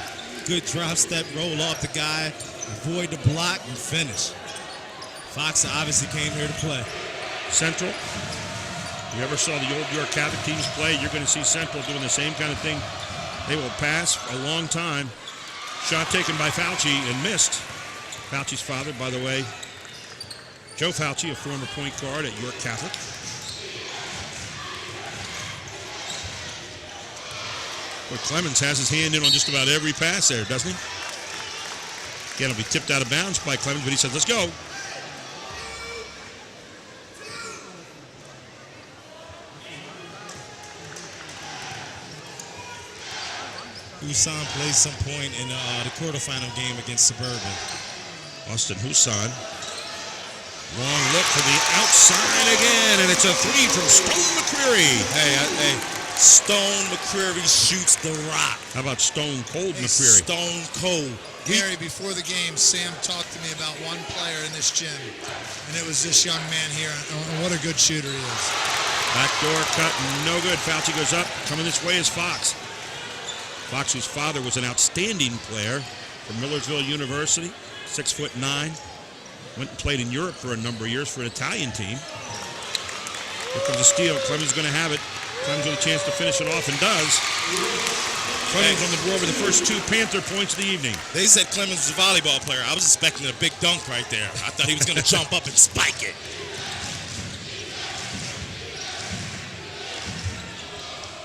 Speaker 3: Good drop step, roll off the guy, avoid the block, and finish. Fox obviously came here to play.
Speaker 1: Central. If you ever saw the old York Catholic teams play, you're going to see Central doing the same kind of thing. They will pass a long time. Shot taken by Fauci and missed. Fauci's father, by the way, Joe Fauci, a former point guard at York Catholic. Well, Clemens has his hand in on just about every pass there, doesn't he? Again, it'll be tipped out of bounds by Clemens, but he says, let's go.
Speaker 3: Husan plays some point in the quarterfinal game against Suburban.
Speaker 1: Austin Husan. Long look for the outside again, and it's a three from Stone McCreary.
Speaker 3: Hey, Stone McCreary shoots the rock.
Speaker 1: How about Stone Cold McCreary?
Speaker 3: Stone Cold.
Speaker 2: Gary, before the game, Sam talked to me about one player in this gym, and it was this young man here, and what a good shooter he is.
Speaker 1: Backdoor cut, no good. Fauci goes up. Coming this way is Fox. Fox, whose father was an outstanding player from Millersville University, 6'9". Went and played in Europe for a number of years for an Italian team. Here comes a steal. Clemens going to have it. Clemens with a chance to finish it off, and does. Clemens on the board with the first 2 Panther points of the evening.
Speaker 3: They said Clemens is a volleyball player. I was expecting a big dunk right there. I thought he was going to jump up and spike it.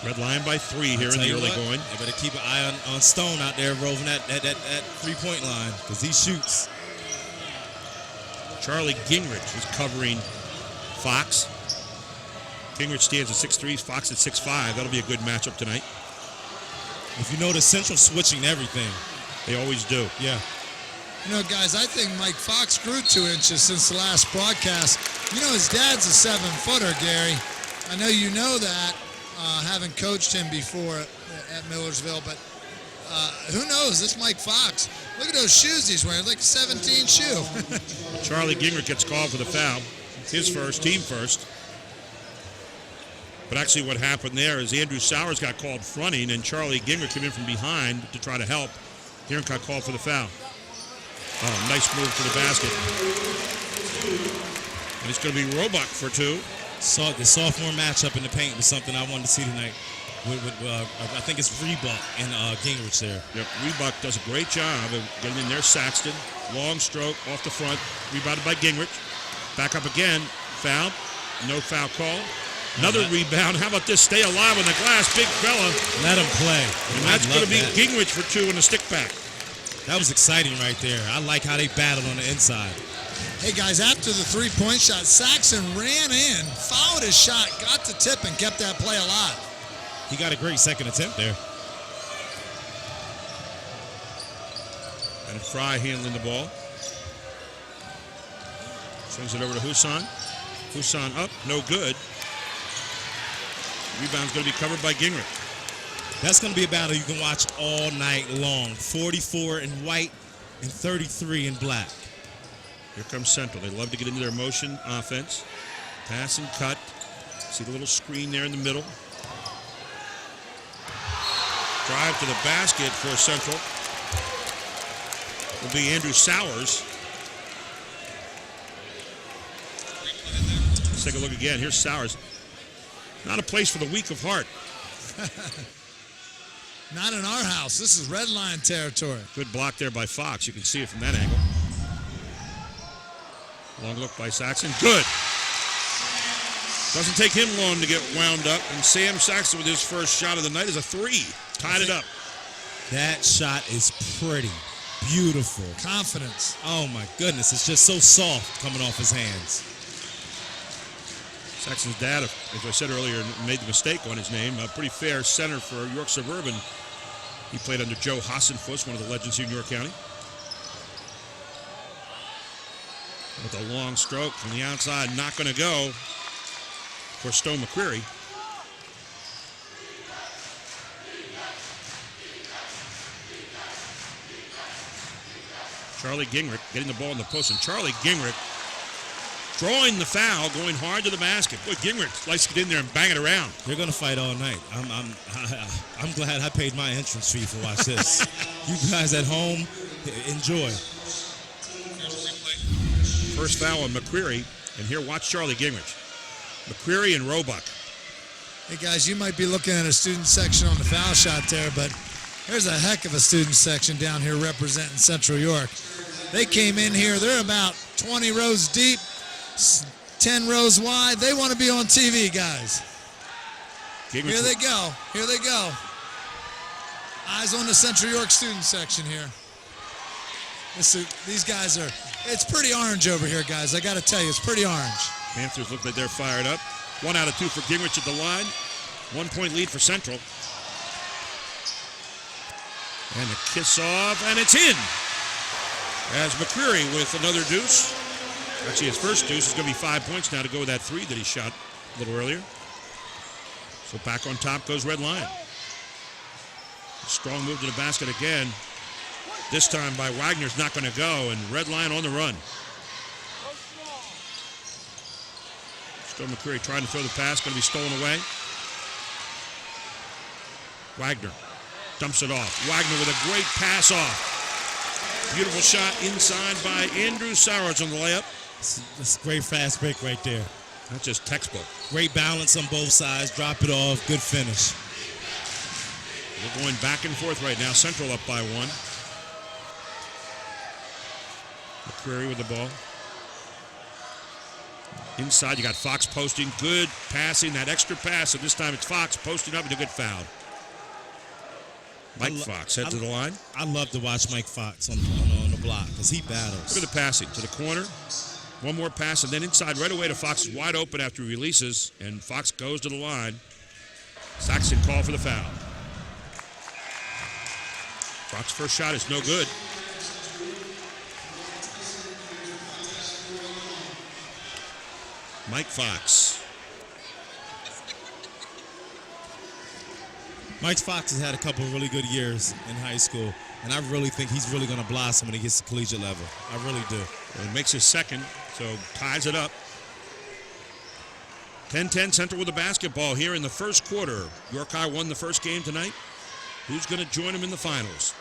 Speaker 1: Red Lion by 3 here in the early going.
Speaker 3: You better keep an eye on Stone out there roving that three-point line because he shoots.
Speaker 1: Charlie Gingrich is covering Fox. Gingrich stands at 6'3", Fox at 6'5". That'll be a good matchup tonight.
Speaker 3: If you notice, Central switching everything.
Speaker 1: They always do.
Speaker 3: Yeah.
Speaker 2: You know, guys, I think Mike Fox grew 2 inches since the last broadcast. You know, his dad's a 7-footer, Gary. I know you know that, having coached him before at Millersville, but who knows? This Mike Fox, look at those shoes he's wearing, like a 17 shoe.
Speaker 1: Charlie Gingrich gets called for the foul. His first, team first. But actually what happened there is Andrew Sowers got called fronting, and Charlie Gingrich came in from behind to try to help. Gingrich got called for the foul. Oh, nice move to the basket. And it's going to be Roebuck for 2.
Speaker 3: The sophomore matchup in the paint was something I wanted to see tonight. I think it's Rebuck and Gingrich there.
Speaker 1: Yep, Rebuck does a great job of getting in there. Saxton, long stroke off the front, rebounded by Gingrich. Back up again, foul, no foul call. Another rebound. How about this? Stay alive on the glass, big fella.
Speaker 3: Let him play.
Speaker 1: And that's going to be Gingrich for 2 in the stick back.
Speaker 3: That was exciting right there. I like how they battled on the inside.
Speaker 2: Hey, guys, after the three-point shot, Saxon ran in, fouled his shot, got the tip, and kept that play alive.
Speaker 3: He got a great second attempt there.
Speaker 1: And Fry handling the ball. Swings it over to Husan. Husan up, no good. Rebound's going to be covered by Gingrich.
Speaker 3: That's going to be a battle you can watch all night long. 44 in white and 33 in black.
Speaker 1: Here comes Central. They love to get into their motion offense. Pass and cut. See the little screen there in the middle. Drive to the basket for Central. Will be Andrew Sowers. Let's take a look again. Here's Sowers. Not a place for the weak of heart.
Speaker 2: Not in our house. This is red line territory.
Speaker 1: Good block there by Fox. You can see it from that angle. Long look by Saxon. Good. Doesn't take him long to get wound up. And Sam Saxon with his first shot of the night is a three. Tied it up.
Speaker 3: That shot is pretty. Beautiful.
Speaker 2: Confidence.
Speaker 3: Oh, my goodness. It's just so soft coming off his hands.
Speaker 1: Saxon's dad, as I said earlier, made the mistake on his name. A pretty fair center for York Suburban. He played under Joe Hassenfuss, one of the legends here in York County. With a long stroke from the outside, not going to go for Stone McQuarrie. Charlie Gingrich getting the ball in the post, and Charlie Gingrich drawing the foul, going hard to the basket. Boy, Gingrich likes to get in there and bang it around.
Speaker 3: They're going to fight all night. I'm glad I paid my entrance fee to watch this. You guys at home, enjoy.
Speaker 1: First foul on McQuarrie, and here watch Charlie Gingrich. McQuarrie and Roebuck.
Speaker 2: Hey guys, you might be looking at a student section on the foul shot there, but there's a heck of a student section down here representing Central York. They came in here, they're about 20 rows deep, 10 rows wide. They want to be on TV, guys.
Speaker 1: Gingrich.
Speaker 2: Here they go. Here they go. Eyes on the Central York student section here. These guys are, it's pretty orange over here, guys. I got to tell you, it's pretty orange.
Speaker 1: Panthers look like they're fired up. 1 out of 2 for Gingrich at the line. 1 point lead for Central. And a kiss off, and it's in. As McQuarrie with another deuce. Actually, his first deuce is going to be 5 points now to go with that three that he shot a little earlier. So back on top goes Red Lion. Strong move to the basket again. This time by Wagner's not going to go, and Red Lion on the run. Stone McQuarrie trying to throw the pass, going to be stolen away. Wagner dumps it off. Wagner with a great pass off. Beautiful shot inside by Andrew Sowers on the layup.
Speaker 3: That's a great fast break right there.
Speaker 1: That's just textbook.
Speaker 3: Great balance on both sides. Drop it off. Good finish.
Speaker 1: We're going back and forth right now. Central up by 1. McQuarrie with the ball. Inside, you got Fox posting. Good passing, that extra pass, and this time it's Fox posting up and he'll get fouled. Mike Fox head to the line.
Speaker 3: I love to watch Mike Fox on the block because he battles.
Speaker 1: Look at the passing to the corner. One more pass, and then inside right away to Fox is wide open after he releases, and Fox goes to the line. Saxon called for the foul. Fox's first shot is no good. Mike Fox.
Speaker 3: Mike Fox has had a couple of really good years in high school, and I really think he's really going to blossom when he gets to collegiate level. I really do.
Speaker 1: Well, he makes his second, so ties it up. 10-10 Central with the basketball here in the first quarter. York High won the first game tonight. Who's going to join him in the finals?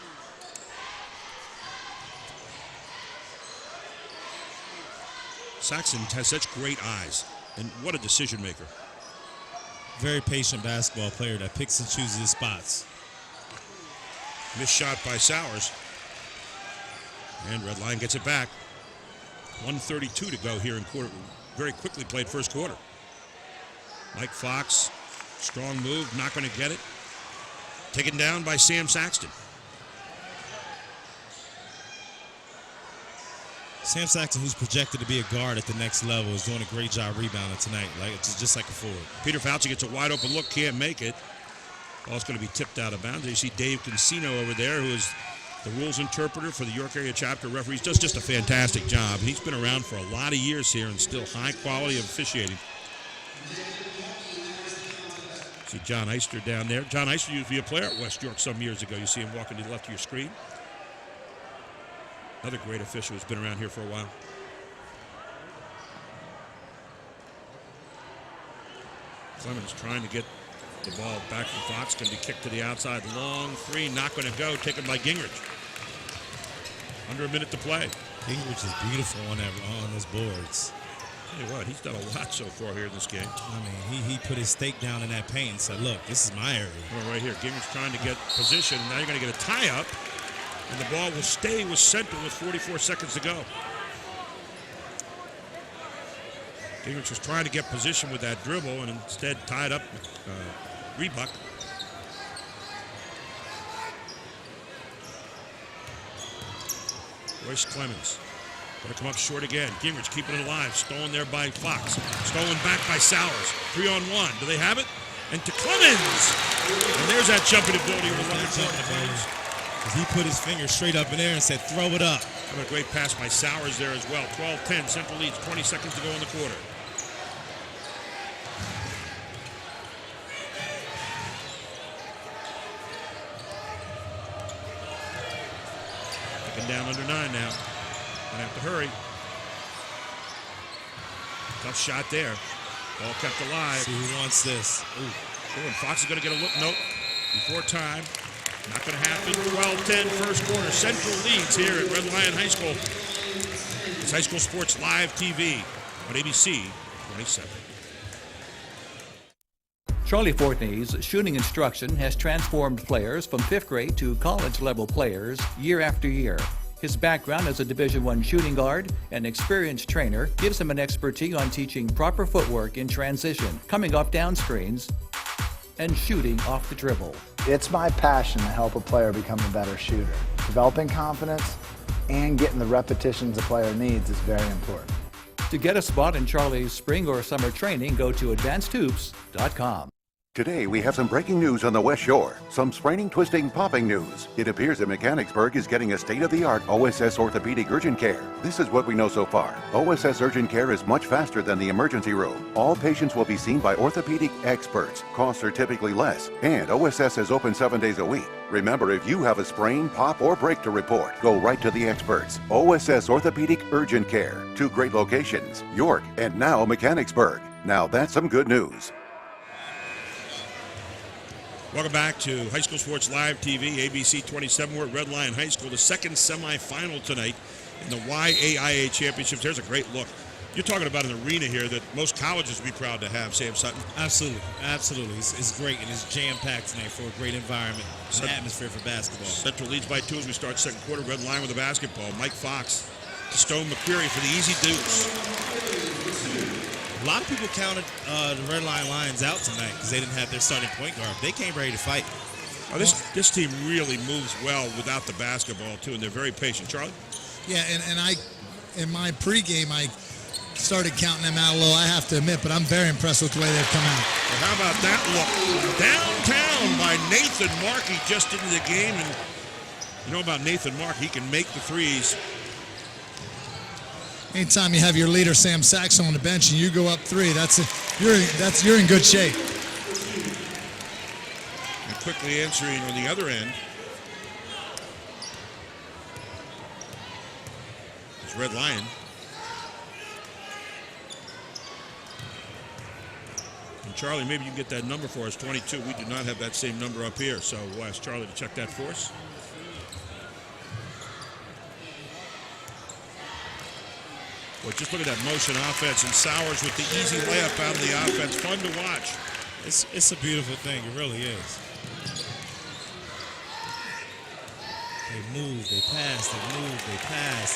Speaker 1: Saxon has such great eyes, and what a decision maker.
Speaker 3: Very patient basketball player that picks and chooses his spots.
Speaker 1: Missed shot by Sowers. And Red Lion gets it back. 1:32 to go here in quarter. Very quickly played first quarter. Mike Fox, strong move, not going to get it. Taken down by Sam Saxton.
Speaker 3: Sam Saxton, who's projected to be a guard at the next level, is doing a great job rebounding tonight. Like it's just like a forward.
Speaker 1: Peter Fauci gets a wide open look, can't make it. Ball's going to be tipped out of bounds. You see Dave Consino over there, who is the rules interpreter for the York Area Chapter Referees. Does just a fantastic job. He's been around for a lot of years here and still high quality of officiating. See John Eister down there. John Eister used to be a player at West York some years ago. You see him walking to the left of your screen. Another great official who's been around here for a while. Clemens trying to get the ball back from Fox. Going to be kicked to the outside. Long three, not going to go. Taken by Gingrich. Under a minute to play.
Speaker 3: Gingrich is beautiful on those boards.
Speaker 1: Tell you what, he's done a lot so far here in this game.
Speaker 3: I mean, he put his stake down in that paint and said, look, this is my area.
Speaker 1: Well, right here, Gingrich trying to get position. Now you're going to get a tie-up, and the ball will stay with Central with 44 seconds to go. Gingrich was trying to get position with that dribble and instead tied up Rebuck. Royce Clemens. Going to come up short again. Gingrich keeping it alive. Stolen there by Fox. Stolen back by Sowers. 3-on-1. Do they have it? And to Clemens. And there's that jumping ability with
Speaker 3: Because he put his finger straight up in there and said, throw it up.
Speaker 1: And a great pass by Sowers there as well. 12-10. Central leads. 20 seconds to go in the quarter. Down under 9 now. Gonna have to hurry. Tough shot there. Ball kept alive.
Speaker 3: See who wants this.
Speaker 1: Ooh. And Fox is gonna get a look. Nope. Before time. Not gonna happen. 12-10 first quarter. Central leads here at Red Lion High School. It's High School Sports Live TV on ABC 27.
Speaker 4: Charlie Fortney's shooting instruction has transformed players from 5th grade to college-level players year after year. His background as a Division I shooting guard and experienced trainer gives him an expertise on teaching proper footwork in transition, coming off down screens, and shooting off the dribble.
Speaker 5: It's my passion to help a player become a better shooter. Developing confidence and getting the repetitions a player needs is very important.
Speaker 4: To get a spot in Charlie's spring or summer training, go to advancedhoops.com.
Speaker 6: Today, we have some breaking news on the West Shore. Some spraining, twisting, popping news. It appears that Mechanicsburg is getting a state-of-the-art OSS orthopedic urgent care. This is what we know so far. OSS urgent care is much faster than the emergency room. All patients will be seen by orthopedic experts. Costs are typically less. And OSS is open 7 days a week. Remember, if you have a sprain, pop, or break to report, go right to the experts. OSS Orthopedic Urgent Care. 2 great locations, York and now Mechanicsburg. Now that's some good news.
Speaker 1: Welcome back to High School Sports Live TV, ABC 27. We're at Red Lion High School, the second semifinal tonight in the YAIA Championships. There's a great look. You're talking about an arena here that most colleges would be proud to have, Sam Sutton.
Speaker 3: Absolutely, absolutely. It's great, and it's jam-packed tonight for a great environment, an atmosphere for basketball.
Speaker 1: Central leads by 2 as we start second quarter. Red Lion with the basketball. Mike Fox to Stone McQuarrie for the easy deuce.
Speaker 3: A lot of people counted the Red Lion Lions out tonight because they didn't have their starting point guard. They came ready to fight.
Speaker 1: Oh, this team really moves well without the basketball, too, and they're very patient. Charlie?
Speaker 2: Yeah, and I, in my pregame, I started counting them out a little, I have to admit, but I'm very impressed with the way they've come out.
Speaker 1: Well, how about that look? Downtown by Nathan Markey just into the game. And you know about Nathan Markey, he can make the threes.
Speaker 2: Anytime you have your leader Sam Saxon on the bench and you go up 3, you're in good shape.
Speaker 1: And quickly answering on the other end is Red Lion. And Charlie, maybe you can get that number for us, 22. We do not have that same number up here, so we'll ask Charlie to check that for us. Well, just look at that motion offense, and Sowers with the easy layup out of the offense. Fun to watch.
Speaker 3: It's a beautiful thing. It really is. They move, they pass,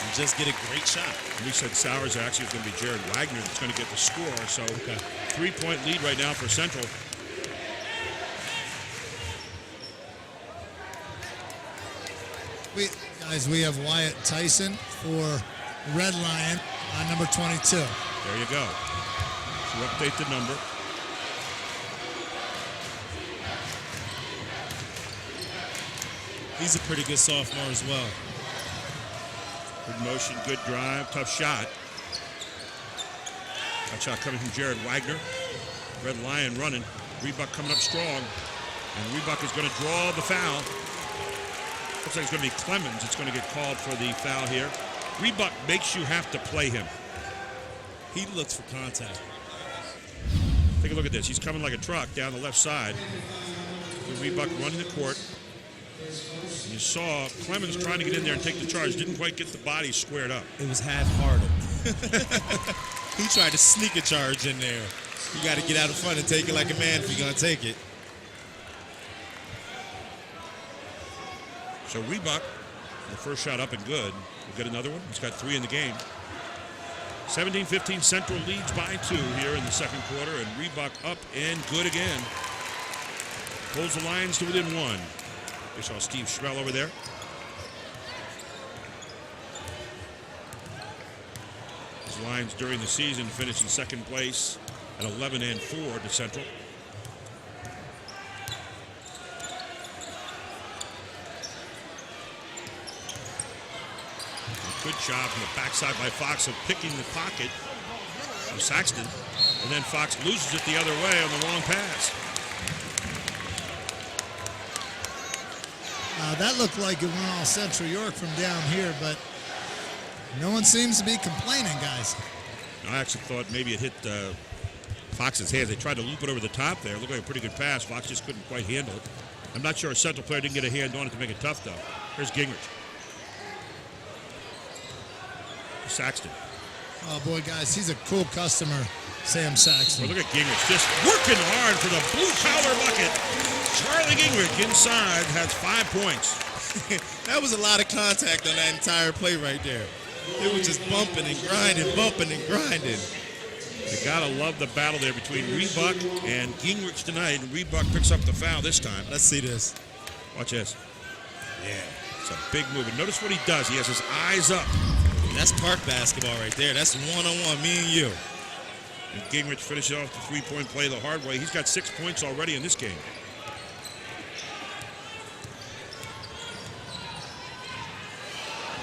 Speaker 3: and just get a great shot.
Speaker 1: And we said Sowers actually is going to be Jared Wagner that's going to get the score. So 3-point lead right now for Central.
Speaker 2: We have Wyatt Tyson for Red Lion on number 22.
Speaker 1: There you go. So update the number.
Speaker 3: He's a pretty good sophomore as well.
Speaker 1: Good motion, good drive, tough shot. That shot coming from Jared Wagner. Red Lion running. Rebuck coming up strong. And Rebuck is going to draw the foul. Looks like it's going to be Clemens. It's going to get called for the foul here. Rebuck makes you have to play him.
Speaker 3: He looks for contact.
Speaker 1: Take a look at this. He's coming like a truck down the left side. Rebuck running the court. You saw Clemens trying to get in there and take the charge. Didn't quite get the body squared up.
Speaker 3: It was half-hearted. He tried to sneak a charge in there. You got to get out in front and take it like a man if you're going to take it.
Speaker 1: So Rebuck, the first shot up and good. We'll get another one. He's got 3 in the game. 17-15 Central leads by 2 here in the second quarter, and Rebuck up and good again. Pulls the Lions to within 1. We saw Steve Schmell over there. His Lions during the season finished in second place at 11-4 to Central. Good job from the backside by Fox of picking the pocket of Saxton. And then Fox loses it the other way on the long pass.
Speaker 2: That looked like it went all Central York from down here, but no one seems to be complaining, guys.
Speaker 1: I actually thought maybe it hit Fox's hands. They tried to loop it over the top there. It looked like a pretty good pass. Fox just couldn't quite handle it. I'm not sure a Central player didn't get a hand on it to make it tough, though. Here's Gingrich. Saxton.
Speaker 2: Oh, boy, guys, he's a cool customer, Sam Saxton.
Speaker 1: Well, look at Gingrich just working hard for the blue-collar bucket. Charlie Gingrich inside has 5 points.
Speaker 3: That was a lot of contact on that entire play right there. It was just bumping and grinding, bumping and grinding.
Speaker 1: You gotta love the battle there between Rebuck and Gingrich tonight. And Rebuck picks up the foul this time.
Speaker 3: Let's see this.
Speaker 1: Watch this. Yeah, it's a big move. And notice what he does. He has his eyes up.
Speaker 3: That's park basketball right there. That's one-on-one, me and you.
Speaker 1: And Gingrich finishes off the three-point play the hard way. He's got 6 points already in this game.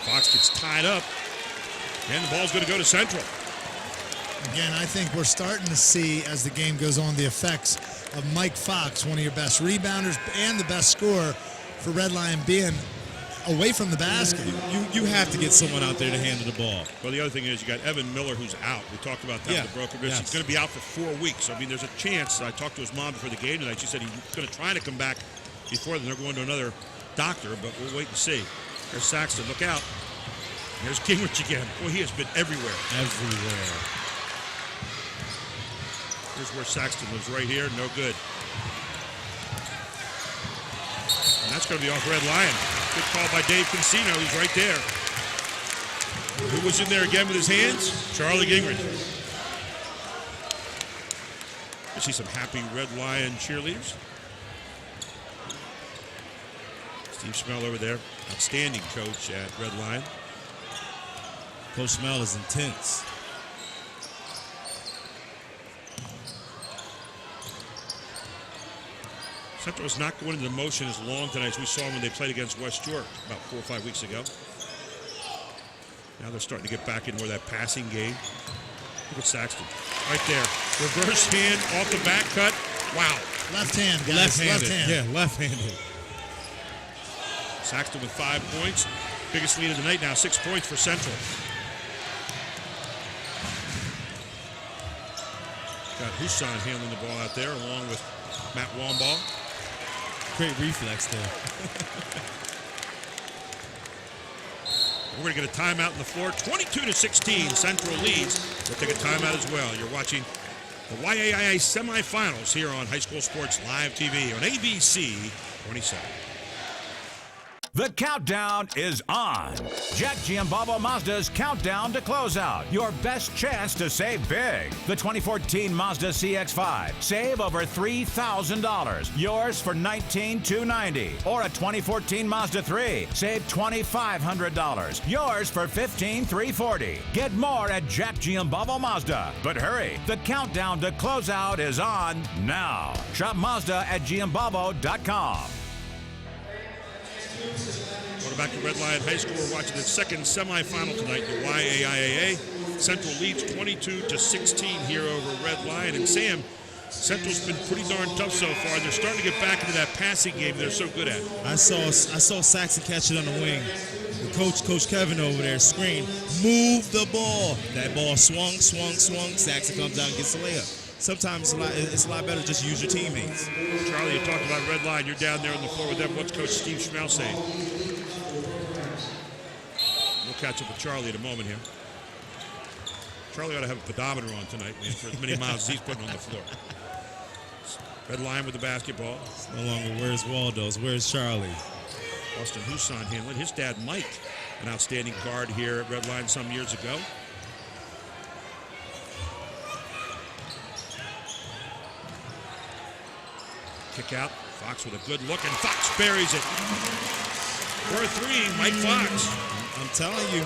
Speaker 1: Fox gets tied up, and the ball's going to go to Central.
Speaker 2: Again, I think we're starting to see, as the game goes on, the effects of Mike Fox, one of your best rebounders and the best scorer for Red Lion, being away from the basket.
Speaker 3: You have to get someone out there to handle the ball.
Speaker 1: Well, the other thing is you got Evan Miller, who's out. We talked about that with the broken wrist. He's going to be out for 4 weeks. I mean, there's a chance. I talked to his mom before the game tonight. She said he's going to try to come back before then. They're going to another doctor, but we'll wait and see. There's Saxton. Look out. There's Gingrich again. Boy, he has been everywhere.
Speaker 3: Everywhere.
Speaker 1: Here's where Saxton was right here. No good. And that's going to be off Red Lion. Good call by Dave Consino. He's right there. Who was in there again with his hands? Charlie Gingrich. I see some happy Red Lion cheerleaders. Steve Schmell over there. Outstanding coach at Red Lion.
Speaker 3: Coach Schmell is intense.
Speaker 1: Central is not going into the motion as long tonight as we saw when they played against West York about 4 or 5 weeks ago. Now they're starting to get back into more of that passing game. Look at Saxton. Right there. Reverse hand off the back cut. Wow.
Speaker 2: Left hand, guys.
Speaker 3: Left-handed.
Speaker 2: Left hand.
Speaker 3: Yeah, left-handed.
Speaker 1: Saxton with 5 points. Biggest lead of the night now, 6 points for Central. Got Husan handling the ball out there along with Matt Wamball.
Speaker 3: Great reflex there.
Speaker 1: We're going to get a timeout on the floor. 22-16, Central leads. We'll take a timeout as well. You're watching the YAIA semifinals here on High School Sports Live TV on ABC 27.
Speaker 7: The countdown is on. Jack Giambalvo Mazda's countdown to closeout. Your best chance to save big. The 2014 Mazda CX-5. Save over $3,000. Yours for $19,290. Or a 2014 Mazda 3. Save $2,500. Yours for $15,340. Get more at Jack Giambalvo Mazda. But hurry, the countdown to closeout is on now. Shop Mazda at Giambalvo.com.
Speaker 1: Welcome back to Red Lion High School. We're watching the second semifinal tonight, the YAIA. Central leads 22-16 here over Red Lion. And Sam, Central's been pretty darn tough so far. They're starting to get back into that passing game they're so good at.
Speaker 3: I saw Saxon catch it on the wing. The Coach Kevin over there screamed, "Move the ball." That ball swung. Saxon comes out and gets the layup. sometimes it's a lot better to just use your teammates.
Speaker 1: Charlie, you talked about red line. You're down there on the floor with them. What's Coach Steve Schmel saying? We'll catch up with Charlie in a moment here. Charlie ought to have a pedometer on tonight, man, for as many miles as he's putting on the floor. Red line with the basketball.
Speaker 3: It's no longer where's Waldo's, where's Charlie?
Speaker 1: Austin Huson handling. His dad, Mike, an outstanding guard here at Red Line some years ago. Kick out. Fox with a good look, and Fox buries it. For a three, Mike Fox.
Speaker 3: I'm telling you,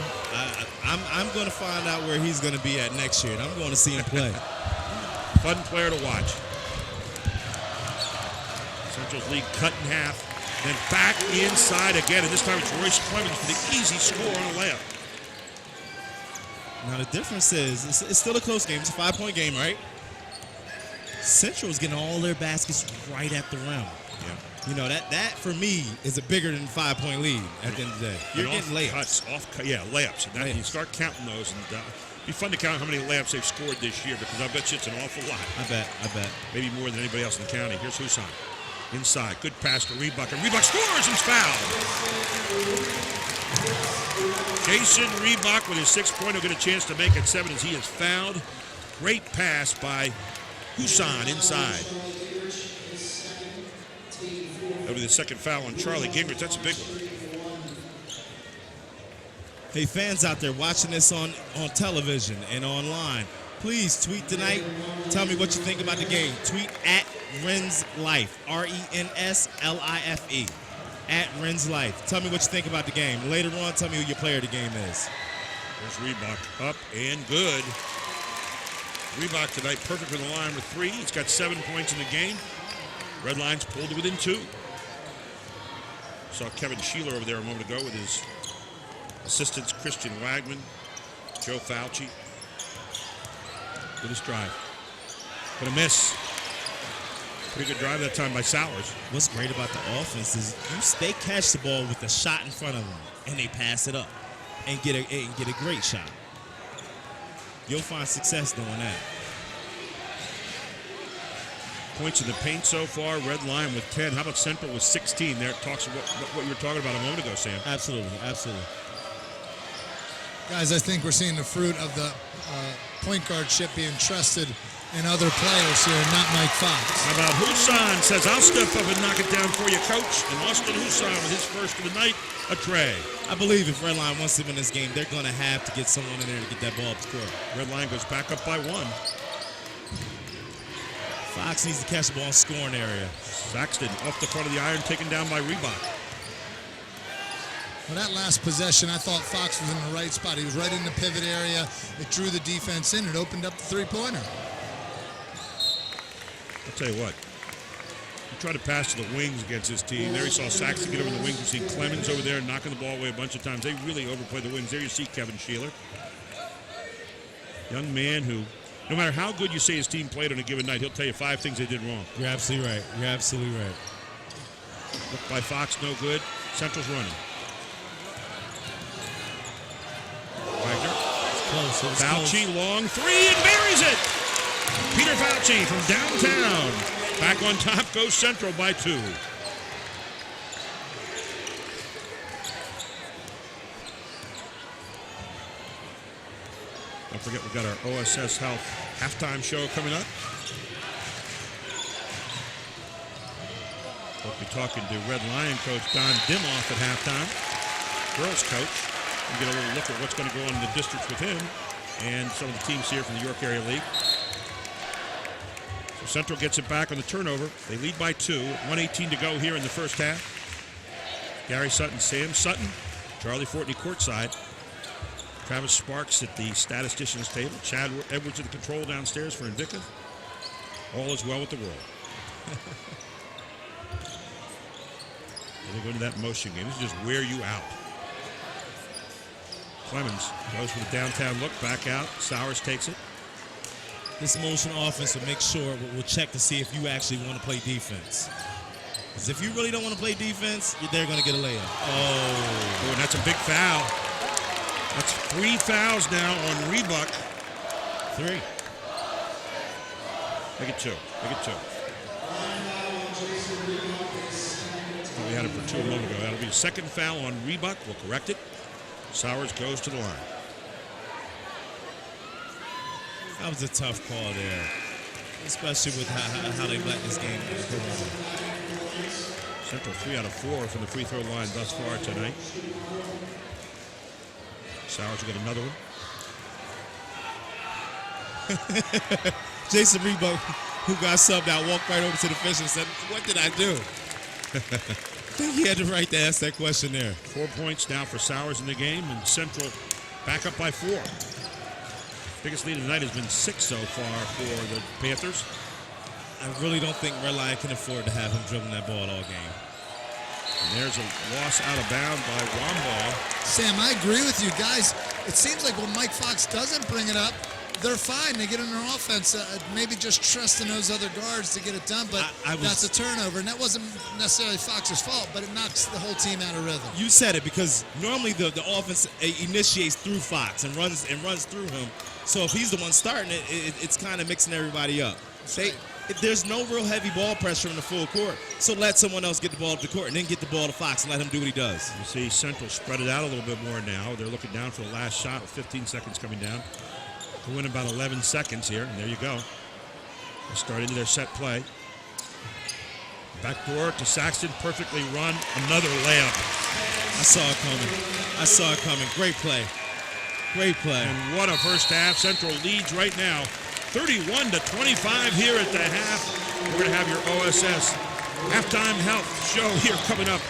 Speaker 3: I'm going to find out where he's going to be at next year, and I'm going to see him play.
Speaker 1: Fun player to watch. Central's lead cut in half. Then back inside again, and this time it's Royce Clemens for the easy score on a layup.
Speaker 3: Now the difference is, it's still a close game. It's a 5-point game, right? Central is getting all their baskets right at the rim.
Speaker 1: Yeah.
Speaker 3: You know, that for me is a bigger than 5-point lead at the end of the day. You're getting layups.
Speaker 1: Layups. And then you start counting those, and it'd be fun to count how many layups they've scored this year, because I bet you it's an awful lot.
Speaker 3: I bet.
Speaker 1: Maybe more than anybody else in the county. Here's Huson. Inside, good pass to Rebuck, and Rebuck scores and fouled. Jason Rebuck with his 6-pointer will get a chance to make it 7 as he is fouled. Great pass by Huson inside. That'll be the second foul on Charlie Gingrich. That's a big one.
Speaker 3: Hey, fans out there watching this on television and online, please tweet tonight. Tell me what you think about the game. Tweet at RensLife, RensLife, at RensLife. Tell me what you think about the game. Later on, tell me who your player of the game is.
Speaker 1: There's Rebuck up and good. Rebuck tonight perfect from the line with 3. He's got 7 points in the game. Red Line's pulled to within 2. Saw Kevin Sheeler over there a moment ago with his assistants Christian Wagman, Joe Fauci. With his drive. But a miss. Pretty good drive that time by Sowers.
Speaker 3: What's great about the offense is they catch the ball with a shot in front of them, and they pass it up and get a great shot. You'll find success doing that.
Speaker 1: Points in the paint so far. Red Line with 10. How about Central with 16? There it talks about what you were talking about a moment ago, Sam.
Speaker 3: Absolutely.
Speaker 2: Guys, I think we're seeing the fruit of the point guardship being trusted in other players here, not Mike Fox.
Speaker 1: How about Huson says, I'll step up and knock it down for you, coach. And Austin Huson with his first of the night, a tray.
Speaker 3: I believe if Red Line wants to win this game, they're going to have to get someone in there to get that ball up the court.
Speaker 1: Red Line goes back up by 1.
Speaker 3: Fox needs to catch the ball in scoring area.
Speaker 1: Saxton off the front of the iron, taken down by Rebuck.
Speaker 2: Well, that last possession, I thought Fox was in the right spot. He was right in the pivot area. It drew the defense in. It opened up the three-pointer.
Speaker 1: I'll tell you what. He tried to pass to the wings against his team. There he saw Saxton get over the wings. We've seen Clemens over there knocking the ball away a bunch of times. They really overplay the wings. There you see Kevin Sheeler. Young man who, no matter how good you say his team played on a given night, he'll tell you 5 things they did wrong.
Speaker 3: You're absolutely right.
Speaker 1: Look by Fox, no good. Central's running. Wagner.
Speaker 3: Close.
Speaker 1: Fauci, long 3, and buries it. Peter Fauci from downtown. Back on top goes Central by 2. Don't forget, we've got our OSS Health halftime show coming up. We'll be talking to Red Lion coach Don Dimoff at halftime, girls coach. We'll get a little look at what's going to go on in the districts with him and some of the teams here from the York Area League. So Central gets it back on the turnover. They lead by 2. 1:18 to go here in the first half. Gary Sutton, Sam Sutton, Charlie Fortney courtside. Travis Sparks at the statistician's table. Chad Edwards at the control downstairs for Invicta. All is well with the world. They go into that motion game. This is just wear you out. Clemens goes for the downtown look, back out. Sowers takes it.
Speaker 3: This motion offense will make sure we'll check to see if you actually want to play defense. Because if you really don't want to play defense, they're going to get a layup.
Speaker 1: Oh, and that's a big foul. That's 3 fouls now on Rebuck.
Speaker 3: 3.
Speaker 1: Make it two. We had it for 2 a moment ago. That'll be a second foul on Reebok. We'll correct it. Sowers goes to the line.
Speaker 3: That was a tough call there, especially with how they let this game go on.
Speaker 1: Central 3 out of 4 from the free throw line thus far tonight. Sowers will get another one.
Speaker 3: Jason Reebok, who got subbed out, walked right over to the official and said, "What did I do?" I think he had the right to ask that question there.
Speaker 1: 4 points now for Sowers in the game, and Central back up by 4. Biggest lead of the night has been 6 so far for the Panthers.
Speaker 3: I really don't think Red Lion can afford to have him dribbling that ball all game.
Speaker 1: And there's a loss out of bounds by Wamball.
Speaker 2: Sam, I agree with you guys. It seems like when Mike Fox doesn't bring it up, they're fine. They get in their offense. Maybe just trusting those other guards to get it done, but that's a turnover. And that wasn't necessarily Fox's fault, but it knocks the whole team out of rhythm.
Speaker 3: You said it, because normally the offense initiates through Fox and runs through him. So if he's the one starting it, it's kind of mixing everybody up. There's no real heavy ball pressure in the full court, so let someone else get the ball to the court and then get the ball to Fox and let him do what he does.
Speaker 1: You see Central spread it out a little bit more now. They're looking down for the last shot with 15 seconds coming down. They win about 11 seconds here, and there you go. They start into their set play. Backdoor to Saxton, perfectly run, another layup.
Speaker 3: I saw it coming. Great play.
Speaker 1: And what a first half. Central leads right now, 31-25 here at the half. We're going to have your OSS halftime health show here coming up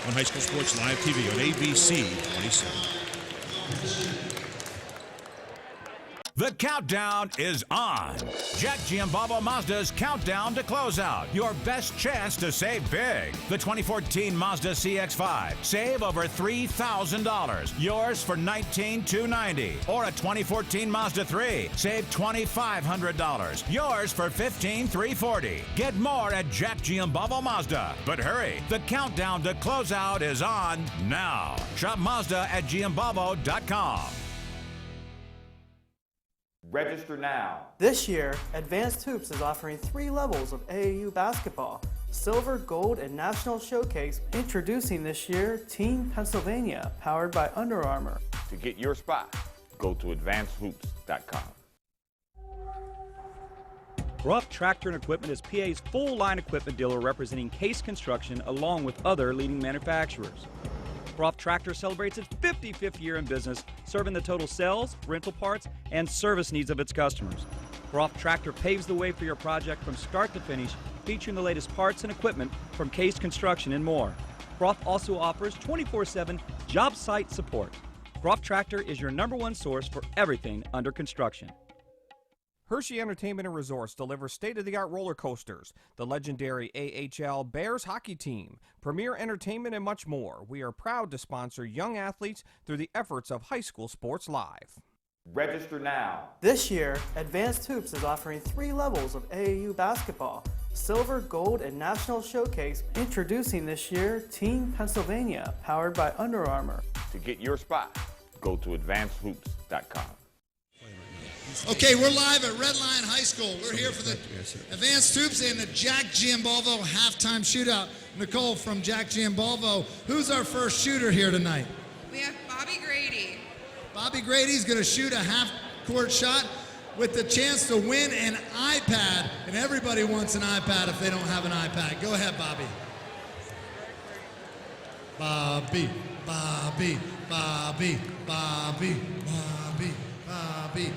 Speaker 1: on High School Sports Live TV on ABC 27.
Speaker 7: The countdown is on. Jack Giambalvo Mazda's countdown to closeout. Your best chance to save big. The 2014 Mazda CX-5. Save over $3,000. Yours for $19,290. Or a 2014 Mazda 3. Save $2,500. Yours for $15,340. Get more at Jack Giambalvo Mazda. But hurry, the countdown to closeout is on now. Shop Mazda at Giambalvo.com.
Speaker 21: Register now.
Speaker 11: This year, Advanced Hoops is offering 3 levels of AAU basketball: Silver, Gold, and National Showcase. Introducing this year, Team Pennsylvania, powered by Under Armour.
Speaker 19: To get your spot, go to advancedhoops.com.
Speaker 12: Ruff Tractor and Equipment is PA's full-line equipment dealer representing Case Construction along with other leading manufacturers. Ruff Tractor celebrates its 55th year in business, serving the total sales, rental parts, and service needs of its customers. Ruff Tractor paves the way for your project from start to finish, featuring the latest parts and equipment from Case Construction and more. Ruff also offers 24/7 job site support. Ruff Tractor is your #1 source for everything under construction.
Speaker 13: Hershey Entertainment and Resorts delivers state-of-the-art roller coasters, the legendary AHL Bears hockey team, premier entertainment, and much more. We are proud to sponsor young athletes through the efforts of High School Sports Live.
Speaker 21: Register now.
Speaker 11: This year, Advanced Hoops is offering 3 levels of AAU basketball: Silver, Gold, and National Showcase. Introducing this year, Team Pennsylvania, powered by Under Armour.
Speaker 19: To get your spot, go to advancedhoops.com.
Speaker 2: Okay, we're live at Red Lion High School. We're here for the Advanced Hoops and the Jack Giambalvo halftime shootout. Nicole from Jack Giambalvo, who's our first shooter here tonight?
Speaker 14: We have Bobby Grady.
Speaker 2: Bobby Grady's going to shoot a half-court shot with the chance to win an iPad, and everybody wants an iPad if they don't have an iPad. Go ahead, Bobby. Bobby, Bobby, Bobby, Bobby, Bobby, Bobby.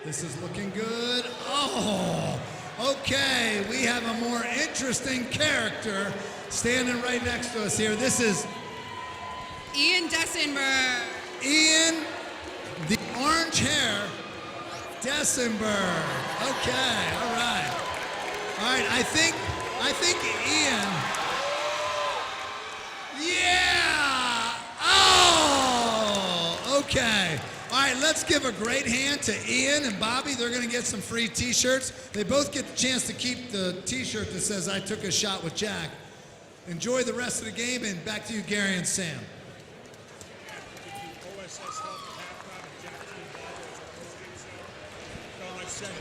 Speaker 2: This is looking good. Oh, okay. We have a more interesting character standing right next to us here. This is
Speaker 14: Ian Dessenberg.
Speaker 2: Ian, the orange hair, Dessenberg. Okay, all right. All right, I think Ian. Yeah! Oh! Okay. All right, let's give a great hand to Ian and Bobby. They're going to get some free T-shirts. They both get the chance to keep the T-shirt that says, "I took a shot with Jack." Enjoy the rest of the game, and back to you, Gary and Sam.
Speaker 1: said it.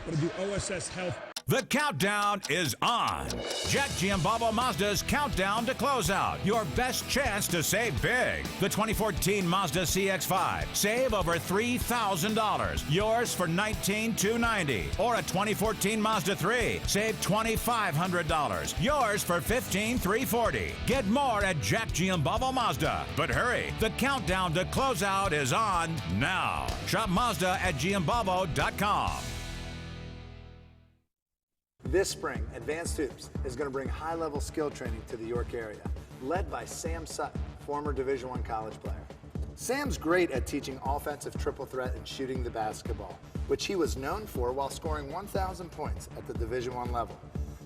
Speaker 1: Going to do OSS Health.
Speaker 7: The countdown is on. Jack Giambalvo Mazda's countdown to closeout. Your best chance to save big. The 2014 Mazda CX-5. Save over $3,000. Yours for $19,290. Or a 2014 Mazda 3. Save $2,500. Yours for $15,340. Get more at Jack Giambalvo Mazda. But hurry, the countdown to closeout is on now. Shop Mazda at Giambalvo.com.
Speaker 5: This spring, Advanced Hoops is going to bring high-level skill training to the York area, led by Sam Sutton, former Division I college player. Sam's great at teaching offensive triple threat and shooting the basketball, which he was known for while scoring 1,000 points at the Division I level.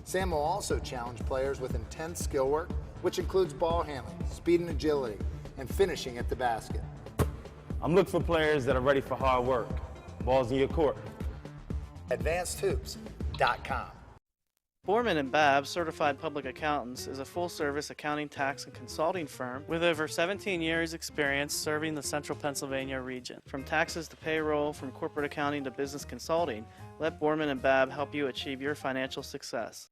Speaker 5: Sam will also challenge players with intense skill work, which includes ball handling, speed and agility, and finishing at the basket.
Speaker 8: I'm looking for players that are ready for hard work. Balls in your court.
Speaker 5: AdvancedHoops.com.
Speaker 11: Borman and Babb Certified Public Accountants is a full-service accounting, tax, and consulting firm with over 17 years experience serving the central Pennsylvania region. From taxes to payroll, from corporate accounting to business consulting, let Borman and Babb help you achieve your financial success.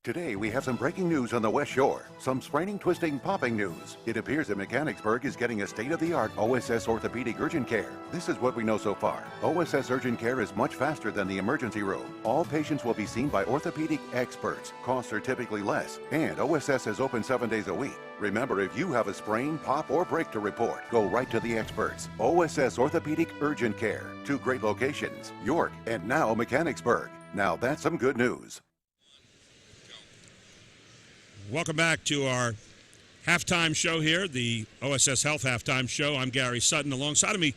Speaker 6: Today, we have some breaking news on the West Shore. Some spraining, twisting, popping news. It appears that Mechanicsburg is getting a state-of-the-art OSS orthopedic urgent care. This is what we know so far. OSS urgent care is much faster than the emergency room. All patients will be seen by orthopedic experts. Costs are typically less. And OSS is open 7 days a week. Remember, if you have a sprain, pop, or break to report, go right to the experts. OSS Orthopedic Urgent Care. 2 great locations, York and now Mechanicsburg. Now that's some good news.
Speaker 1: Welcome back to our halftime show here, the OSS Health halftime show. I'm Gary Sutton. Alongside of me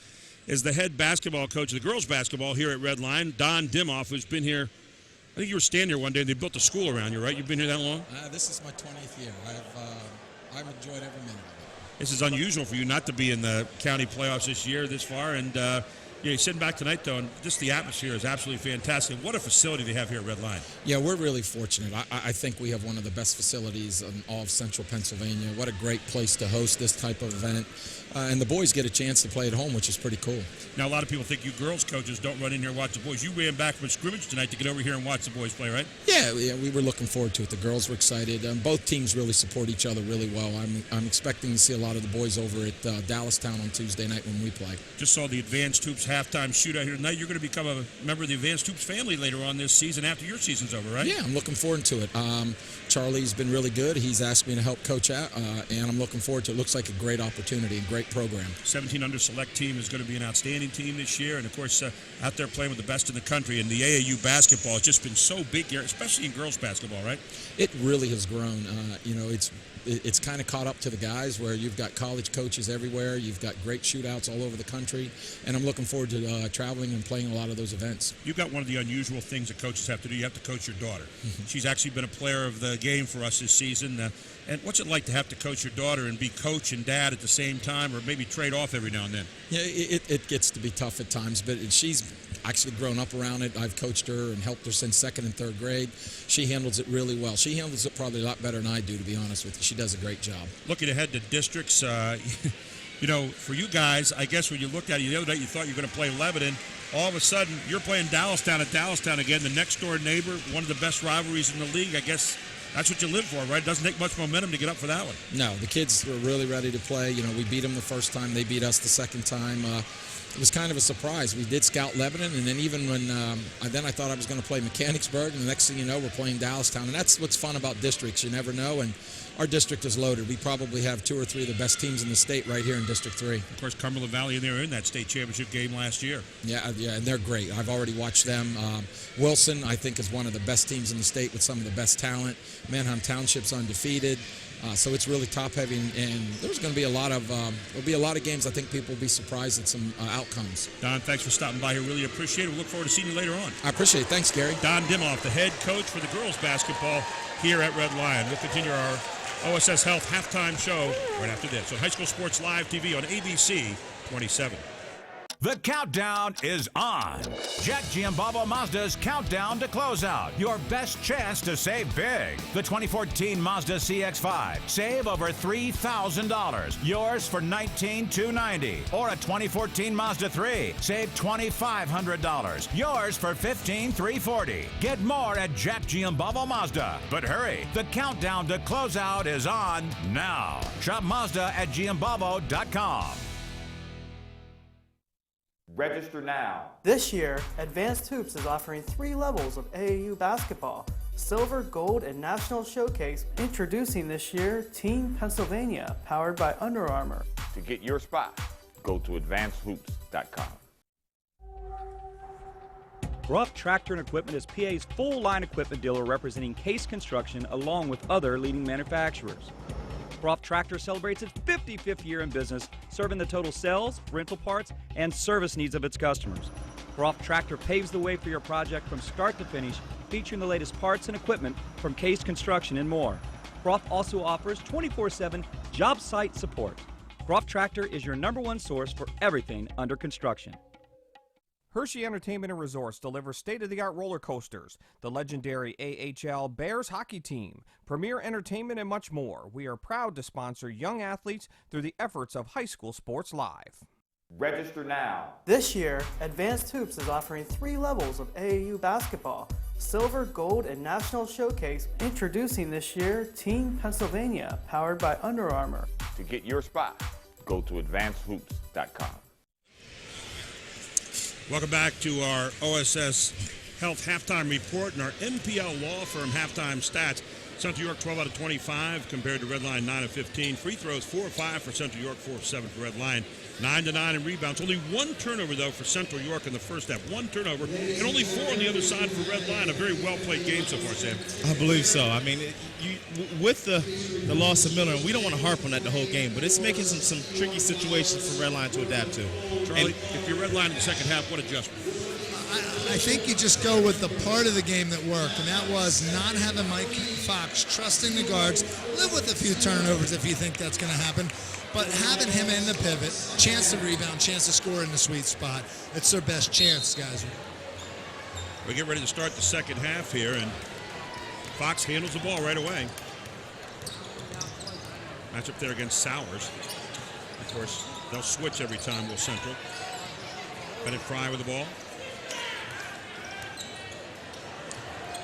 Speaker 1: is the head basketball coach of the girls basketball here at Red Lion, Don Dimoff, who's been here. I think you were standing here one day and they built a school around you, right? You've been here that long?
Speaker 9: This is my 20th year. I've enjoyed every minute of it.
Speaker 1: This is unusual for you not to be in the county playoffs this year, this far. And you're sitting back tonight, though, and just the atmosphere is absolutely fantastic. What a facility they have here at Red Lion.
Speaker 9: Yeah, we're really fortunate. I think we have one of the best facilities in all of central Pennsylvania. What a great place to host this type of event. And the boys get a chance to play at home, which is pretty cool.
Speaker 1: Now, a lot of people think you girls coaches don't run in here and watch the boys. You ran back from scrimmage tonight to get over here and watch the boys play, right?
Speaker 9: Yeah, we were looking forward to it. The girls were excited. Both teams really support each other really well. I'm expecting to see a lot of the boys over at Dallastown on Tuesday night when we play.
Speaker 1: Just saw the Advanced Hoops halftime shootout here tonight. You're going to become a member of the Advanced Hoops family later on this season after your season's over, right?
Speaker 9: Yeah, I'm looking forward to it. Charlie's been really good. He's asked me to help coach out, and I'm looking forward to it. Looks like a great opportunity, a great program.
Speaker 1: 17 under select team is going to be an outstanding team this year, and of course out there playing with the best in the country. And the AAU basketball has just been so big here, especially in girls basketball, right?
Speaker 9: It really has grown. It's kind of caught up to the guys where you've got college coaches everywhere. You've got great shootouts all over the country, and I'm looking forward to traveling and playing a lot of those events.
Speaker 1: You've got one of the unusual things that coaches have to do. You have to coach your daughter. She's actually been a player of the game for us this season. And what's it like to have to coach your daughter and be coach and dad at the same time, or maybe trade off every now and then?
Speaker 9: Yeah, it gets to be tough at times, but she's actually grown up around it. I've coached her and helped her since 2nd and 3rd grade. She handles it really well. She handles it probably a lot better than I do, to be honest with you. She does a great job.
Speaker 1: Looking ahead to districts, for you guys, I guess when you looked at it the other night, you thought you were going to play Lebanon. All of a sudden, you're playing Dallastown at Dallastown again, the next-door neighbor, one of the best rivalries in the league. I guess that's what you live for, right? It doesn't take much momentum to get up for that one.
Speaker 9: No, the kids were really ready to play. We beat them the first time. They beat us the second time. It was kind of a surprise. We did scout Lebanon, and then even when I thought I was going to play Mechanicsburg, and the next thing you know, we're playing Dallastown. And that's what's fun about districts. You never know, and our district is loaded. We probably have 2 or 3 of the best teams in the state right here in District 3.
Speaker 1: Of course, Cumberland Valley, they were in that state championship game last year.
Speaker 9: Yeah, and they're great. I've already watched them. Wilson, I think, is one of the best teams in the state with some of the best talent. Manheim Township's undefeated. So it's really top-heavy, and there's going to be a lot of games. I think people will be surprised at some outcomes.
Speaker 1: Don, thanks for stopping by here. Really appreciate it. We look forward to seeing you later on.
Speaker 9: I appreciate it. Thanks, Gary.
Speaker 1: Don Dimoff, the head coach for the girls basketball here at Red Lion. We'll continue our OSS Health halftime show right after this on High School Sports Live TV on ABC 27.
Speaker 7: The countdown is on. Jack Giambalvo Mazda's countdown to closeout. Your best chance to save big. The 2014 Mazda CX-5. Save over $3,000. Yours for $19,290. Or a 2014 Mazda 3. Save $2,500. Yours for $15,340. Get more at Jack Giambalvo Mazda. But hurry, the countdown to closeout is on now. Shop Mazda at giambalvo.com.
Speaker 21: Register now.
Speaker 11: This year, Advanced Hoops is offering 3 levels of AAU basketball: Silver, Gold, and National Showcase. Introducing this year, Team Pennsylvania, powered by Under Armour.
Speaker 19: To get your spot, go to advancedhoops.com.
Speaker 12: Ruff Tractor and Equipment is PA's full line equipment dealer representing Case Construction along with other leading manufacturers. Ruff Tractor celebrates its 55th year in business, serving the total sales, rental parts, and service needs of its customers. Ruff Tractor paves the way for your project from start to finish, featuring the latest parts and equipment from Case Construction and more. Ruff also offers 24/7 job site support. Ruff Tractor is your #1 source for everything under construction.
Speaker 13: Hershey Entertainment and Resorts delivers state-of-the-art roller coasters, the legendary AHL Bears hockey team, premier entertainment, and much more. We are proud to sponsor young athletes through the efforts of High School Sports Live.
Speaker 21: Register now.
Speaker 11: This year, Advanced Hoops is offering 3 levels of AAU basketball: Silver, Gold, and National Showcase. Introducing this year, Team Pennsylvania, powered by Under Armour.
Speaker 19: To get your spot, go to advancedhoops.com.
Speaker 1: Welcome back to our OSS Health Halftime Report and our MPL Law Firm Halftime Stats. Central York 12 out of 25 compared to Red Line 9 of 15. Free throws 4 of 5 for Central York, 4 of 7 for Red Line. 9 of 9 in rebounds. Only 1 turnover, though, for Central York in the first half. 1 turnover, and only 4 on the other side for Red Line. A very well-played game so far, Sam.
Speaker 3: I believe so. I mean, with the loss of Miller, and we don't want to harp on that the whole game, but it's making some tricky situations for Red Line to adapt to.
Speaker 1: Charlie, if you're Red Line in the second half, what adjustment?
Speaker 2: I think you just go with the part of the game that worked, and that was not having Mike Fox trusting the guards. Live with a few turnovers if you think that's going to happen, but having him in the pivot, chance to rebound, chance to score in the sweet spot. It's their best chance, guys.
Speaker 1: We get ready to start the second half here, and Fox handles the ball right away. Match up there against Sowers. Of course, they'll switch every time, will Central. Bennett Fry with the ball.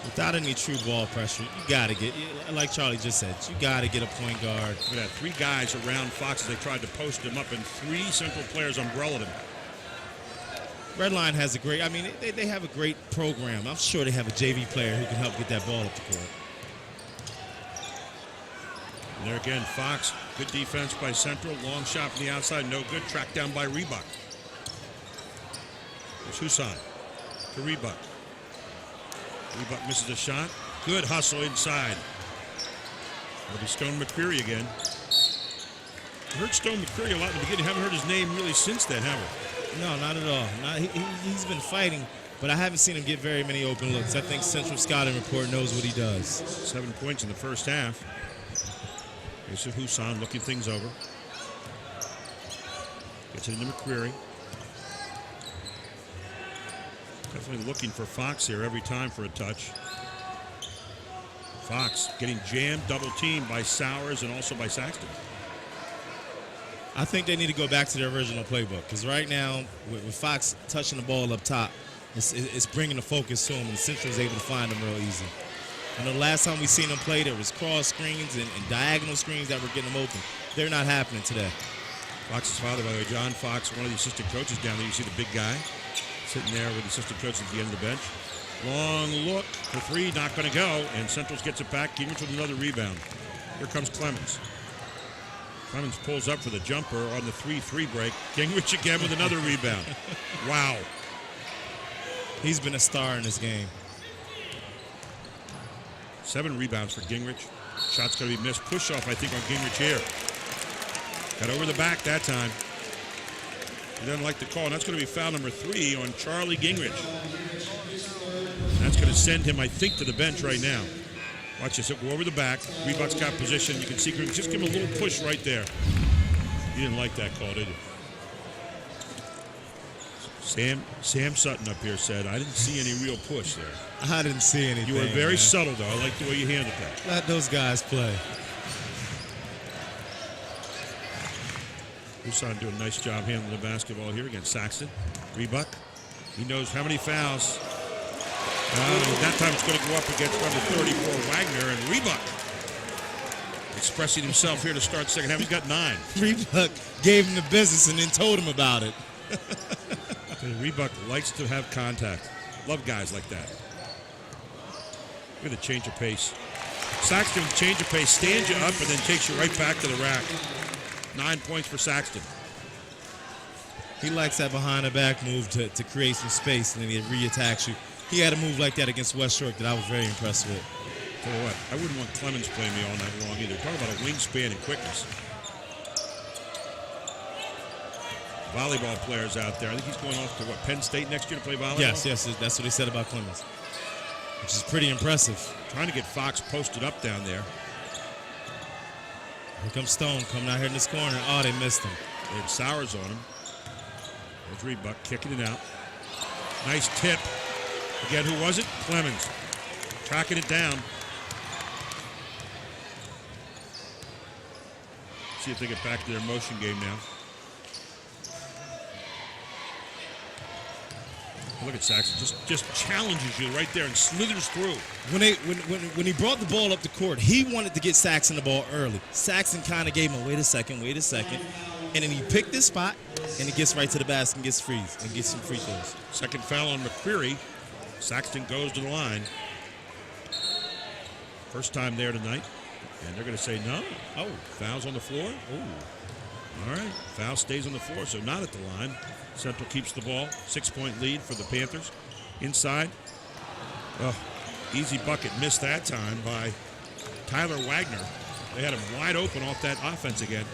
Speaker 3: Without any true ball pressure, you got to get, like Charlie just said, you got to get a point guard.
Speaker 1: Look at that, 3 guys around Fox as they tried to post him up, and 3 Central players umbrellaed him.
Speaker 3: Red Line has a great, I mean, they have a great program. I'm sure they have a JV player who can help get that ball up the court.
Speaker 1: And there again, Fox, good defense by Central. Long shot from the outside, no good. Tracked down by Reebok. There's Husan to Reebok. Reebok misses a shot. Good hustle inside. It'll be Stone McCreary again. I heard Stone McCreary a lot in the beginning. Haven't heard his name really since then, have we?
Speaker 3: No, not at all. He's been fighting, but I haven't seen him get very many open looks. I think Central Scouting Report knows what he does.
Speaker 1: 7 points in the first half. Here's Husan looking things over. Gets it into McCreary. Definitely looking for Fox here every time for a touch. Fox getting jammed, double teamed by Sowers and also by Saxton.
Speaker 3: I think they need to go back to their original playbook, because right now, with Fox touching the ball up top, it's bringing the focus to him, and Central's able to find him real easy. I know the last time we seen them play, there was cross screens and diagonal screens that were getting them open. They're not happening today.
Speaker 1: Fox's father, by the way, John Fox, one of the assistant coaches down there. You see the big guy sitting there with the assistant coach at the end of the bench. Long look for 3, not going to go, and Central gets it back. Gingrich with another rebound. Here comes Clemens. Clemens pulls up for the jumper on the 3-3 break. Gingrich again with another rebound. Wow.
Speaker 3: He's been a star in this game.
Speaker 1: 7 rebounds for Gingrich. Shot's going to be missed. Push off, I think, on Gingrich here. Got over the back that time. He doesn't like the call, and that's going to be foul number 3 on Charlie Gingrich. That's going to send him, I think, to the bench right now. Watch this. He'll go over the back. Reebok's got position. You can see, just give him a little push right there. You didn't like that call, did you? Sam Sutton up here said, I didn't see any real push there.
Speaker 3: I didn't see anything.
Speaker 1: You were very
Speaker 3: man.
Speaker 1: subtle, though. I like the way you handled that.
Speaker 3: Let those guys play.
Speaker 1: Busan doing a nice job handling the basketball here against Saxton. Rebuck. He knows how many fouls. That time it's going to go up against number 34, Wagner, and Rebuck expressing himself here to start second half. He's got 9.
Speaker 3: Rebuck gave him the business and then told him about it.
Speaker 1: And Rebuck likes to have contact. Love guys like that. Look at the change of pace. Saxton change of pace, stands you up, and then takes you right back to the rack. 9 points for Saxton.
Speaker 3: He likes that behind the back move to create some space, and then he re-attacks you. He had a move like that against West York that I was very impressed with.
Speaker 1: Tell you what, I wouldn't want Clemens playing me all night long either. Talk about a wingspan and quickness. Volleyball players out there. I think he's going off to, Penn State next year to play volleyball?
Speaker 3: Yes, that's what they said about Clemens, which is pretty impressive.
Speaker 1: Trying to get Fox posted up down there.
Speaker 3: Here comes Stone coming out here in this corner. Oh, they missed him.
Speaker 1: They had Sowers on him. There's Rebuck kicking it out. Nice tip. Again, who was it? Clemens. Tracking it down. See if they get back to their motion game now. Look at Saxton, just challenges you right there and slithers through.
Speaker 3: When he brought the ball up the court, he wanted to get Saxton the ball early. Saxton kind of gave him a wait a second, and then he picked this spot, and he gets right to the basket and gets frees and gets some free throws.
Speaker 1: Second foul on McCreary. Saxton goes to the line. First time there tonight, and they're going to say no. Oh, foul's on the floor. Oh, all right. Foul stays on the floor, so not at the line. Central keeps the ball. 6-point lead for the Panthers. Inside. Oh, easy bucket missed that time by Tyler Wagner. They had him wide open off that offense again.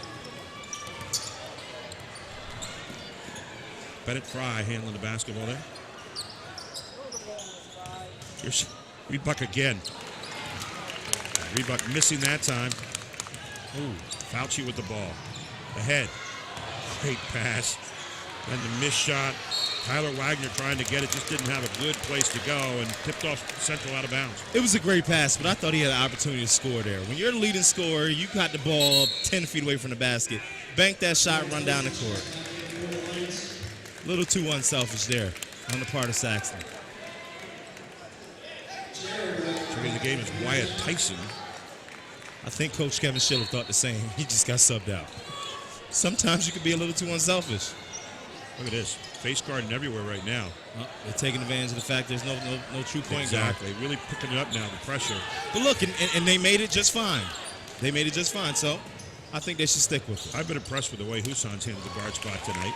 Speaker 1: Bennett Fry handling the basketball there. Here's Rebuck again. Rebuck missing that time. Ooh, Fauci with the ball. Ahead. Great pass. Then the missed shot. Tyler Wagner trying to get it, just didn't have a good place to go and tipped off Central out of bounds.
Speaker 3: It was a great pass, but I thought he had an opportunity to score there. When you're the leading scorer, you got the ball 10 feet away from the basket. Bank that shot, run down the court. A little too unselfish there on the part of Saxton.
Speaker 1: Trigger the game is Wyatt Tyson.
Speaker 3: I think Coach Kevin Schiller thought the same. He just got subbed out. Sometimes you can be a little too unselfish.
Speaker 1: Look at this. Face guarding everywhere right now.
Speaker 3: They're taking advantage of the fact there's no true point guard.
Speaker 1: Exactly. Really picking it up now, the pressure.
Speaker 3: But look, and they made it just fine. They made it just fine, so I think they should stick with it.
Speaker 1: I've been impressed with the way Husson's handled the guard spot tonight.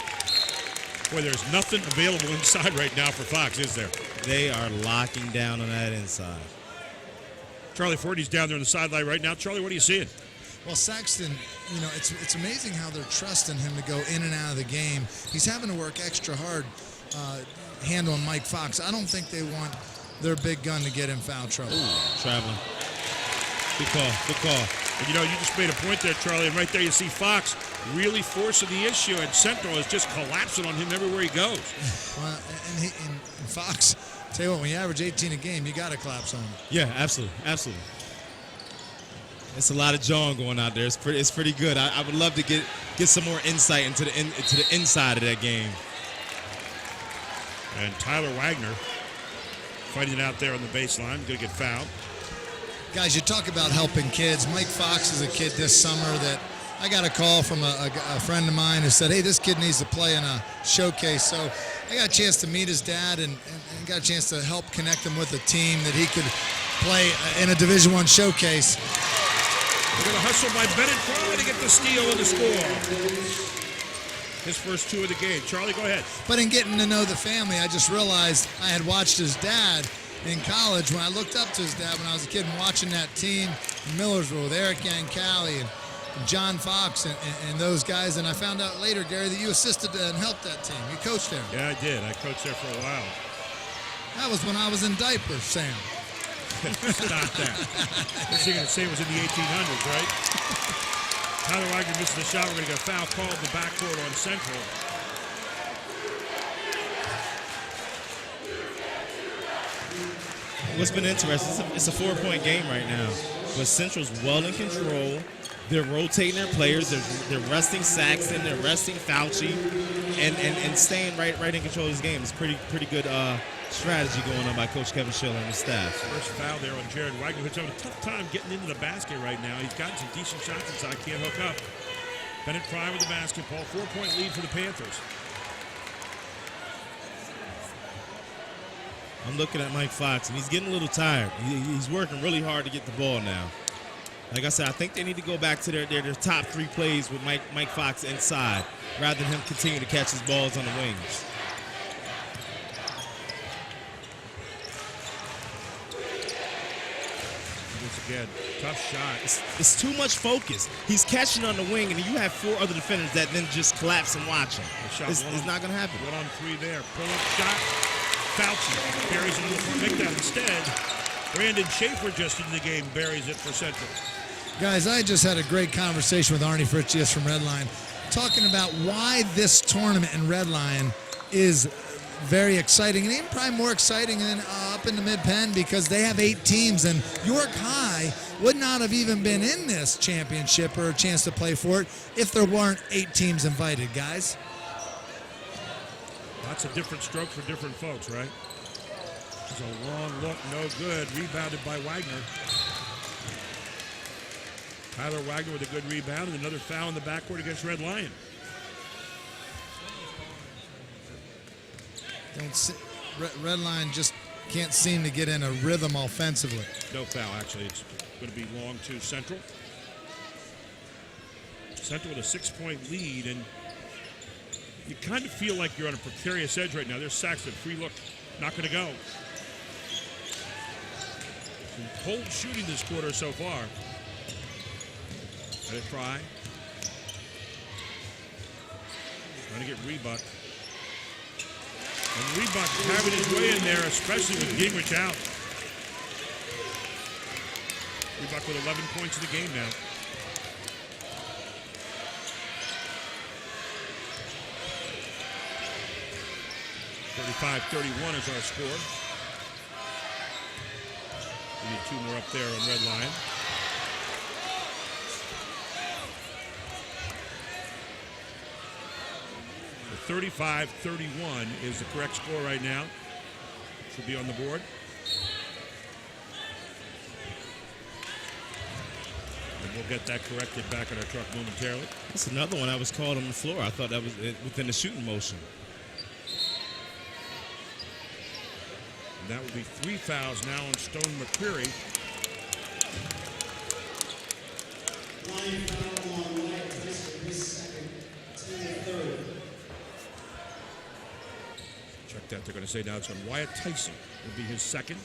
Speaker 1: Boy, there's nothing available inside right now for Fox, is there?
Speaker 3: They are locking down on that inside.
Speaker 1: Charlie Fordy's down there on the sideline right now. Charlie, what are you seeing?
Speaker 2: Well, Saxton, it's amazing how they're trusting him to go in and out of the game. He's having to work extra hard handling Mike Fox. I don't think they want their big gun to get in foul trouble.
Speaker 3: Ooh, traveling. Good call.
Speaker 1: And you just made a point there, Charlie, and right there you see Fox really forcing the issue, and Central is just collapsing on him everywhere he goes.
Speaker 2: Well, and Fox, tell you what, when you average 18 a game, you got to collapse on him.
Speaker 3: Yeah, absolutely. It's a lot of jawing going out there. It's pretty good. I would love to get some more insight into the inside of that game.
Speaker 1: And Tyler Wagner fighting it out there on the baseline. Going to get fouled.
Speaker 2: Guys, you talk about helping kids. Mike Fox is a kid this summer that I got a call from a friend of mine who said, hey, this kid needs to play in a showcase. So I got a chance to meet his dad and got a chance to help connect him with a team that he could play in a Division I showcase.
Speaker 1: We're going to hustle by Bennett Fry to get the steal and the score. His first two of the game. Charlie, go ahead.
Speaker 2: But in getting to know the family, I just realized I had watched his dad in college when I looked up to his dad when I was a kid and watching that team in Millersville with Eric Yancali and John Fox and those guys. And I found out later, Gary, that you assisted and helped that team. You coached there.
Speaker 1: Yeah, I did. I coached there for a while.
Speaker 2: That was when I was in diapers, Sam.
Speaker 1: Stop that. What's he going to say was in the 1800s, right? Tyler Wagner misses the shot. We're going to get a foul called in the backcourt on Central.
Speaker 3: what's been interesting, it's a 4-point game right now, but Central's well in control. They're rotating their players. They're resting Saxton. They're resting Fauci, and staying right in control of this game. It's pretty good strategy going on by Coach Kevin Schiller and his staff.
Speaker 1: First foul there on Jared Wagner, who's having a tough time getting into the basket right now. He's gotten some decent shots inside, can't hook up. Bennett Fry with the basketball. 4-point lead for the Panthers.
Speaker 3: I'm looking at Mike Fox, and he's getting a little tired. He's working really hard to get the ball now. Like I said, I think they need to go back to their top 3 plays with Mike Fox inside, rather than him continue to catch his balls on the wings.
Speaker 1: Once again, tough shot.
Speaker 3: It's too much focus. He's catching on the wing, and you have 4 other defenders that then just collapse and watch him. It's not going to happen.
Speaker 1: 1 on 3 there. Pull-up shot. Fauci buries it in the front. Make that instead. Brandon Schaefer just into the game, buries it for Central.
Speaker 2: Guys, I just had a great conversation with Arnie Fritzius from Redline, talking about why this tournament in Redline is very exciting, and even probably more exciting than up in the mid-pen, because they have 8 teams, and York High would not have even been in this championship or a chance to play for it if there weren't 8 teams invited, guys.
Speaker 1: Lots of different strokes for different folks, right? There's a long look, no good. Rebounded by Wagner. Tyler Wagner with a good rebound and another foul in the backcourt against Red Lion.
Speaker 2: Redline just can't seem to get in a rhythm offensively.
Speaker 1: No foul, actually. It's going to be long to Central. Central with a 6-point lead, and you kind of feel like you're on a precarious edge right now. There's Saxton, free look, not going to go. Some cold shooting this quarter so far. Let it try. Trying to get Rebuck. And Rebuck having his way in there, especially with Gingrich out. Rebuck with 11 points in the game now. (35-31) is our score. We need 2 more up there on Red Lion. So 35-31 is the correct score right now. Should be on the board. And we'll get that corrected back in our truck momentarily.
Speaker 3: That's another one I was called on the floor. I thought that was within the shooting motion.
Speaker 1: And that would be 3 fouls now on Stone McCreary. Check that. They're going to say now it's on Wyatt Tyson. Will be his second.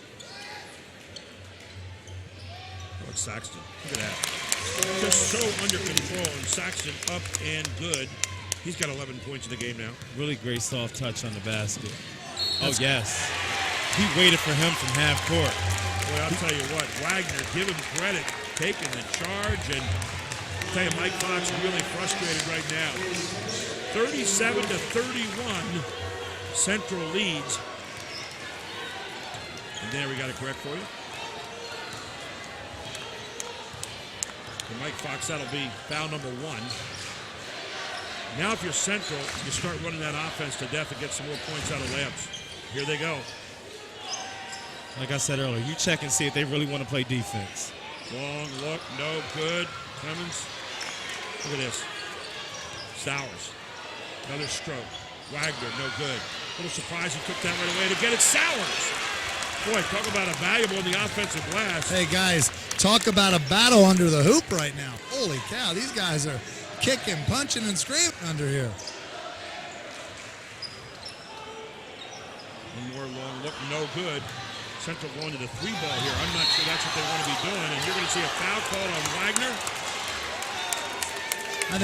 Speaker 1: Oh, it's Saxton. Look at that. Just so under control. And Saxton up and good. He's got 11 points in the game now.
Speaker 3: Really great soft touch on the basket. Oh, yes. He waited for him from half court.
Speaker 1: Boy, I'll tell you what, Wagner, give him credit, taking the charge, and I'll tell you, Mike Fox really frustrated right now. 37-31, Central leads. And there we got it correct for you. For Mike Fox, that'll be foul number 1. Now if you're Central, you start running that offense to death and get some more points out of layups. Here they go.
Speaker 3: Like I said earlier, you check and see if they really want to play defense.
Speaker 1: Long look, no good. Clemens, look at this. Sowers, another stroke. Wagner, no good. A little surprised he took that right away to get it. Sowers. Boy, talk about a valuable in the offensive glass.
Speaker 2: Hey, guys, talk about a battle under the hoop right now. Holy cow, these guys are kicking, punching, and screaming under here.
Speaker 1: One more long look, no good. Central going to the 3-ball here. I'm not sure that's what they want to be doing. And you're going to see a foul called on Wagner.
Speaker 2: I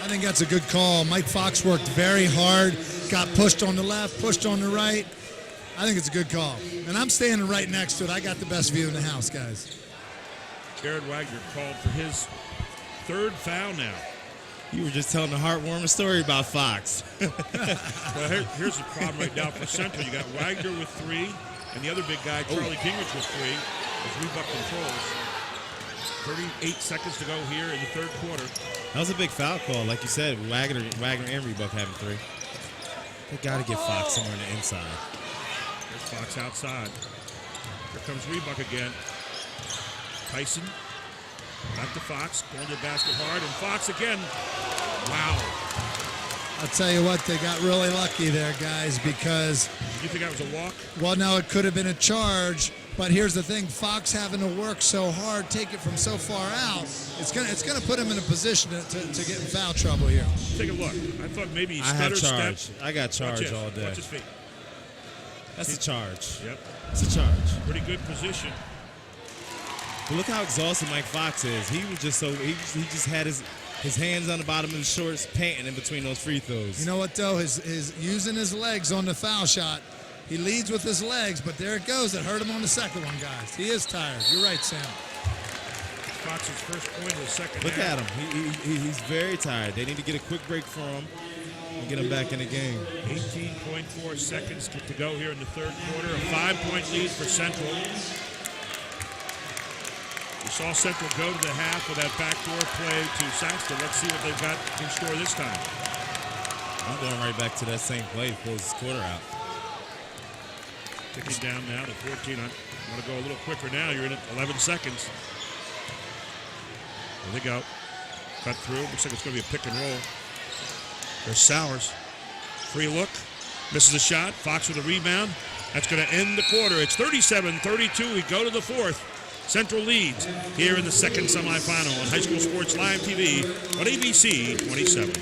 Speaker 2: think that's a good call. Mike Fox worked very hard, got pushed on the left, pushed on the right. I think it's a good call. And I'm standing right next to it. I got the best view in the house, guys.
Speaker 1: Jared Wagner called for his 3rd foul now.
Speaker 3: You were just telling a heartwarming story about Fox.
Speaker 1: Well, here's the problem right now for Central. You got Wagner with 3, And the other big guy, Charlie Gingrich, with 3, as Reebok controls. 38 seconds to go here in the third quarter.
Speaker 3: That was a big foul call, like you said. Wagner and Reebok having 3. They got to get Fox somewhere on the inside.
Speaker 1: There's Fox outside. Here comes Reebok again. Tyson back to Fox, going to the basket hard, and Fox again. Wow.
Speaker 2: I'll tell you what, they got really lucky there, guys, because...
Speaker 1: You think that was a walk?
Speaker 2: Well, no, it could have been a charge, but here's the thing. Fox having to work so hard, take it from so far out, it's gonna put him in a position to get in foul trouble here.
Speaker 1: Take a look. I thought maybe he
Speaker 3: I have
Speaker 1: stutter
Speaker 3: charge.
Speaker 1: stepped.
Speaker 3: I got charge all day.
Speaker 1: Watch his feet.
Speaker 3: That's a charge.
Speaker 1: Yep.
Speaker 3: It's a charge.
Speaker 1: Pretty good position.
Speaker 3: But look how exhausted Mike Fox is. He was just he just had his hands on the bottom of his shorts, panting in between those free throws.
Speaker 2: You know what, though? His using his legs on the foul shot. He leads with his legs, but there it goes. It hurt him on the second one, guys. He is tired. You're right, Sam.
Speaker 1: Fox's first point of the second
Speaker 3: Look
Speaker 1: half.
Speaker 3: at him. He's very tired. They need to get a quick break for him and get him back in the game.
Speaker 1: 18.4 seconds to go here in the third quarter. A 5-point lead for Central. We saw Central go to the half with that backdoor play to Saxton. Let's see what they've got in store this time.
Speaker 3: I'm going right back to that same play to close this quarter out.
Speaker 1: Ticking down now to 14. I want to go a little quicker now. You're in at 11 seconds. There they go. Cut through. Looks like it's going to be a pick and roll. There's Sowers. Free look. Misses a shot. Fox with a rebound. That's going to end the quarter. It's 37-32. We go to the fourth. Central leads here in the second semifinal on High School Sports Live TV on ABC 27.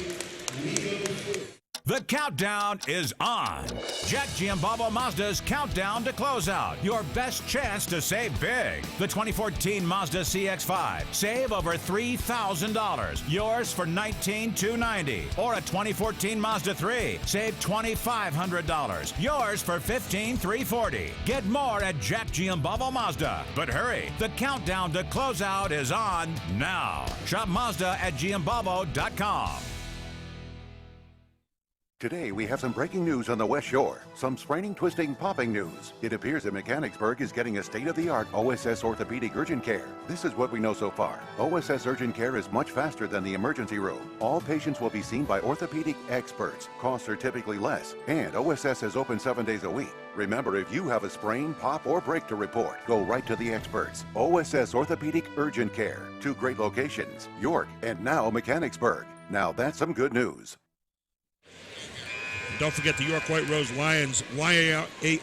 Speaker 7: The countdown is on. Jack Giambalvo Mazda's countdown to closeout. Your best chance to save big. The 2014 Mazda CX-5. Save over $3,000. Yours for $19,290. Or a 2014 Mazda 3. Save $2,500. Yours for $15,340. Get more at Jack Giambalvo Mazda. But hurry, the countdown to closeout is on now. Shop Mazda at Giambalvo.com.
Speaker 6: Today, we have some breaking news on the West Shore. Some spraining, twisting, popping news. It appears that Mechanicsburg is getting a state-of-the-art OSS orthopedic urgent care. This is what we know so far. OSS urgent care is much faster than the emergency room. All patients will be seen by orthopedic experts. Costs are typically less, and OSS is open 7 days a week. Remember, if you have a sprain, pop, or break to report, go right to the experts. OSS Orthopedic Urgent Care. 2 great locations, York and now Mechanicsburg. Now that's some good news.
Speaker 1: Don't forget the York White Rose Lions, YAIA,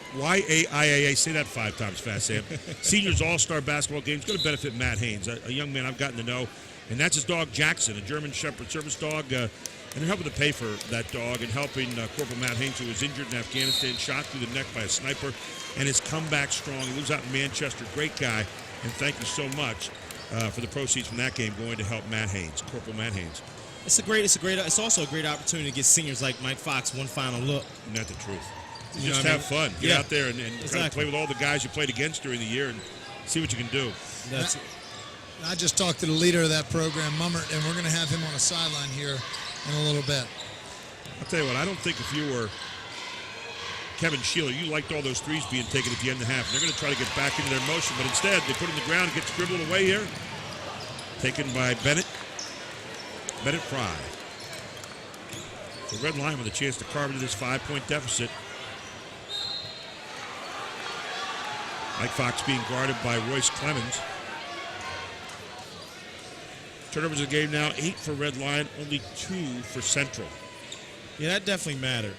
Speaker 1: say that 5 times fast, Sam. Seniors All-Star Basketball game is going to benefit Matt Haynes, a young man I've gotten to know. And that's his dog, Jackson, a German Shepherd Service dog. And they're helping to pay for that dog and helping Corporal Matt Haynes, who was injured in Afghanistan, shot through the neck by a sniper, and has come back strong. He lives out in Manchester. Great guy. And thank you so much for the proceeds from that game going to help Matt Haynes, Corporal Matt Haynes.
Speaker 3: It's also a great opportunity to get seniors like Mike Fox one final look.
Speaker 1: Isn't that the truth? Just have fun. Get out there and
Speaker 3: exactly.
Speaker 1: kind of play with all the guys you played against during the year and see what you can do.
Speaker 2: I just talked to the leader of that program, Mummert, and we're going to have him on a sideline here in a little bit.
Speaker 1: I'll tell you what, I don't think if you were Kevin Sheeler, you liked all those threes being taken at the end of the half. They're going to try to get back into their motion, but instead they put it in the ground and get scribbled away here. Taken by Bennett Fry. So Red Lion with a chance to carve into this 5-point deficit. Mike Fox being guarded by Royce Clemens. Turnovers of the game now, 8 for Red Lion, only 2 for Central.
Speaker 3: Yeah, that definitely mattered.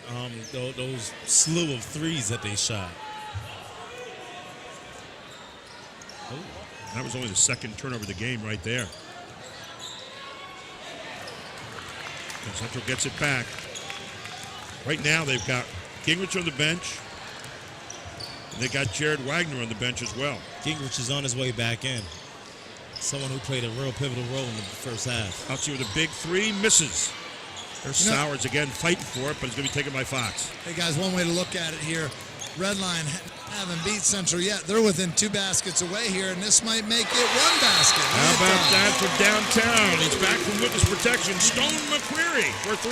Speaker 3: Those slew of threes that they shot.
Speaker 1: Oh, that was only the second turnover of the game right there. And Central gets it back. Right now they've got Gingrich on the bench. And they got Jared Wagner on the bench as well.
Speaker 3: Gingrich is on his way back in. Someone who played a real pivotal role in the first half.
Speaker 1: Out with a big 3, misses. There's Sowers again fighting for it, but it's going to be taken by Fox.
Speaker 2: Hey, guys, one way to look at it here, Red Lion Haven't beat Central yet. They're within 2 baskets away here, and this might make it 1 basket.
Speaker 1: How about that for downtown? He's back from witness protection. Stone McQuarrie for 3.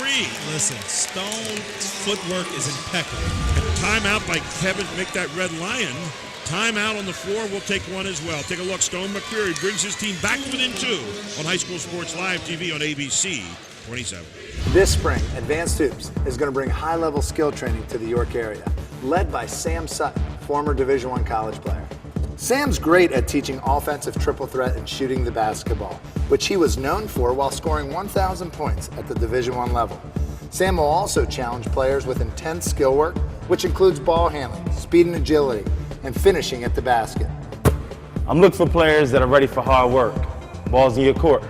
Speaker 3: Listen, Stone's footwork is impeccable.
Speaker 1: And timeout by Kevin. Make that Red Lion. Timeout on the floor. We'll take one as well. Take a look. Stone McQuarrie brings his team back within 2 on High School Sports Live TV on ABC 27.
Speaker 5: This spring, Advanced Hoops is going to bring high-level skill training to the York area, led by Sam Sutton, former Division I college player. Sam's great at teaching offensive triple threat and shooting the basketball, which he was known for while scoring 1,000 points at the Division I level. Sam will also challenge players with intense skill work, which includes ball handling, speed and agility, and finishing at the basket.
Speaker 8: I'm looking for players that are ready for hard work. Balls in your court.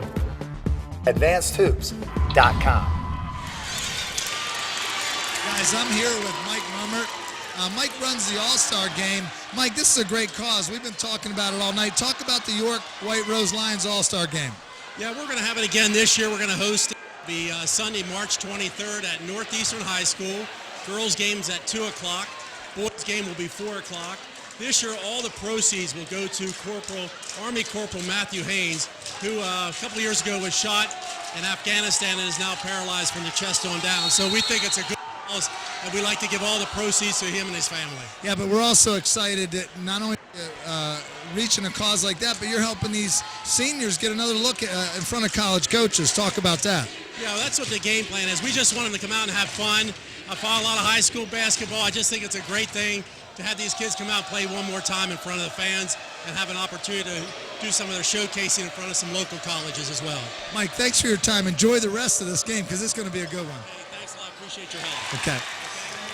Speaker 5: AdvancedHoops.com.
Speaker 2: Guys, I'm here with Mike Mummert. Mike runs the All-Star game. Mike, this is a great cause. We've been talking about it all night. Talk about the York White Rose Lions All-Star game.
Speaker 15: Yeah, we're going to have it again this year. We're going to host it. It'll be Sunday, March 23rd at Northeastern High School. Girls' game's at 2 o'clock. Boys' game will be 4 o'clock. This year, all the proceeds will go to Army Corporal Matthew Haynes, who a couple of years ago was shot in Afghanistan and is now paralyzed from the chest on down. So we think it's a good cause, and we like to give all the proceeds to him and his family.
Speaker 2: Yeah, but we're also excited that not only reaching a cause like that, but you're helping these seniors get another look in front of college coaches. Talk about that.
Speaker 15: Yeah, that's what the game plan is. We just want them to come out and have fun. I follow a lot of high school basketball. I just think it's a great thing to have these kids come out and play one more time in front of the fans and have an opportunity to do some of their showcasing in front of some local colleges as well.
Speaker 2: Mike, thanks for your time. Enjoy the rest of this game because it's going to be a good one.
Speaker 15: Hey, thanks a lot. Appreciate your help.
Speaker 2: Okay.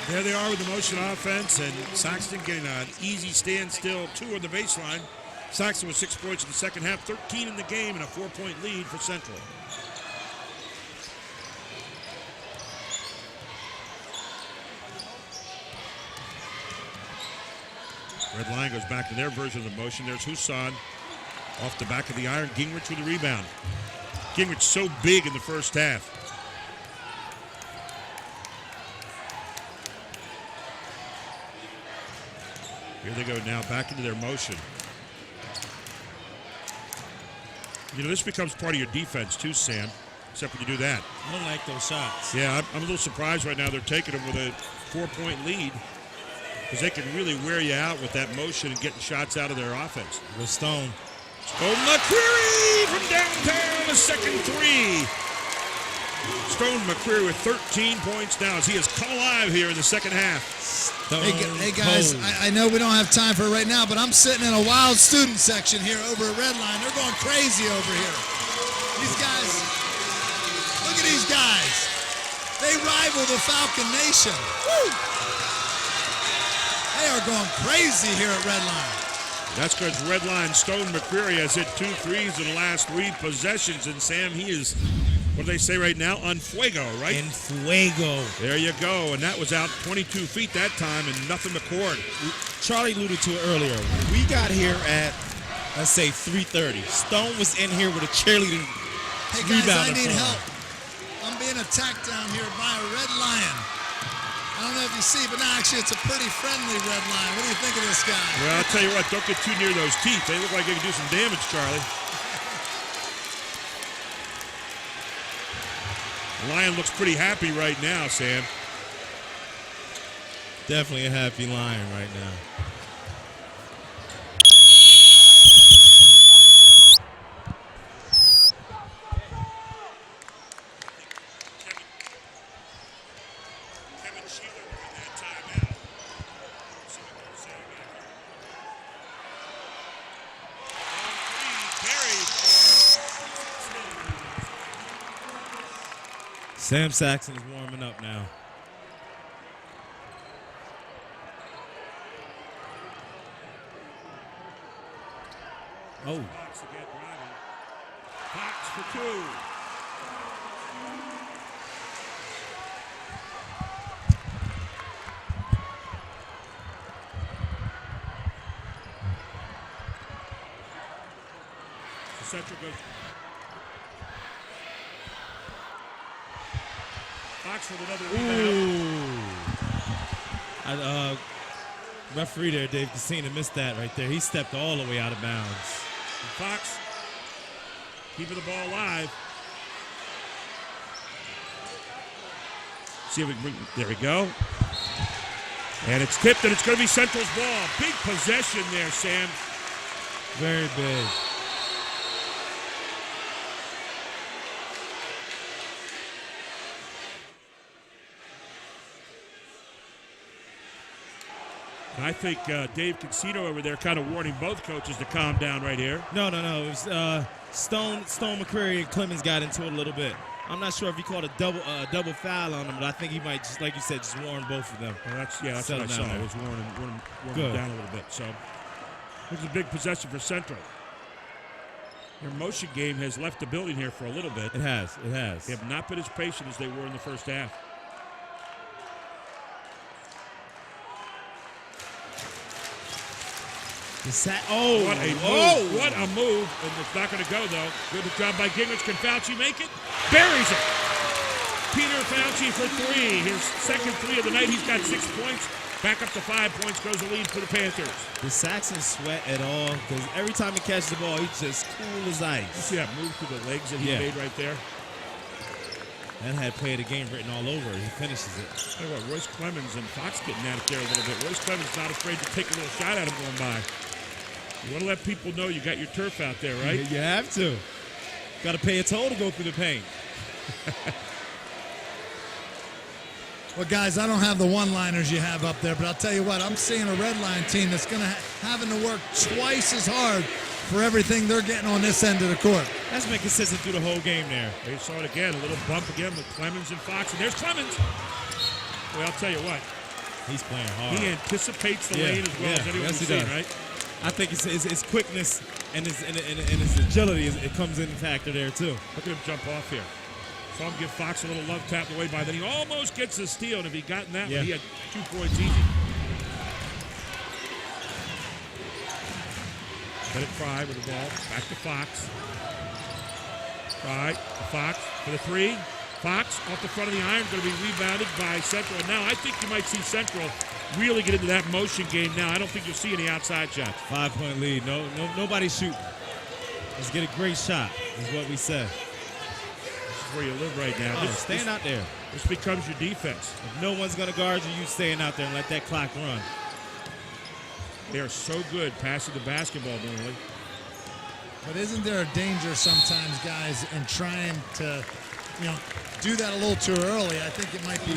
Speaker 1: There they are with the motion offense, and Saxton getting an easy standstill 2 on the baseline. Saxton with 6 points in the second half, 13 in the game, and a 4-point lead for Central. Red Lion goes back to their version of the motion. There's Husan off the back of the iron. Gingrich with the rebound. Gingrich so big in the first half. Here they go now, back into their motion. You know, this becomes part of your defense too, Sam, except when you do that.
Speaker 3: I don't like those shots.
Speaker 1: Yeah, I'm a little surprised right now they're taking them with a 4-point lead because they can really wear you out with that motion and getting shots out of their offense.
Speaker 3: With Stone.
Speaker 1: Stone McQuarrie from downtown, a second 3. Stone McQuarrie with 13 points now as he has come alive here in the second half.
Speaker 2: Hey guys, I know we don't have time for it right now, but I'm sitting in a wild student section here over at Red Line. They're going crazy over here. These guys, look at these guys. They rival the Falcon Nation. Woo! They are going crazy here at Red Line.
Speaker 1: That's because Red Line Stone McQuarrie has hit 2 threes in the last 3 possessions, and Sam, he is, what do they say right now? En fuego, right?
Speaker 3: En fuego.
Speaker 1: There you go, and that was out 22 feet that time and nothing to cord.
Speaker 3: Charlie alluded to it earlier. We got here at, let's say, 3:30. Stone was in here with a cheerleading
Speaker 2: Hey guys, I
Speaker 3: rebounder
Speaker 2: need
Speaker 3: for him.
Speaker 2: help. I'm being attacked down here by a Red Lion. I don't know if you see, but no, actually it's a pretty friendly Red Lion. What do you think of this guy?
Speaker 1: Well, I'll tell you what, don't get too near those teeth. They look like they can do some damage, Charlie. The Lion looks pretty happy right now, Sam.
Speaker 3: Definitely a happy Lion right now. Sam Saxon is warming up now. Oh.
Speaker 1: Fox for 2. Central goes. Fox with another rebound.
Speaker 3: Referee there, Dave Cassina, missed that right there. He stepped all the way out of bounds.
Speaker 1: And Fox keeping the ball alive. See if we can bring, there we go. And it's tipped, and it's going to be Central's ball. Big possession there, Sam.
Speaker 3: Very big.
Speaker 1: I think Dave Cassino over there kind of warning both coaches to calm down right here.
Speaker 3: No. It was Stone McCreary and Clemens got into it a little bit. I'm not sure if he called a double foul on them, but I think he might, just like you said, just warn both of them.
Speaker 1: Well, that's what I saw. It was warning them down a little bit. So it's a big possession for Central. Their motion game has left the building here for a little bit.
Speaker 3: It has.
Speaker 1: They have not been as patient as they were in the first half. What a move. And it's not going to go, though. Good job by Gingrich. Can Fauci make it? Buries it. Peter Fauci for 3. His second 3 of the night. He's got 6 points. Back up to 5 points. Goes the lead for the Panthers.
Speaker 3: Does Saxon sweat at all? Because every time he catches the ball, he's just cool as ice.
Speaker 1: You see that move to the legs that he made right there?
Speaker 3: That had play of the game written all over it. He finishes it.
Speaker 1: Tell you what, Royce Clemens and Fox getting at it there a little bit. Royce Clemens not afraid to take a little shot at him going by. You want to let people know you got your turf out there, right?
Speaker 3: You have to. Got to pay a toll to go through the paint.
Speaker 2: Well, guys, I don't have the one-liners you have up there, but I'll tell you what, I'm seeing a red line team that's going to having to work twice as hard for everything they're getting on this end of the court.
Speaker 3: That's been consistent through the whole game there.
Speaker 1: They saw it again, a little bump again with Clemens and Fox, and there's Clemens. Well, I'll tell you what.
Speaker 3: He's playing hard.
Speaker 1: He anticipates the lane as well as anyone
Speaker 3: yes,
Speaker 1: can
Speaker 3: he
Speaker 1: see,
Speaker 3: does.
Speaker 1: right?
Speaker 3: I think his quickness and his agility, it comes in factor there, too.
Speaker 1: Look at him jump off here. Saw him give Fox a little love tapped away by, then he almost gets a steal, and if he'd gotten that one, he had 2 points easy. Let it Fry with the ball. Back to Fox. Fry to Fox for the 3. Fox off the front of the iron, going to be rebounded by Central. And now I think you might see Central really get into that motion game now. I don't think you'll see any outside shots.
Speaker 3: 5-point lead. Nobody's shooting. Let's get a great shot, is what we said.
Speaker 1: This is where you live right now.
Speaker 3: Staying out there.
Speaker 1: This becomes your defense.
Speaker 3: If no one's going to guard you, you staying out there and let that clock run.
Speaker 1: They are so good passing the basketball normally.
Speaker 2: But isn't there a danger sometimes, guys, in trying to, do that a little too early? I think it might be,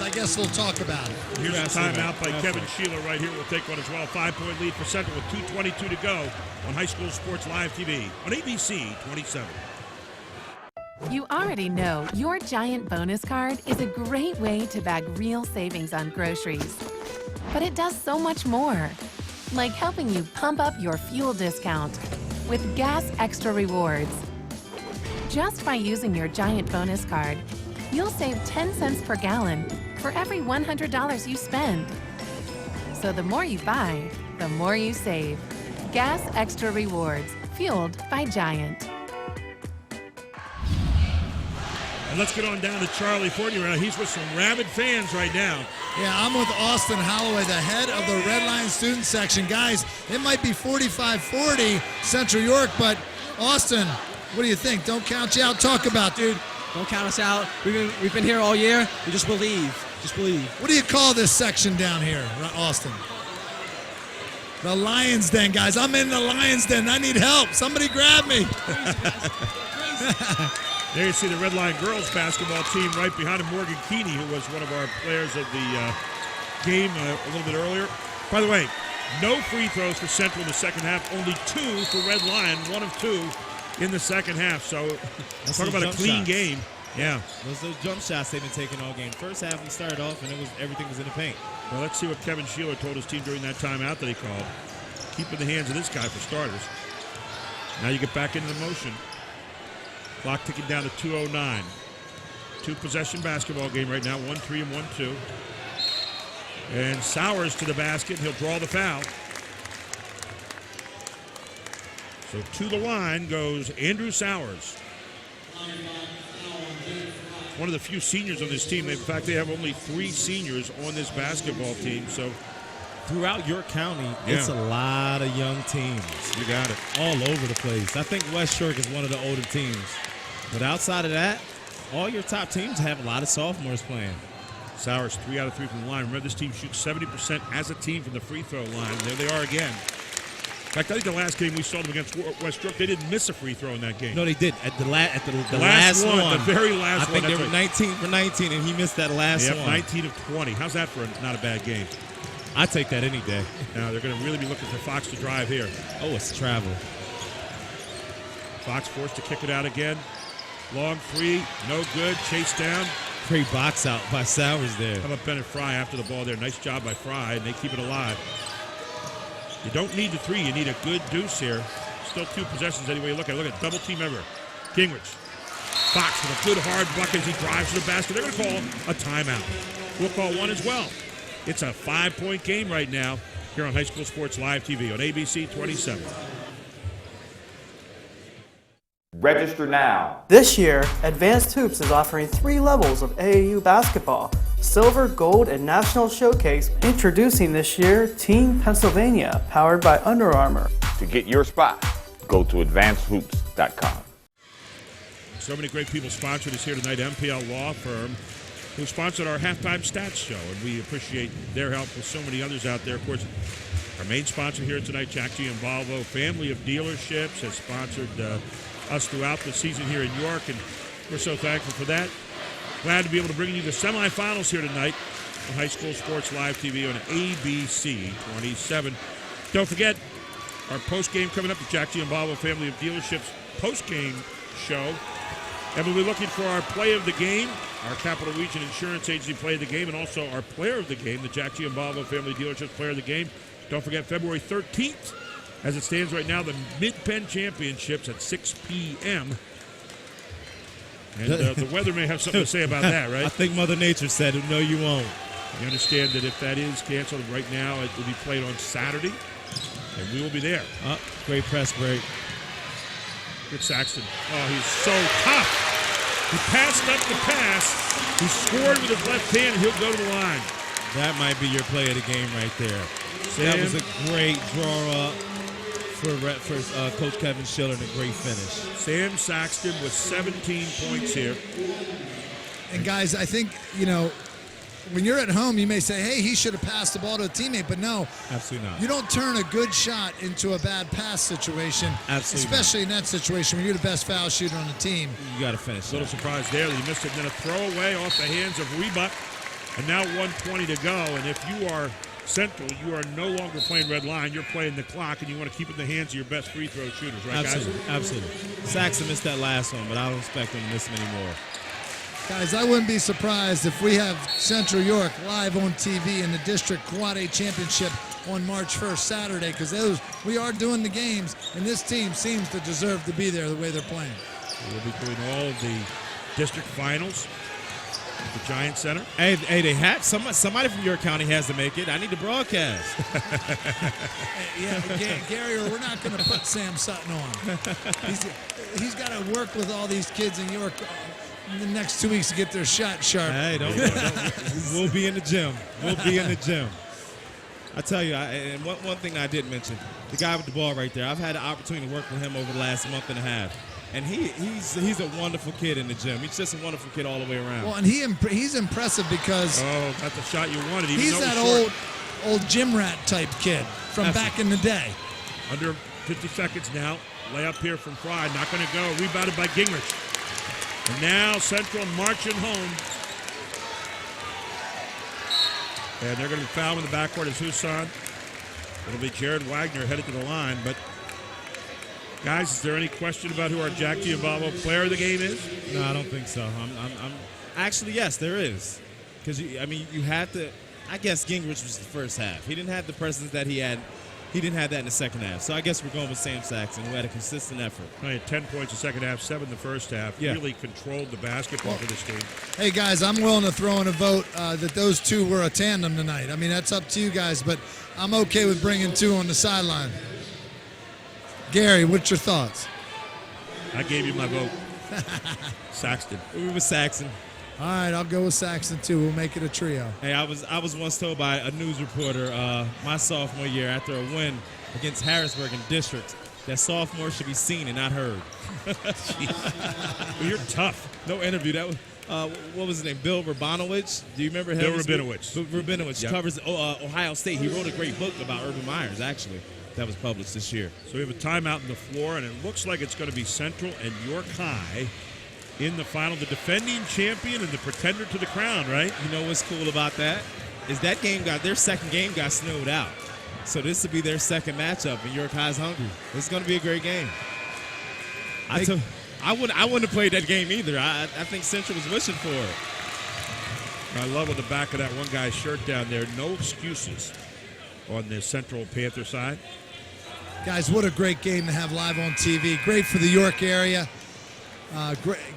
Speaker 2: I guess we'll talk about it.
Speaker 1: Here's a timeout by Kevin Sheeler right here. We'll take one as well. 5-point lead for Central with 2:22 to go on High School Sports Live TV on ABC 27.
Speaker 10: You already know your Giant bonus card is a great way to bag real savings on groceries. But it does so much more, like helping you pump up your fuel discount with Gas Extra Rewards. Just by using your Giant bonus card, you'll save 10 cents per gallon for every $100 you spend. So the more you buy, the more you save. Gas Extra Rewards, fueled by Giant.
Speaker 1: And let's get on down to Charlie Fortney right now. He's with some rabid fans right now.
Speaker 2: Yeah, I'm with Austin Holloway, the head of the Red Line student section. Guys, it might be 45-40 Central York, but Austin, what do you think? Don't count you out. Talk about, dude.
Speaker 16: Don't count us out. We've been here all year. We just believe. Just believe.
Speaker 2: What do you call this section down here, Austin? The Lions Den, guys. I'm in the Lions Den. I need help. Somebody grab me.
Speaker 1: There you see the Red Line girls basketball team right behind him, Morgan Keeney, who was one of our players of the game a little bit earlier. By the way, no free throws for Central in the second half, only 2 for Red Lion, 1 of 2 in the second half. So talk about a clean game. Yeah.
Speaker 3: Those jump shots they've been taking all game. First half we started off and everything was in the paint.
Speaker 1: Well, let's see what Kevin Sheeler told his team during that timeout that he called. Keep in the hands of this guy for starters. Now you get back into the motion. Clock ticking down to 2:09. 2-possession basketball game right now, 1-3 and 1-2. And Sowers to the basket. He'll draw the foul. So to the line goes Andrew Sowers. One of the few seniors on this team. In fact, they have only 3 seniors on this basketball team. So
Speaker 3: throughout York County,
Speaker 1: Yeah.
Speaker 3: it's a lot of young teams.
Speaker 1: You got it.
Speaker 3: All over the place. I think West York is one of the older teams. But outside of that, all your top teams have a lot of sophomores playing.
Speaker 1: Sowers 3 out of 3 from the line. Remember, this team shoots 70% as a team from the free throw line. There they are again. In fact, I think the last game we saw them against West York, they didn't miss a free throw in that game.
Speaker 3: No, they did. At the last
Speaker 1: one. The very last
Speaker 3: I think
Speaker 1: one.
Speaker 3: they were 19 for 19, and he missed that last one.
Speaker 1: 19 of 20. How's that for not a bad game?
Speaker 3: I take that any day.
Speaker 1: Now they're going to really be looking for Fox to drive here.
Speaker 3: Oh, it's travel.
Speaker 1: Fox forced to kick it out again. Long three, no good. Chase down.
Speaker 3: Great box out by Sowers there.
Speaker 1: How about Bennett Fry after the ball there? Nice job by Fry, and they keep it alive. You don't need the three. You need a good deuce here. Still 2 possessions anyway you look at it. Look at double team ever. Gingrich. Fox with a good hard bucket as he drives to the basket. They're going to call a timeout. We'll call one as well. It's a 5-point game right now here on High School Sports Live TV on ABC 27.
Speaker 21: Register now.
Speaker 17: This year, Advanced Hoops is offering 3 levels of AAU basketball: Silver, Gold, and National Showcase. Introducing this year, Team Pennsylvania, powered by Under Armour.
Speaker 21: To get your spot, go to advancedhoops.com.
Speaker 1: So many great people sponsored us here tonight. MPL Law Firm, who sponsored our halftime stats show, and we appreciate their help with so many others out there. Of course, our main sponsor here tonight, Jack G. and Volvo, family of dealerships, has sponsored us throughout the season here in York, and we're so thankful for that. Glad to be able to bring you the semifinals here tonight on High School Sports Live TV on ABC 27. Don't forget our post-game coming up, the Jack G. and Volvo family of dealerships post-game show. And we'll be looking for our play of the game, our Capital Region Insurance Agency play of the game, and also our player of the game, the Jack G. and Volvo family dealerships player of the game. Don't forget February 13th. As it stands right now, the Mid-Penn Championships at 6 p.m. And the weather may have something to say about that, right?
Speaker 3: I think Mother Nature said, no, you won't.
Speaker 1: You understand that if that is canceled right now, it will be played on Saturday, and we will be there.
Speaker 3: Great press break.
Speaker 1: Good Saxton. Oh, he's so tough. He passed up the pass. He scored with his left hand, and he'll go to the line.
Speaker 3: That might be your play of the game right there. That was a great draw up for Coach Kevin Schiller and a great finish.
Speaker 1: Sam Saxton with 17 points here.
Speaker 2: And guys, I think, when you're at home, you may say, hey, he should have passed the ball to a teammate, but no.
Speaker 3: Absolutely not.
Speaker 2: You don't turn a good shot into a bad pass situation.
Speaker 3: Absolutely
Speaker 2: especially in that situation when you're the best foul shooter on the team.
Speaker 3: You got to finish.
Speaker 1: A little surprise there that he missed it. And then a throwaway off the hands of Rebuck. And now 1:20 to go. And if you are Central, you are no longer playing red line. You're playing the clock, and you want to keep it in the hands of your best free throw shooters, right,
Speaker 3: Absolutely.
Speaker 1: guys?
Speaker 3: Absolutely. Saxon missed that last one, but I don't expect him to miss many more.
Speaker 2: Guys, I wouldn't be surprised if we have Central York live on TV in the District Quad A Championship on March 1st, Saturday, because we are doing the games, and this team seems to deserve to be there the way they're playing.
Speaker 1: We'll be doing all of the district finals at the Giant Center.
Speaker 3: Hey, they had somebody from York County has to make it. I need to broadcast.
Speaker 2: Gary, we're not going to put Sam Sutton on. He's got to work with all these kids in York in the next 2 weeks to get their shot sharp.
Speaker 3: Hey, don't. We'll be in the gym. We'll be in the gym. I tell you, and one thing I did mention, the guy with the ball right there, I've had the opportunity to work with him over the last month and a half. And he's a wonderful kid in the gym. He's just a wonderful kid all the way around.
Speaker 2: Well, and he's impressive because
Speaker 1: got the shot you wanted.
Speaker 2: He's that old gym rat type kid from back in the day.
Speaker 1: Under 50 seconds now. Layup here from Fry. Not going to go. Rebounded by Gingrich. And now Central marching home. And they're going to be fouled in the backcourt as Huson. It'll be Jared Wagner headed to the line. But, guys, is there any question about who our Jack G. and Volvo player of the game is?
Speaker 3: No, I don't think so. Actually, yes, there is. Because, you had to – I guess Gingrich was the first half. He didn't have the presence that he had. He didn't have that in the second half. So I guess we're going with Sam Saxon, who had a consistent effort.
Speaker 1: He had 10 points the second half, 7 the first half.
Speaker 3: Yeah.
Speaker 1: Really controlled the basketball for this team.
Speaker 2: Hey, guys, I'm willing to throw in a vote that those two were a tandem tonight. I mean, that's up to you guys, but I'm okay with bringing two on the sideline. Gary, what's your thoughts?
Speaker 1: I gave you my vote. Saxton.
Speaker 3: We were Saxon.
Speaker 2: All right, I'll go with Saxon too. We'll make it a trio.
Speaker 3: Hey, I was once told by a news reporter my sophomore year after a win against Harrisburg in districts that sophomores should be seen and not heard.
Speaker 1: Well, you're tough.
Speaker 3: No interview. That was what was his name? Bill Rabinowitz. Do you remember him?
Speaker 1: Bill Rabinowitz.
Speaker 3: Rabinowitz
Speaker 1: Yep.
Speaker 3: covers Ohio State. He wrote a great book about Urban Myers, actually, that was published this year.
Speaker 1: So we have a timeout on the floor, and it looks like it's going to be Central and York High in the final. The defending champion and the pretender to the crown, right?
Speaker 3: You know what's cool about that? Is that their second game got snowed out. So this will be their second matchup, and York High's hungry. It's going to be a great game. I wouldn't have played that game either. I think Central was wishing for it.
Speaker 1: I love on the back of that one guy's shirt down there, no excuses on the Central Panther side.
Speaker 2: Guys, what a great game to have live on TV. Great for the York area.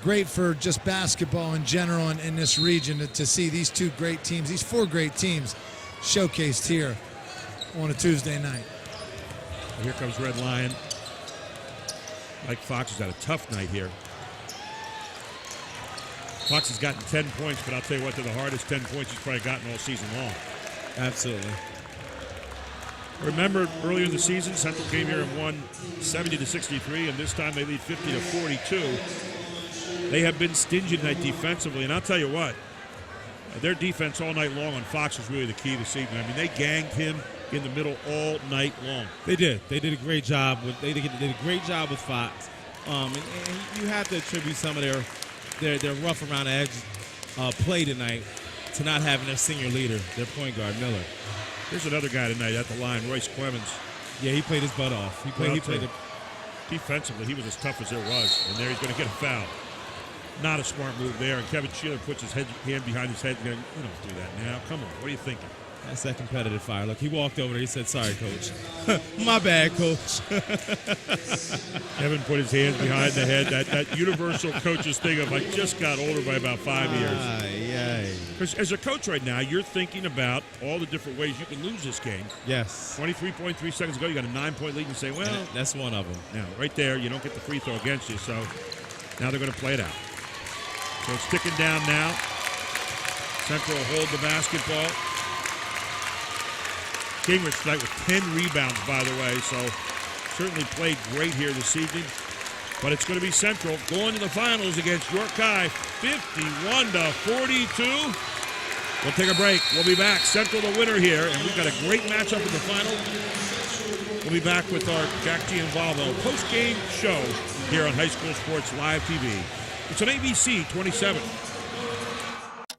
Speaker 2: Great for just basketball in general in this region to see these two great teams, these four great teams showcased here on a Tuesday night.
Speaker 1: Well, here comes Red Lion. Mike Fox has had a tough night here. Fox has gotten 10 points, but I'll tell you what, they're the hardest 10 points he's probably gotten all season long.
Speaker 3: Absolutely.
Speaker 1: Remember earlier in the season, Central came here and won 70-63, and this time they lead 50-42. They have been stingy tonight defensively, and I'll tell you what, their defense all night long on Fox was really the key this evening. I mean, they ganged him in the middle all night long.
Speaker 3: They did. They did a great job with. They did a great job with Fox. And you have to attribute some of their rough around the edge play tonight to not having their senior leader, their point guard Miller.
Speaker 1: There's another guy tonight at the line, Royce Clemens.
Speaker 3: Yeah, he played his butt off. He played
Speaker 1: defensively, he was as tough as there was, and there he's going to get a foul. Not a smart move there, and Kevin Sheeler puts his hand behind his head and going, "You don't do that now. Come on, what are you thinking?"
Speaker 3: That's that competitive fire. Look, he walked over there. He said, "Sorry, coach." My bad, coach.
Speaker 1: Kevin put his hands behind the head. That universal coach's thing of, I just got older by about 5 years. Because as a coach right now, you're thinking about all the different ways you can lose this game.
Speaker 3: Yes.
Speaker 1: 23.3 seconds ago, you got a 9-point lead and say, well.
Speaker 3: And that's one of them.
Speaker 1: Now, right there, you don't get the free throw against you, so now they're going to play it out. So it's ticking down now. Central will hold the basketball. Gingrich tonight with 10 rebounds, by the way, so certainly played great here this evening. But it's going to be Central going to the finals against York High, 51-42. We'll take a break. We'll be back. Central the winner here, and we've got a great matchup in the final. We'll be back with our Jack Gianvalvo post-game show here on High School Sports Live TV. It's on ABC 27.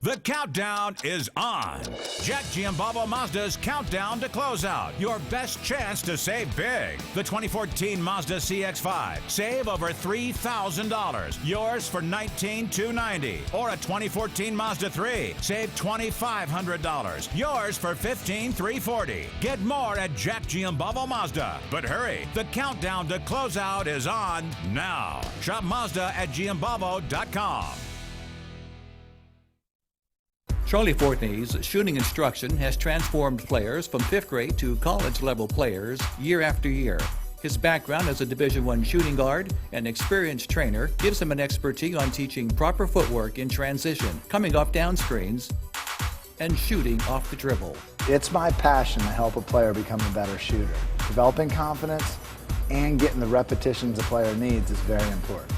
Speaker 7: The countdown is on. Jack Giambalvo Mazda's countdown to closeout. Your best chance to save big. The 2014 Mazda CX-5. Save over $3,000. Yours for $19,290. Or a 2014 Mazda 3. Save $2,500. Yours for $15,340. Get more at Jack Giambalvo Mazda. But hurry, the countdown to closeout is on now. Shop Mazda at Giambalvo.com.
Speaker 4: Charlie Fortney's shooting instruction has transformed players from 5th grade to college-level players year after year. His background as a Division I shooting guard and experienced trainer gives him an expertise on teaching proper footwork in transition, coming off down screens, and shooting off the dribble.
Speaker 5: It's my passion to help a player become a better shooter. Developing confidence and getting the repetitions a player needs is very important.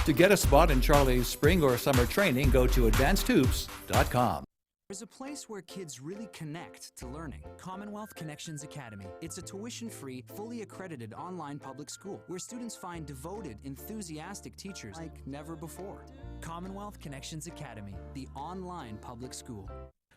Speaker 4: To get a spot in Charlie's spring or summer training, go to advancedhoops.com.
Speaker 18: There's a place where kids really connect to learning. Commonwealth Connections Academy. It's a tuition-free, fully accredited online public school where students find devoted, enthusiastic teachers like never before. Commonwealth Connections Academy, the online public school.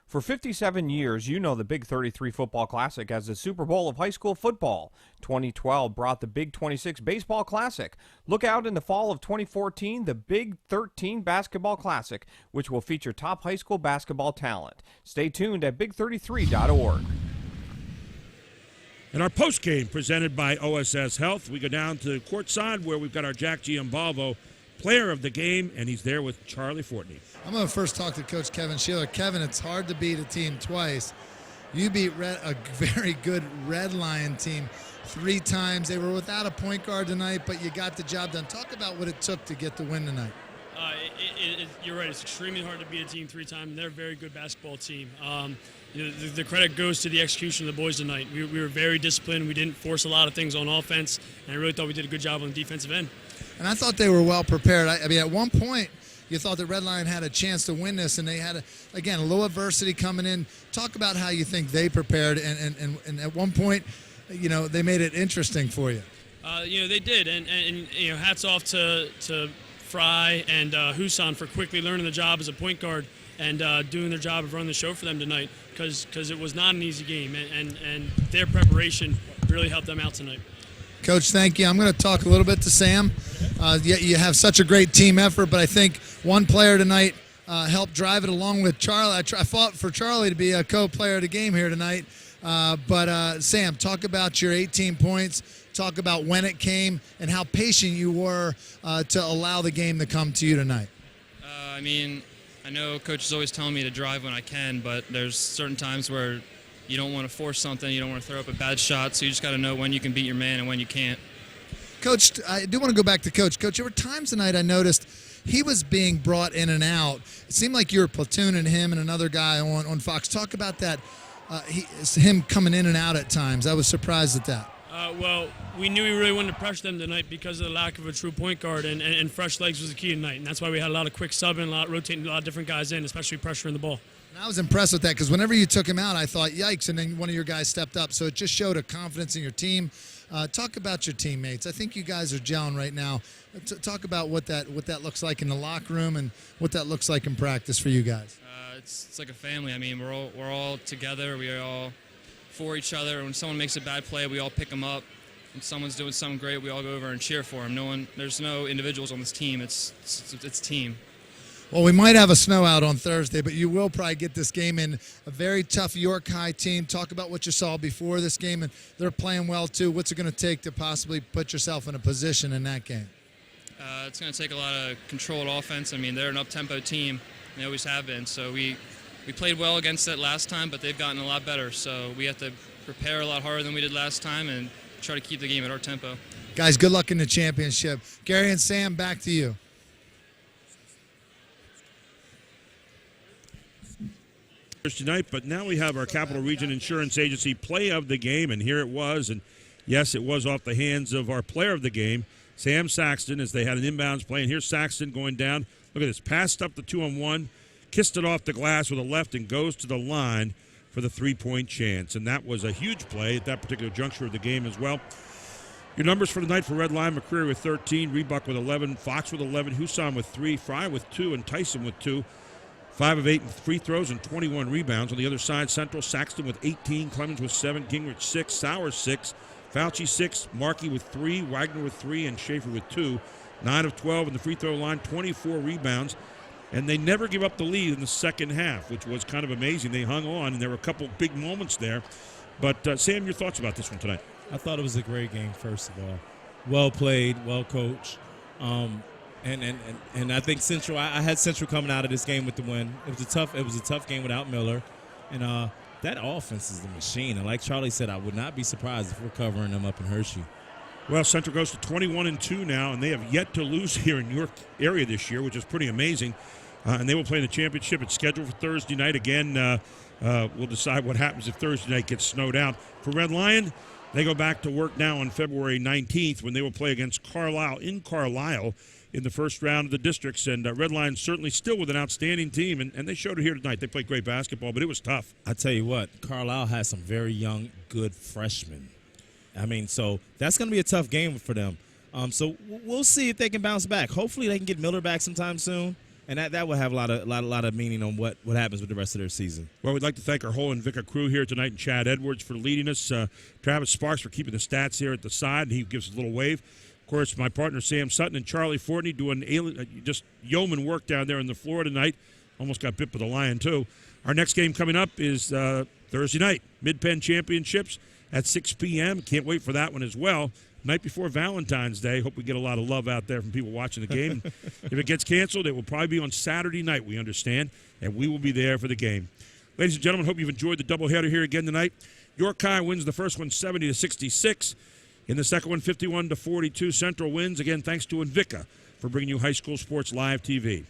Speaker 13: For 57 years, you know the Big 33 Football Classic as the Super Bowl of high school football. 2012 brought the Big 26 Baseball Classic. Look out in the fall of 2014, the Big 13 Basketball Classic, which will feature top high school basketball talent. Stay tuned at big33.org.
Speaker 1: And our postgame presented by OSS Health. We go down to courtside where we've got our Jack Giambalvo player of the game, and he's there with Charlie Fortney.
Speaker 2: I'm going to first talk to Coach Kevin Sheeler. Kevin, it's hard to beat a team twice. You beat a very good Red Lion team 3 times. They were without a point guard tonight, but you got the job done. Talk about what it took to get the win tonight.
Speaker 20: you're right. It's extremely hard to beat a team 3 times. They're a very good basketball team. The credit goes to the execution of the boys tonight. We were very disciplined. We didn't force a lot of things on offense, and I really thought we did a good job on the defensive end.
Speaker 2: And I thought they were well prepared. I mean, at one point, you thought the Red Lion had a chance to win this, and they had, a little adversity coming in. Talk about how you think they prepared, and at one point, they made it interesting for you.
Speaker 20: They did, and hats off to Fry and Husan for quickly learning the job as a point guard and doing their job of running the show for them tonight, because it was not an easy game, and their preparation really helped them out tonight.
Speaker 2: Coach, thank you. I'm going to talk a little bit to Sam. You have such a great team effort, but I think one player tonight helped drive it along with Charlie. I fought for Charlie to be a co-player of the game here tonight. But Sam, talk about your 18 points. Talk about when it came and how patient you were to allow the game to come to you tonight.
Speaker 22: I know Coach is always telling me to drive when I can, but there's certain times where you don't want to force something, you don't want to throw up a bad shot, so you just got to know when you can beat your man and when you can't.
Speaker 2: Coach, I do want to go back to Coach. Coach, there were times tonight I noticed he was being brought in and out. It seemed like you were platooning him and another guy on Fox. Talk about that, him coming in and out at times. I was surprised at that.
Speaker 20: Well, we knew we really wanted to pressure them tonight because of the lack of a true point guard, and fresh legs was the key tonight. And that's why we had a lot of quick subbing, rotating a lot of different guys in, especially pressuring the ball.
Speaker 2: And I was impressed with that because whenever you took him out, I thought, yikes, and then one of your guys stepped up. So it just showed a confidence in your team. Talk about your teammates. I think you guys are gelling right now. Talk about what that looks like in the locker room and what that looks like in practice for you guys.
Speaker 22: It's like a family. We're all together. We are all for each other. When someone makes a bad play, we all pick them up. When someone's doing something great, we all go over and cheer for them. There's no individuals on this team. It's team.
Speaker 2: Well, we might have a snow out on Thursday, but you will probably get this game in. A very tough York High team. Talk about what you saw before this game, and they're playing well too. What's it going to take to possibly put yourself in a position in that game?
Speaker 22: It's going to take a lot of controlled offense. They're an up-tempo team. They always have been. So we played well against that last time, but they've gotten a lot better. So we have to prepare a lot harder than we did last time and try to keep the game at our tempo.
Speaker 2: Guys, good luck in the championship. Gary and Sam, back to you.
Speaker 1: Tonight, but now we have our Capital Region Insurance Agency play of the game, and here it was. And yes, it was off the hands of our player of the game, Sam Saxton, as they had an inbounds play. And here's Saxton going down. Look at this, passed up the 2-on-1, kissed it off the glass with a left, and goes to the line for the three-point chance. And that was a huge play at that particular juncture of the game as well. Your numbers for the night for Red Lion: McCreary with 13, Rebuck with 11, Fox with 11, Husan with 3, Fry with 2, and Tyson with 2. 5 of 8 in free throws and 21 rebounds. On the other side, Central, Saxton with 18, Clemens with 7, Gingrich 6, Sauer 6, Fauci 6, Markey with 3, Wagner with 3, and Schaefer with 2. 9 of 12 in the free throw line, 24 rebounds. And they never give up the lead in the second half, which was kind of amazing. They hung on, and there were a couple big moments there. But, Sam, your thoughts about this one tonight?
Speaker 3: I thought it was a great game, first of all. Well played, well coached. And I think Central. I had Central coming out of this game with the win. It was a tough game without Miller, and that offense is the machine. And like Charlie said, I would not be surprised if we're covering them up in Hershey.
Speaker 1: Well, Central goes to 21-2 now, and they have yet to lose here in York area this year, which is pretty amazing. And they will play in the championship. It's scheduled for Thursday night. Again, we'll decide what happens if Thursday night gets snowed out. For Red Lion, they go back to work now on February 19th when they will play against Carlisle in Carlisle in the first round of the districts. And Red Lion certainly still with an outstanding team, and they showed it here tonight. They played great basketball, but it was tough.
Speaker 3: I tell you what, Carlisle has some very young, good freshmen. So that's going to be a tough game for them. So we'll see if they can bounce back. Hopefully they can get Miller back sometime soon, and that will have a lot of meaning on what happens with the rest of their season.
Speaker 1: Well, we'd like to thank our whole Invicta crew here tonight, and Chad Edwards for leading us, Travis Sparks for keeping the stats here at the side, and he gives us a little wave. Of course, my partner Sam Sutton and Charlie Fortney doing just yeoman work down there on the floor tonight. Almost got bit by the lion, too. Our next game coming up is Thursday night, Mid-Penn Championships at 6 p.m. Can't wait for that one as well. Night before Valentine's Day. Hope we get a lot of love out there from people watching the game. If it gets canceled, it will probably be on Saturday night, we understand, and we will be there for the game. Ladies and gentlemen, hope you've enjoyed the doubleheader here again tonight. York High wins the first one 70-66. In the second one, 51-42. Central wins, again, thanks to Invicta for bringing you high school sports live TV.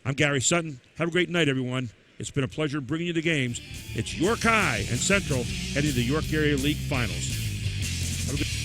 Speaker 1: I'm Gary Sutton. Have a great night, everyone. It's been a pleasure bringing you the games. It's York High and Central heading to the York Area League Finals. Have a good